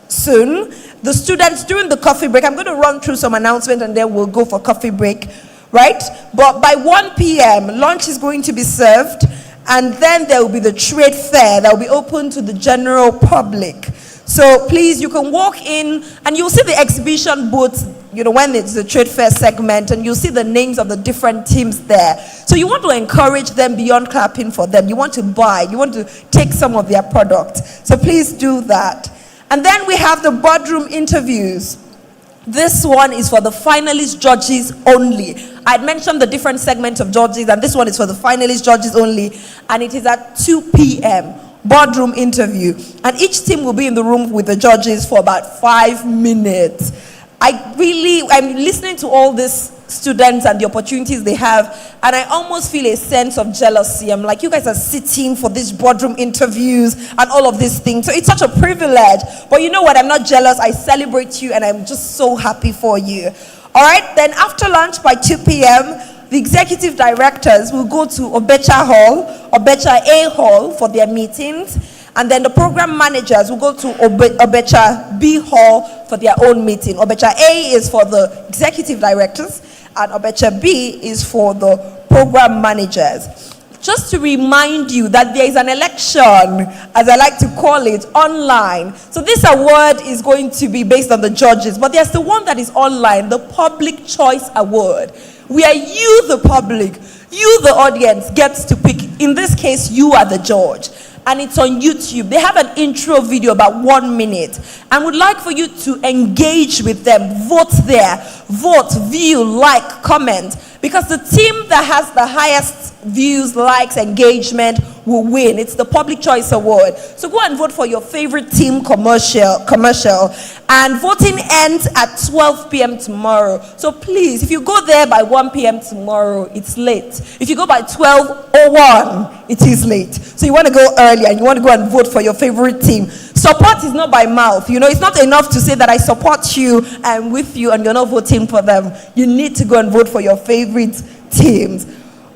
soon. The students, during the coffee break, I'm going to run through some announcements and then we'll go for coffee break, right? But by 1 p.m., lunch is going to be served, and then there will be the trade fair that will be open to the general public. So please, you can walk in and you'll see the exhibition booths, you know, when it's the trade fair segment, and you'll see the names of the different teams there. So you want to encourage them beyond clapping for them. You want to buy, you want to take some of their products. So please do that. And then we have the boardroom interviews. This one is for the finalist judges only. I had mentioned the different segments of judges, and this one is for the finalist judges only. And it is at 2 p.m. boardroom interview. And each team will be in the room with the judges for about 5 minutes. I'm listening to all these students and the opportunities they have, and I almost feel a sense of jealousy. I'm like, you guys are sitting for these boardroom interviews and all of these things. So it's such a privilege. But you know what? I'm not jealous. I celebrate you, and I'm just so happy for you. All right, then after lunch by 2 p.m., the executive directors will go to Obecha Hall, Obecha A Hall for their meetings. And then the program managers will go to Obecha B Hall for their own meeting. Obecha A is for the executive directors, and Obecha B is for the program managers. Just to remind you that there is an election, as I like to call it, online. So this award is going to be based on the judges, but there's the one that is online, the Public Choice Award, where you, the public, you, the audience, gets to pick. In this case, you are the judge. And it's on YouTube. They have an intro video about 1 minute. And would like for you to engage with them. Vote there. Vote, view, like, comment. Because the team that has the highest views, likes, engagement will win. It's the Public Choice Award. So go and vote for your favorite team commercial. And voting ends at 12 p.m. tomorrow. So please, if you go there by 1 p.m. tomorrow, it's late. If you go by 12:01, it is late. So you want to go early and you want to go and vote for your favorite team. Support is not by mouth. You know, it's not enough to say that I support you, I'm with you, and you're not voting for them. You need to go and vote for your favorite teams.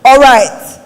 All right.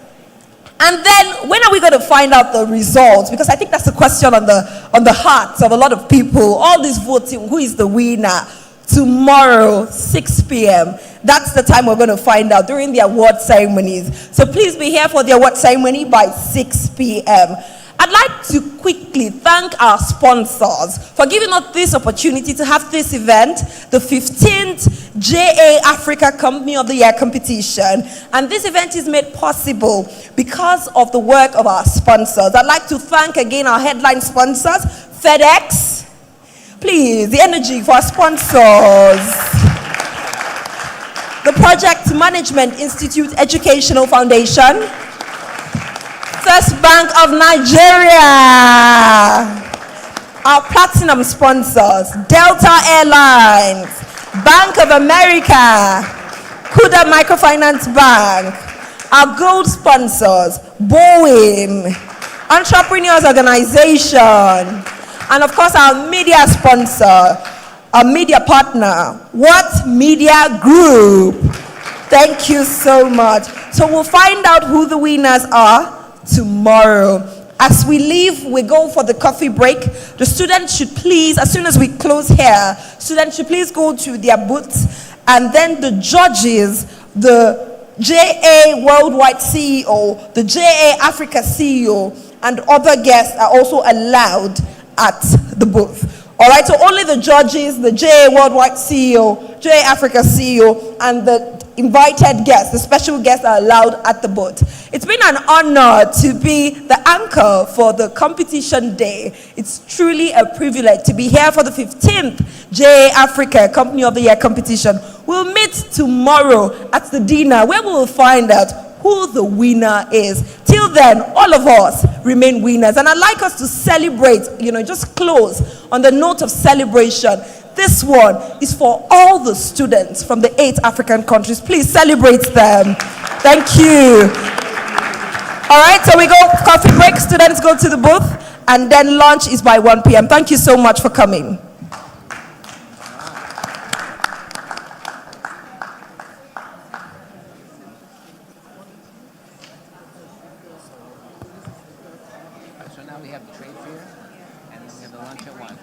And then, when are we going to find out the results? Because I think that's a question on the hearts of a lot of people. All this voting, who is the winner? Tomorrow, 6 p.m. That's the time we're going to find out during the award ceremonies. So please be here for the award ceremony by 6 p.m. I'd like to quickly thank our sponsors for giving us this opportunity to have this event, the 15th JA Africa Company of the Year competition. And this event is made possible because of the work of our sponsors. I'd like to thank again our headline sponsors, FedEx. Please, the energy for our sponsors. The Project Management Institute Educational Foundation. First Bank of Nigeria. Our platinum sponsors, Delta Airlines, Bank of America, Kuda Microfinance Bank. Our gold sponsors, Boeing, Entrepreneurs Organization, and of course our media sponsor, our media partner, What Media Group. Thank you so much. So we'll find out who the winners are tomorrow. As we leave, we go for the coffee break. The students should please, as soon as we close here, students should please go to their booths, and then the judges, the JA Worldwide CEO, the JA Africa CEO, and other guests are also allowed at the booth. All right, so only the judges, the JA Worldwide CEO, JA Africa CEO, and the invited guests, the special guests, are allowed at the booth. It's been an honor to be the anchor for the competition day. It's truly a privilege to be here for the 15th JA Africa Company of the Year competition. We'll meet tomorrow at the dinner where we will find out who the winner is. Till then, all of us remain winners. And I'd like us to celebrate, just close on the note of celebration. This one is for all the students from the 8 African countries. Please celebrate them. Thank you. All right, so we go coffee break. Students go to the booth, and then lunch is by 1 p.m. Thank you so much for coming. So now we have the trade fair, and then we have the lunch at 1.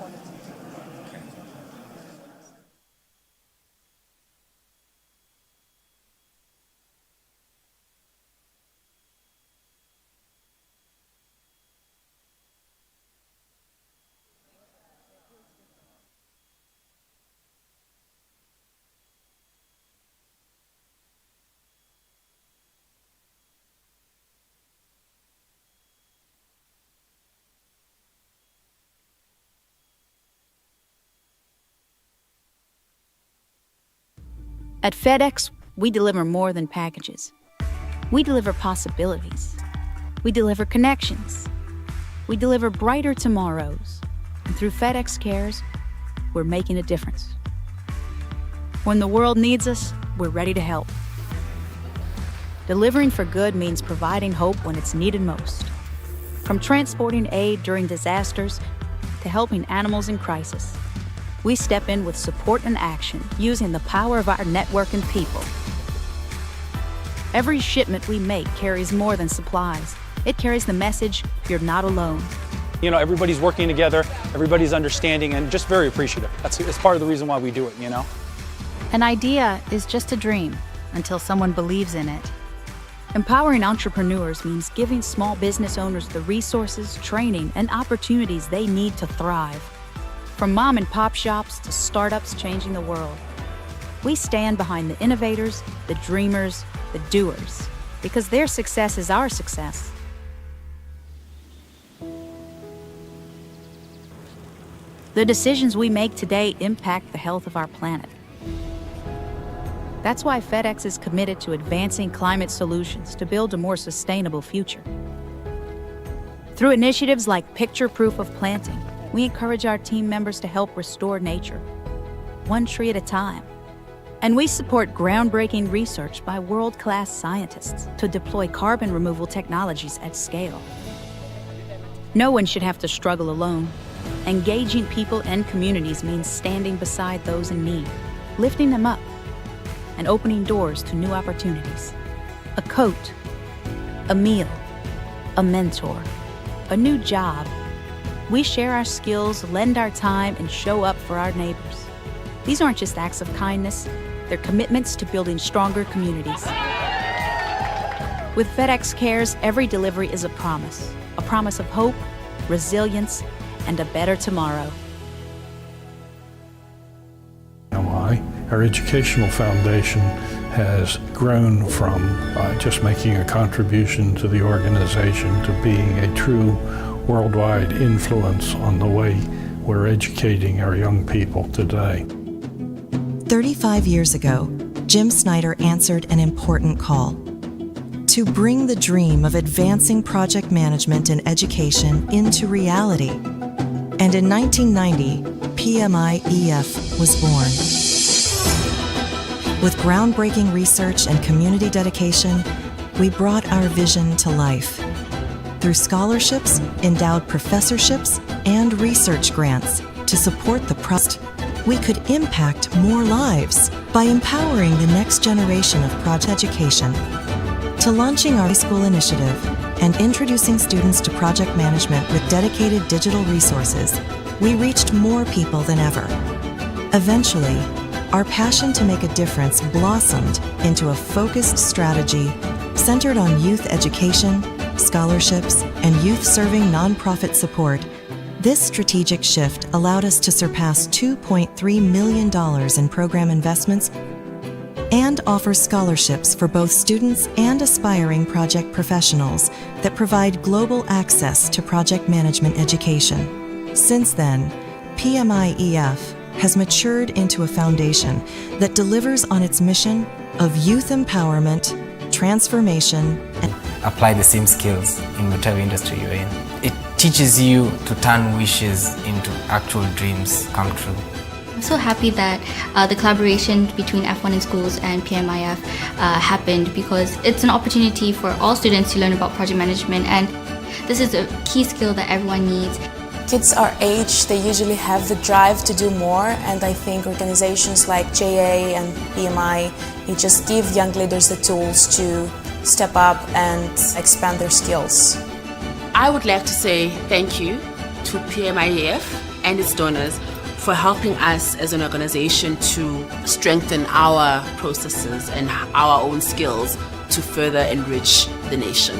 At FedEx, we deliver more than packages. We deliver possibilities. We deliver connections. We deliver brighter tomorrows. And through FedEx Cares, we're making a difference. When the world needs us, we're ready to help. Delivering for good means providing hope when it's needed most. From transporting aid during disasters to helping animals in crisis, we step in with support and action, using the power of our network and people. Every shipment we make carries more than supplies. It carries the message, you're not alone. Everybody's working together, everybody's understanding, and just very appreciative. It's part of the reason why we do it, An idea is just a dream until someone believes in it. Empowering entrepreneurs means giving small business owners the resources, training, and opportunities they need to thrive. From mom and pop shops to startups changing the world, we stand behind the innovators, the dreamers, the doers, because their success is our success. The decisions we make today impact the health of our planet. That's why FedEx is committed to advancing climate solutions to build a more sustainable future. Through initiatives like Picture Proof of Planting, we encourage our team members to help restore nature, one tree at a time. And we support groundbreaking research by world-class scientists to deploy carbon removal technologies at scale. No one should have to struggle alone. Engaging people and communities means standing beside those in need, lifting them up, and opening doors to new opportunities. A coat, a meal, a mentor, a new job. We share our skills, lend our time, and show up for our neighbors. These aren't just acts of kindness, they're commitments to building stronger communities. With FedEx Cares, every delivery is a promise of hope, resilience, and a better tomorrow. Our educational foundation has grown from just making a contribution to the organization to being a true worldwide influence on the way we're educating our young people today. 35 years ago, Jim Snyder answered an important call to bring the dream of advancing project management and education into reality. And in 1990, PMI-EF was born. With groundbreaking research and community dedication, we brought our vision to life. Through scholarships, endowed professorships, and research grants to support the project, we could impact more lives by empowering the next generation of project education. To launching our high school initiative and introducing students to project management with dedicated digital resources, we reached more people than ever. Eventually, our passion to make a difference blossomed into a focused strategy centered on youth education, scholarships, and youth-serving nonprofit support. This strategic shift allowed us to surpass $2.3 million in program investments and offer scholarships for both students and aspiring project professionals that provide global access to project management education. Since then, PMI-EF has matured into a foundation that delivers on its mission of youth empowerment, transformation, and apply the same skills in whatever industry you're in. It teaches you to turn wishes into actual dreams come true. I'm so happy that the collaboration between F1 in schools and PMIF happened, because it's an opportunity for all students to learn about project management, and this is a key skill that everyone needs. Kids our age, they usually have the drive to do more, and I think organizations like JA and PMI, you just give young leaders the tools to step up and expand their skills. I would like to say thank you to PMIF and its donors for helping us as an organization to strengthen our processes and our own skills to further enrich the nation.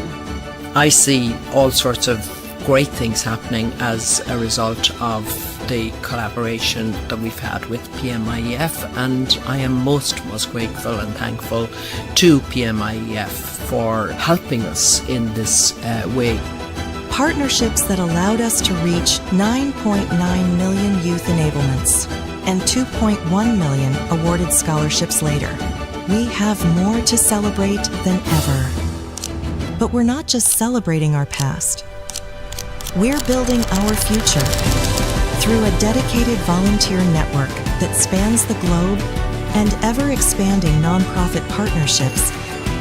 I see all sorts of great things happening as a result of the collaboration that we've had with PMIEF, and I am most grateful and thankful to PMIEF for helping us in this way. Partnerships that allowed us to reach 9.9 million youth enablements and 2.1 million awarded scholarships later. We have more to celebrate than ever. But we're not just celebrating our past. We're building our future through a dedicated volunteer network that spans the globe and ever-expanding nonprofit partnerships.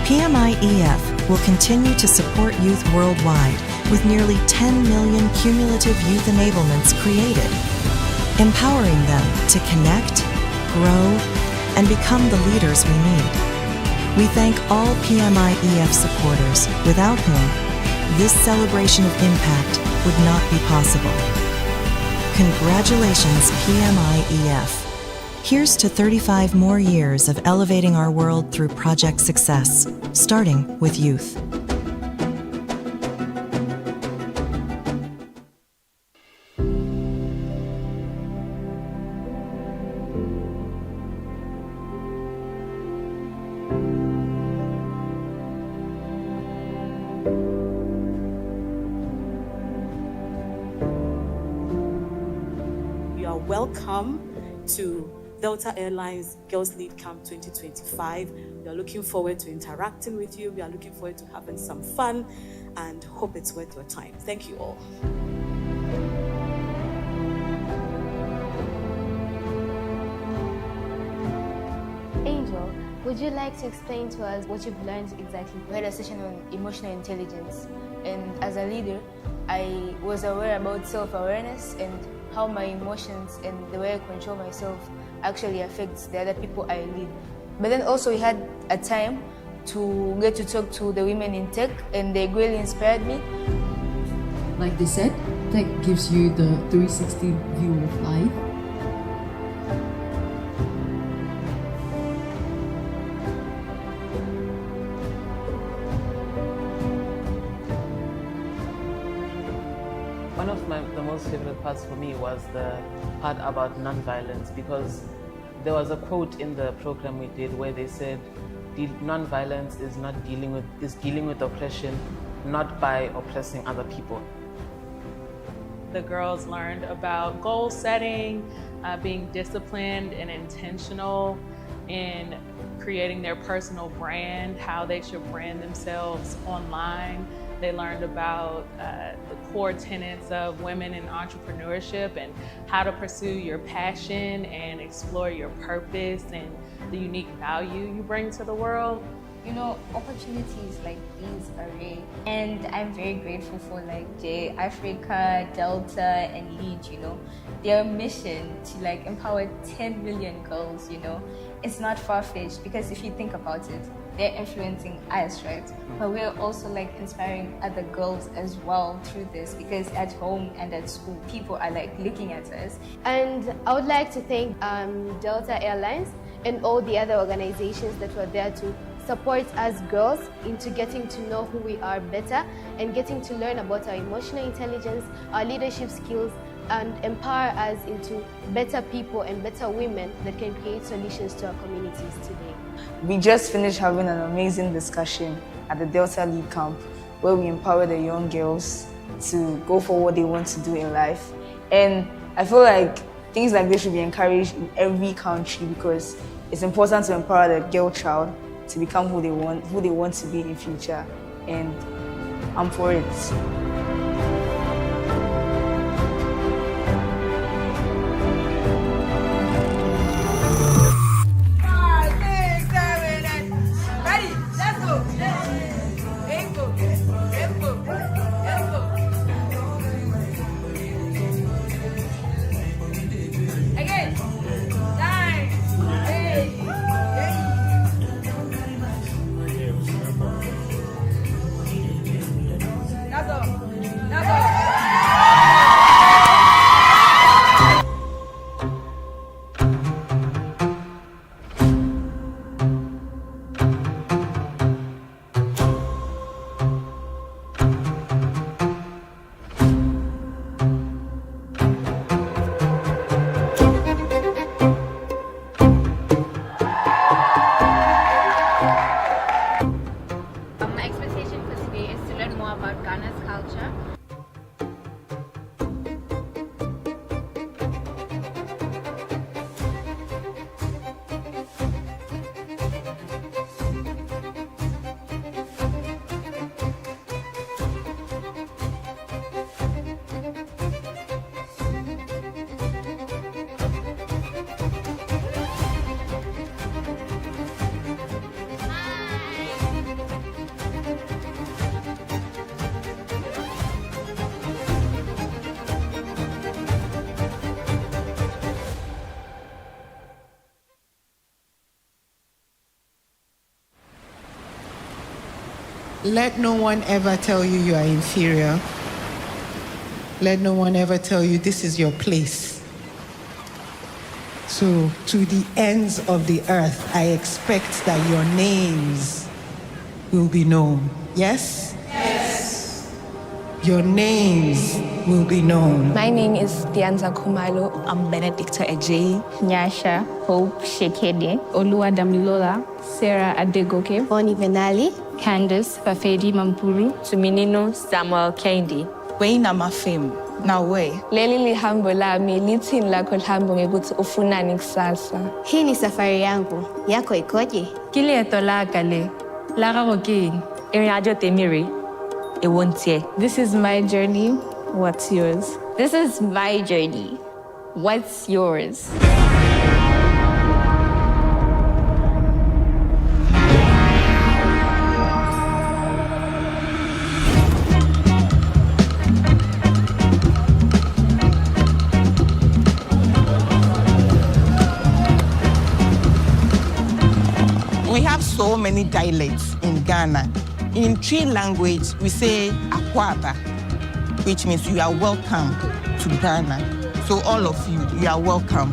PMI-EF will continue to support youth worldwide with nearly 10 million cumulative youth enablements created, empowering them to connect, grow, and become the leaders we need. We thank all PMI-EF supporters, without whom this celebration of impact would not be possible. Congratulations, PMI-EF. Here's to 35 more years of elevating our world through project success, starting with youth. Welcome to Delta Airlines Girls Lead Camp 2025. We are looking forward to interacting with you. We are looking forward to having some fun and hope it's worth your time. Thank you all. Angel, would you like to explain to us what you've learned exactly? We had a session on emotional intelligence, and as a leader, I was aware about self-awareness and how my emotions and the way I control myself actually affects the other people I lead. But then also we had a time to get to talk to the women in tech, and they really inspired me. Like they said, tech gives you the 360 view of life. One of the most favorite parts for me was the part about non-violence, because there was a quote in the program we did where they said, non-violence is dealing with oppression, not by oppressing other people. The girls learned about goal setting, being disciplined and intentional in creating their personal brand, how they should brand themselves online. They learned about the core tenets of women in entrepreneurship and how to pursue your passion and explore your purpose and the unique value you bring to the world. You know, opportunities like these are rare, and I'm very grateful for like Africa, Delta, and LEAD, you know. Their mission to like empower 10 million girls, you know, it's not far-fetched, because if you think about it, they're influencing us, right? But we're also like inspiring other girls as well through this, because at home and at school, people are like looking at us. And I would like to thank Delta Airlines and all the other organizations that were there to support us girls into getting to know who we are better and getting to learn about our emotional intelligence, our leadership skills, and empower us into better people and better women that can create solutions to our communities today. We just finished having an amazing discussion at the Delta Lead Camp, where we empower the young girls to go for what they want to do in life. And I feel like things like this should be encouraged in every country, because it's important to empower the girl child to become who they want to be in future. And I'm for it. Let no one ever tell you you are inferior. Let no one ever tell you this is your place. So, to the ends of the earth, I expect that your names will be known. Yes? Yes. Your names will be known. My name is Dianza Kumalo. I'm Benedicta Ejei. Nyasha Hope Shekede. Oluwadamilola. Sarah Adegoke. Bonnie Venali. Candace Fafedi Mampuru. Tuminino Samuel Kendi. Wayne Amafim. Now way. Leli lihambo lami lithi lakho lihambo ngekuthi ufunani kusasa. Hii ni safari yangu. Yako ikoje? Kileto laka le. La gago keng? Irajo temiri. It won't say. This is my journey. What's yours? This is my journey. What's yours? We have so many dialects in Ghana. In Twi language, we say Akwaba, which means you are welcome to Ghana. So all of you, you are welcome.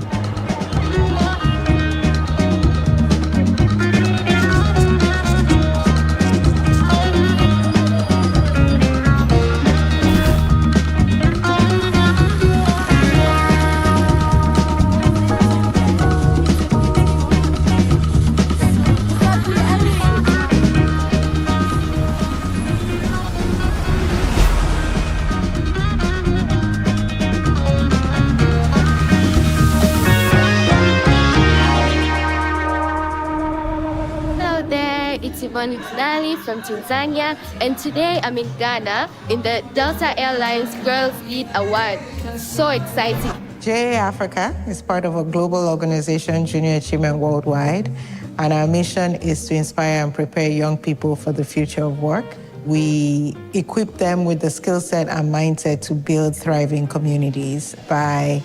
From Tanzania, and today I'm in Ghana in the Delta Airlines Girls Lead Award. So exciting. JA Africa is part of a global organization, Junior Achievement Worldwide, and our mission is to inspire and prepare young people for the future of work. We equip them with the skill set and mindset to build thriving communities by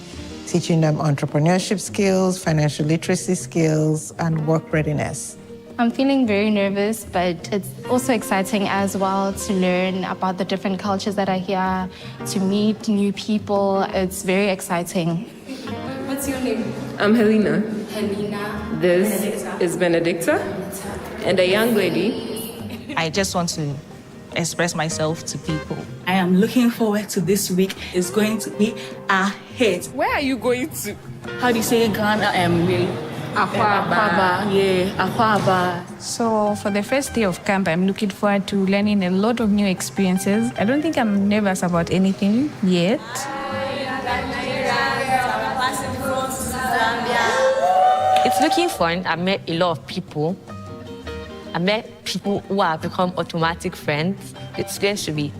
teaching them entrepreneurship skills, financial literacy skills, and work readiness. I'm feeling very nervous, but it's also exciting as well to learn about the different cultures that are here, to meet new people. It's very exciting. What's your name? I'm Helena. Helena. This is Benedicta. And a young lady. I just want to express myself to people. I am looking forward to this week. It's going to be a hit. Where are you going to? How do you say Ghana? Akwaba. Yeah, Akwaba. So for the first day of camp, I'm looking forward to learning a lot of new experiences. I don't think I'm nervous about anything yet. It's looking fun. I met a lot of people. I met people who have become automatic friends. It's going to be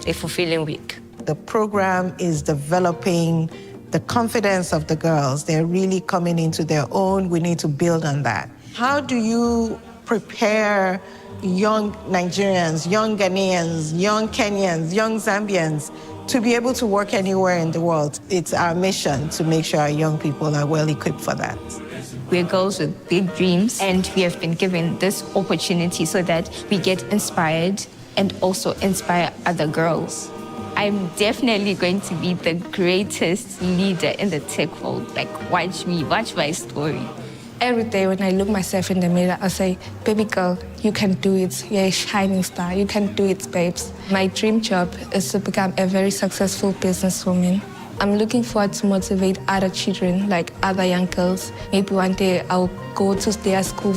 a fulfilling week. The program is developing the confidence of the girls. They're really coming into their own. We need to build on that. How do you prepare young Nigerians, young Ghanaians, young Kenyans, young Zambians to be able to work anywhere in the world? It's our mission to make sure our young people are well equipped for that. We're girls with big dreams, and we have been given this opportunity so that we get inspired and also inspire other girls. I'm definitely going to be the greatest leader in the tech world. Like, watch me, watch my story. Every day when I look myself in the mirror, I say, baby girl, you can do it. You're a shining star. You can do it, babes. My dream job is to become a very successful businesswoman. I'm looking forward to motivate other children, like other young girls. Maybe one day I'll go to their school,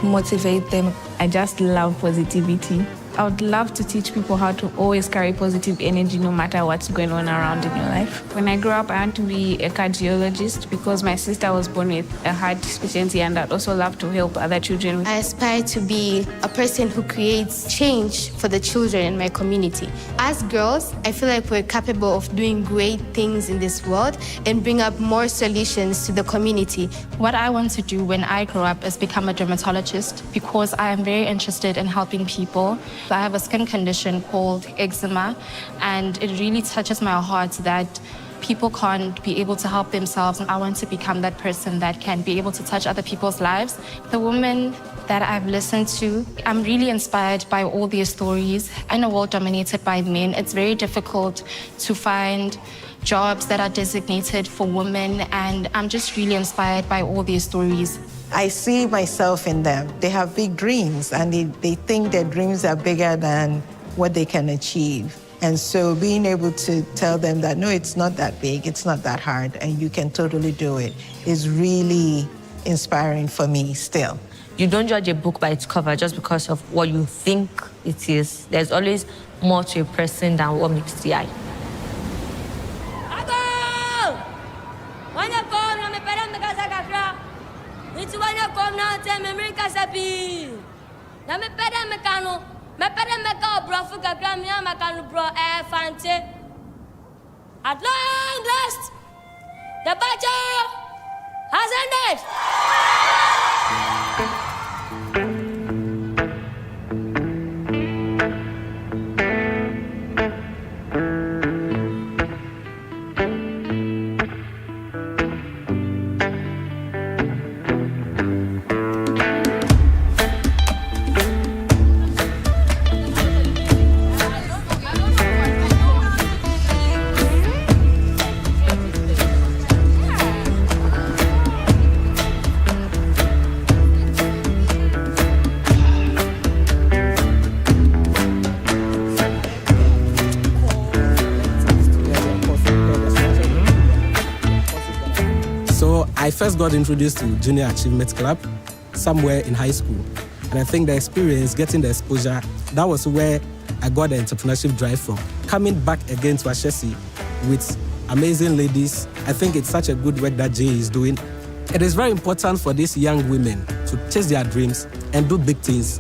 motivate them. I just love positivity. I would love to teach people how to always carry positive energy no matter what's going on around in your life. When I grow up, I want to be a cardiologist because my sister was born with a heart specialty, and I'd also love to help other children. I aspire to be a person who creates change for the children in my community. As girls, I feel like we're capable of doing great things in this world and bring up more solutions to the community. What I want to do when I grow up is become a dermatologist because I am very interested in helping people. I have a skin condition called eczema, and it really touches my heart that people can't be able to help themselves. I want to become that person that can be able to touch other people's lives. The women that I've listened to, I'm really inspired by all their stories. In a world dominated by men, it's very difficult to find jobs that are designated for women, and I'm just really inspired by all their stories. I see myself in them. They have big dreams, and they think their dreams are bigger than what they can achieve. And so being able to tell them that, no, it's not that big, it's not that hard, and you can totally do it, is really inspiring for me still. You don't judge a book by its cover just because of what you think it is. There's always more to a person than what meets the eye. Wanya kom na me pera me kasa kakra. It's wanya kom na te me me kasa bi. Na me pera me kanu. Me pera me ka brofu kakra me ma kanu bro fante. At long last, the battle has ended. I first got introduced to Junior Achievement Club somewhere in high school. And I think the experience, getting the exposure, that was where I got the entrepreneurship drive from. Coming back again to Ashesi with amazing ladies, I think it's such a good work that Jay is doing. It is very important for these young women to chase their dreams and do big things.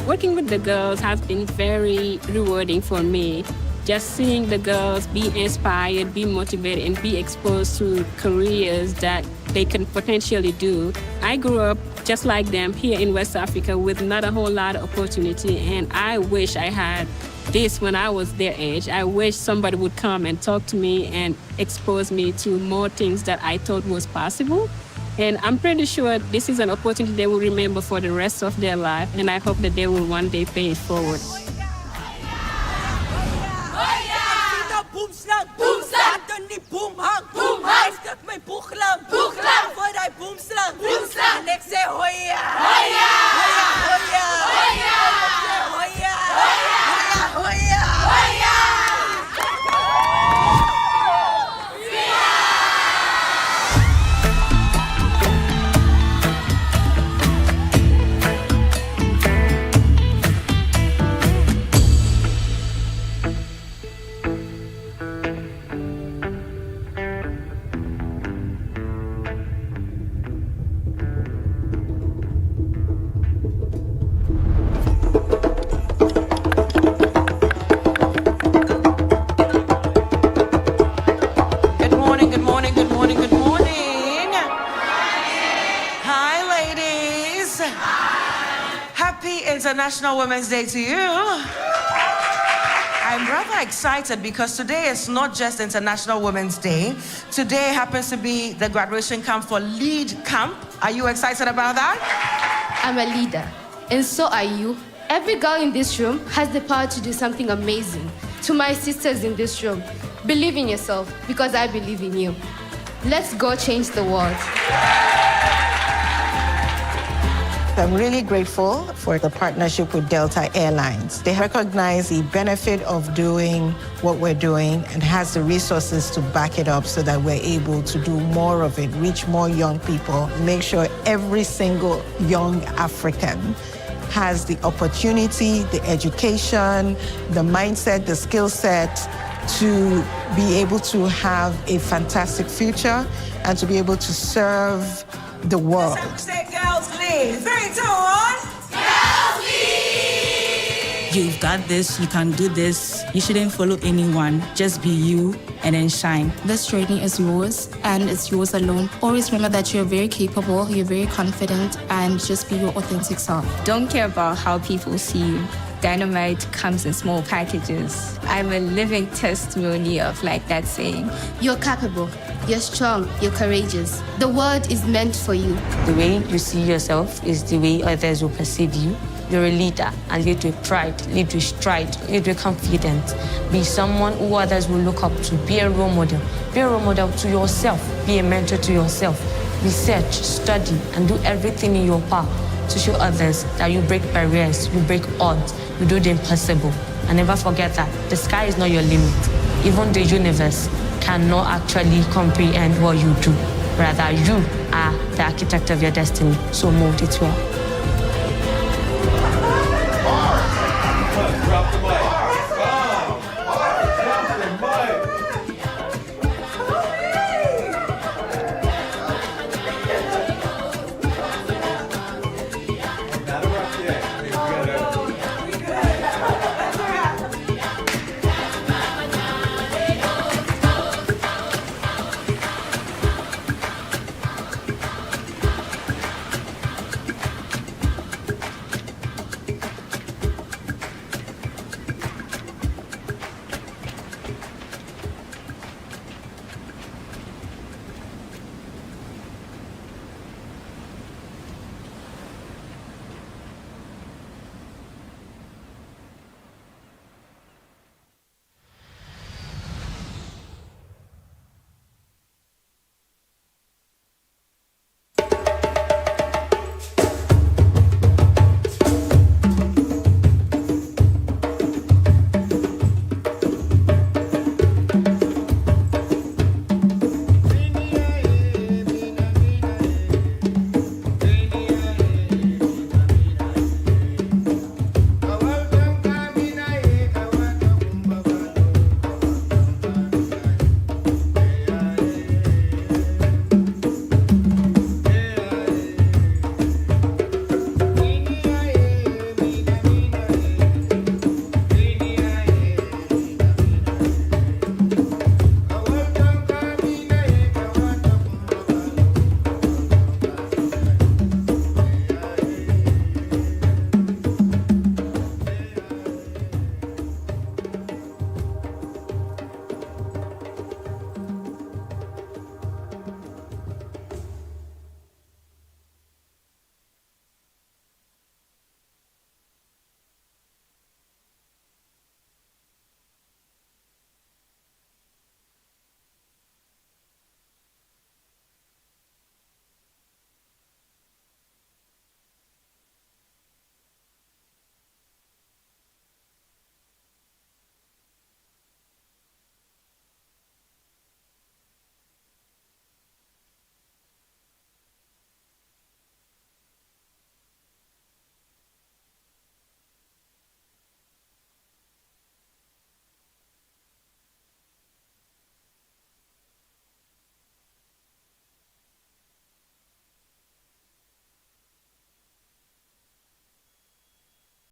Working with the girls has been very rewarding for me. Just seeing the girls be inspired, be motivated, and be exposed to careers that they can potentially do. I grew up just like them here in West Africa with not a whole lot of opportunity, and I wish I had this when I was their age. I wish somebody would come and talk to me and expose me to more things that I thought was possible. And I'm pretty sure this is an opportunity they will remember for the rest of their life, and I hope that they will one day pay it forward. Boomslang, dan die boomhang, boomhang. Skak my boeglang, boeglang. Voor die boomslang, boomslang. En ik zeg hoya, hoya, hoya, hoya, hoya, hoya, hoya, hoya. International Women's Day to you. I'm rather excited because today is not just International Women's Day. Today happens to be the graduation camp for Lead Camp. Are you excited about that? I'm a leader, and so are you. Every girl in this room has the power to do something amazing. To my sisters in this room, believe in yourself because I believe in you. Let's go change the world. I'm really grateful for the partnership with Delta Airlines. They recognize the benefit of doing what we're doing and has the resources to back it up so that we're able to do more of it, reach more young people, make sure every single young African has the opportunity, the education, the mindset, the skill set to be able to have a fantastic future and to be able to serve the world. Girls lead. 3, 2, 1. Girls lead. You've got this, you can do this. You shouldn't follow anyone. Just be you and then shine. This training is yours and it's yours alone. Always remember that you're very capable, you're very confident, and just be your authentic self. Don't care about how people see you. Dynamite comes in small packages. I'm a living testimony of that saying. You're capable, you're strong, you're courageous. The world is meant for you. The way you see yourself is the way others will perceive you. You're a leader and lead with pride, lead with stride, lead with confidence. Be someone who others will look up to. Be a role model. Be a role model to yourself. Be a mentor to yourself. Research, study, and do everything in your power to show others that you break barriers, you break odds, you do the impossible. And never forget that the sky is not your limit. Even the universe cannot actually comprehend what you do. Rather, you are the architect of your destiny. So mold it well. Drop the mic.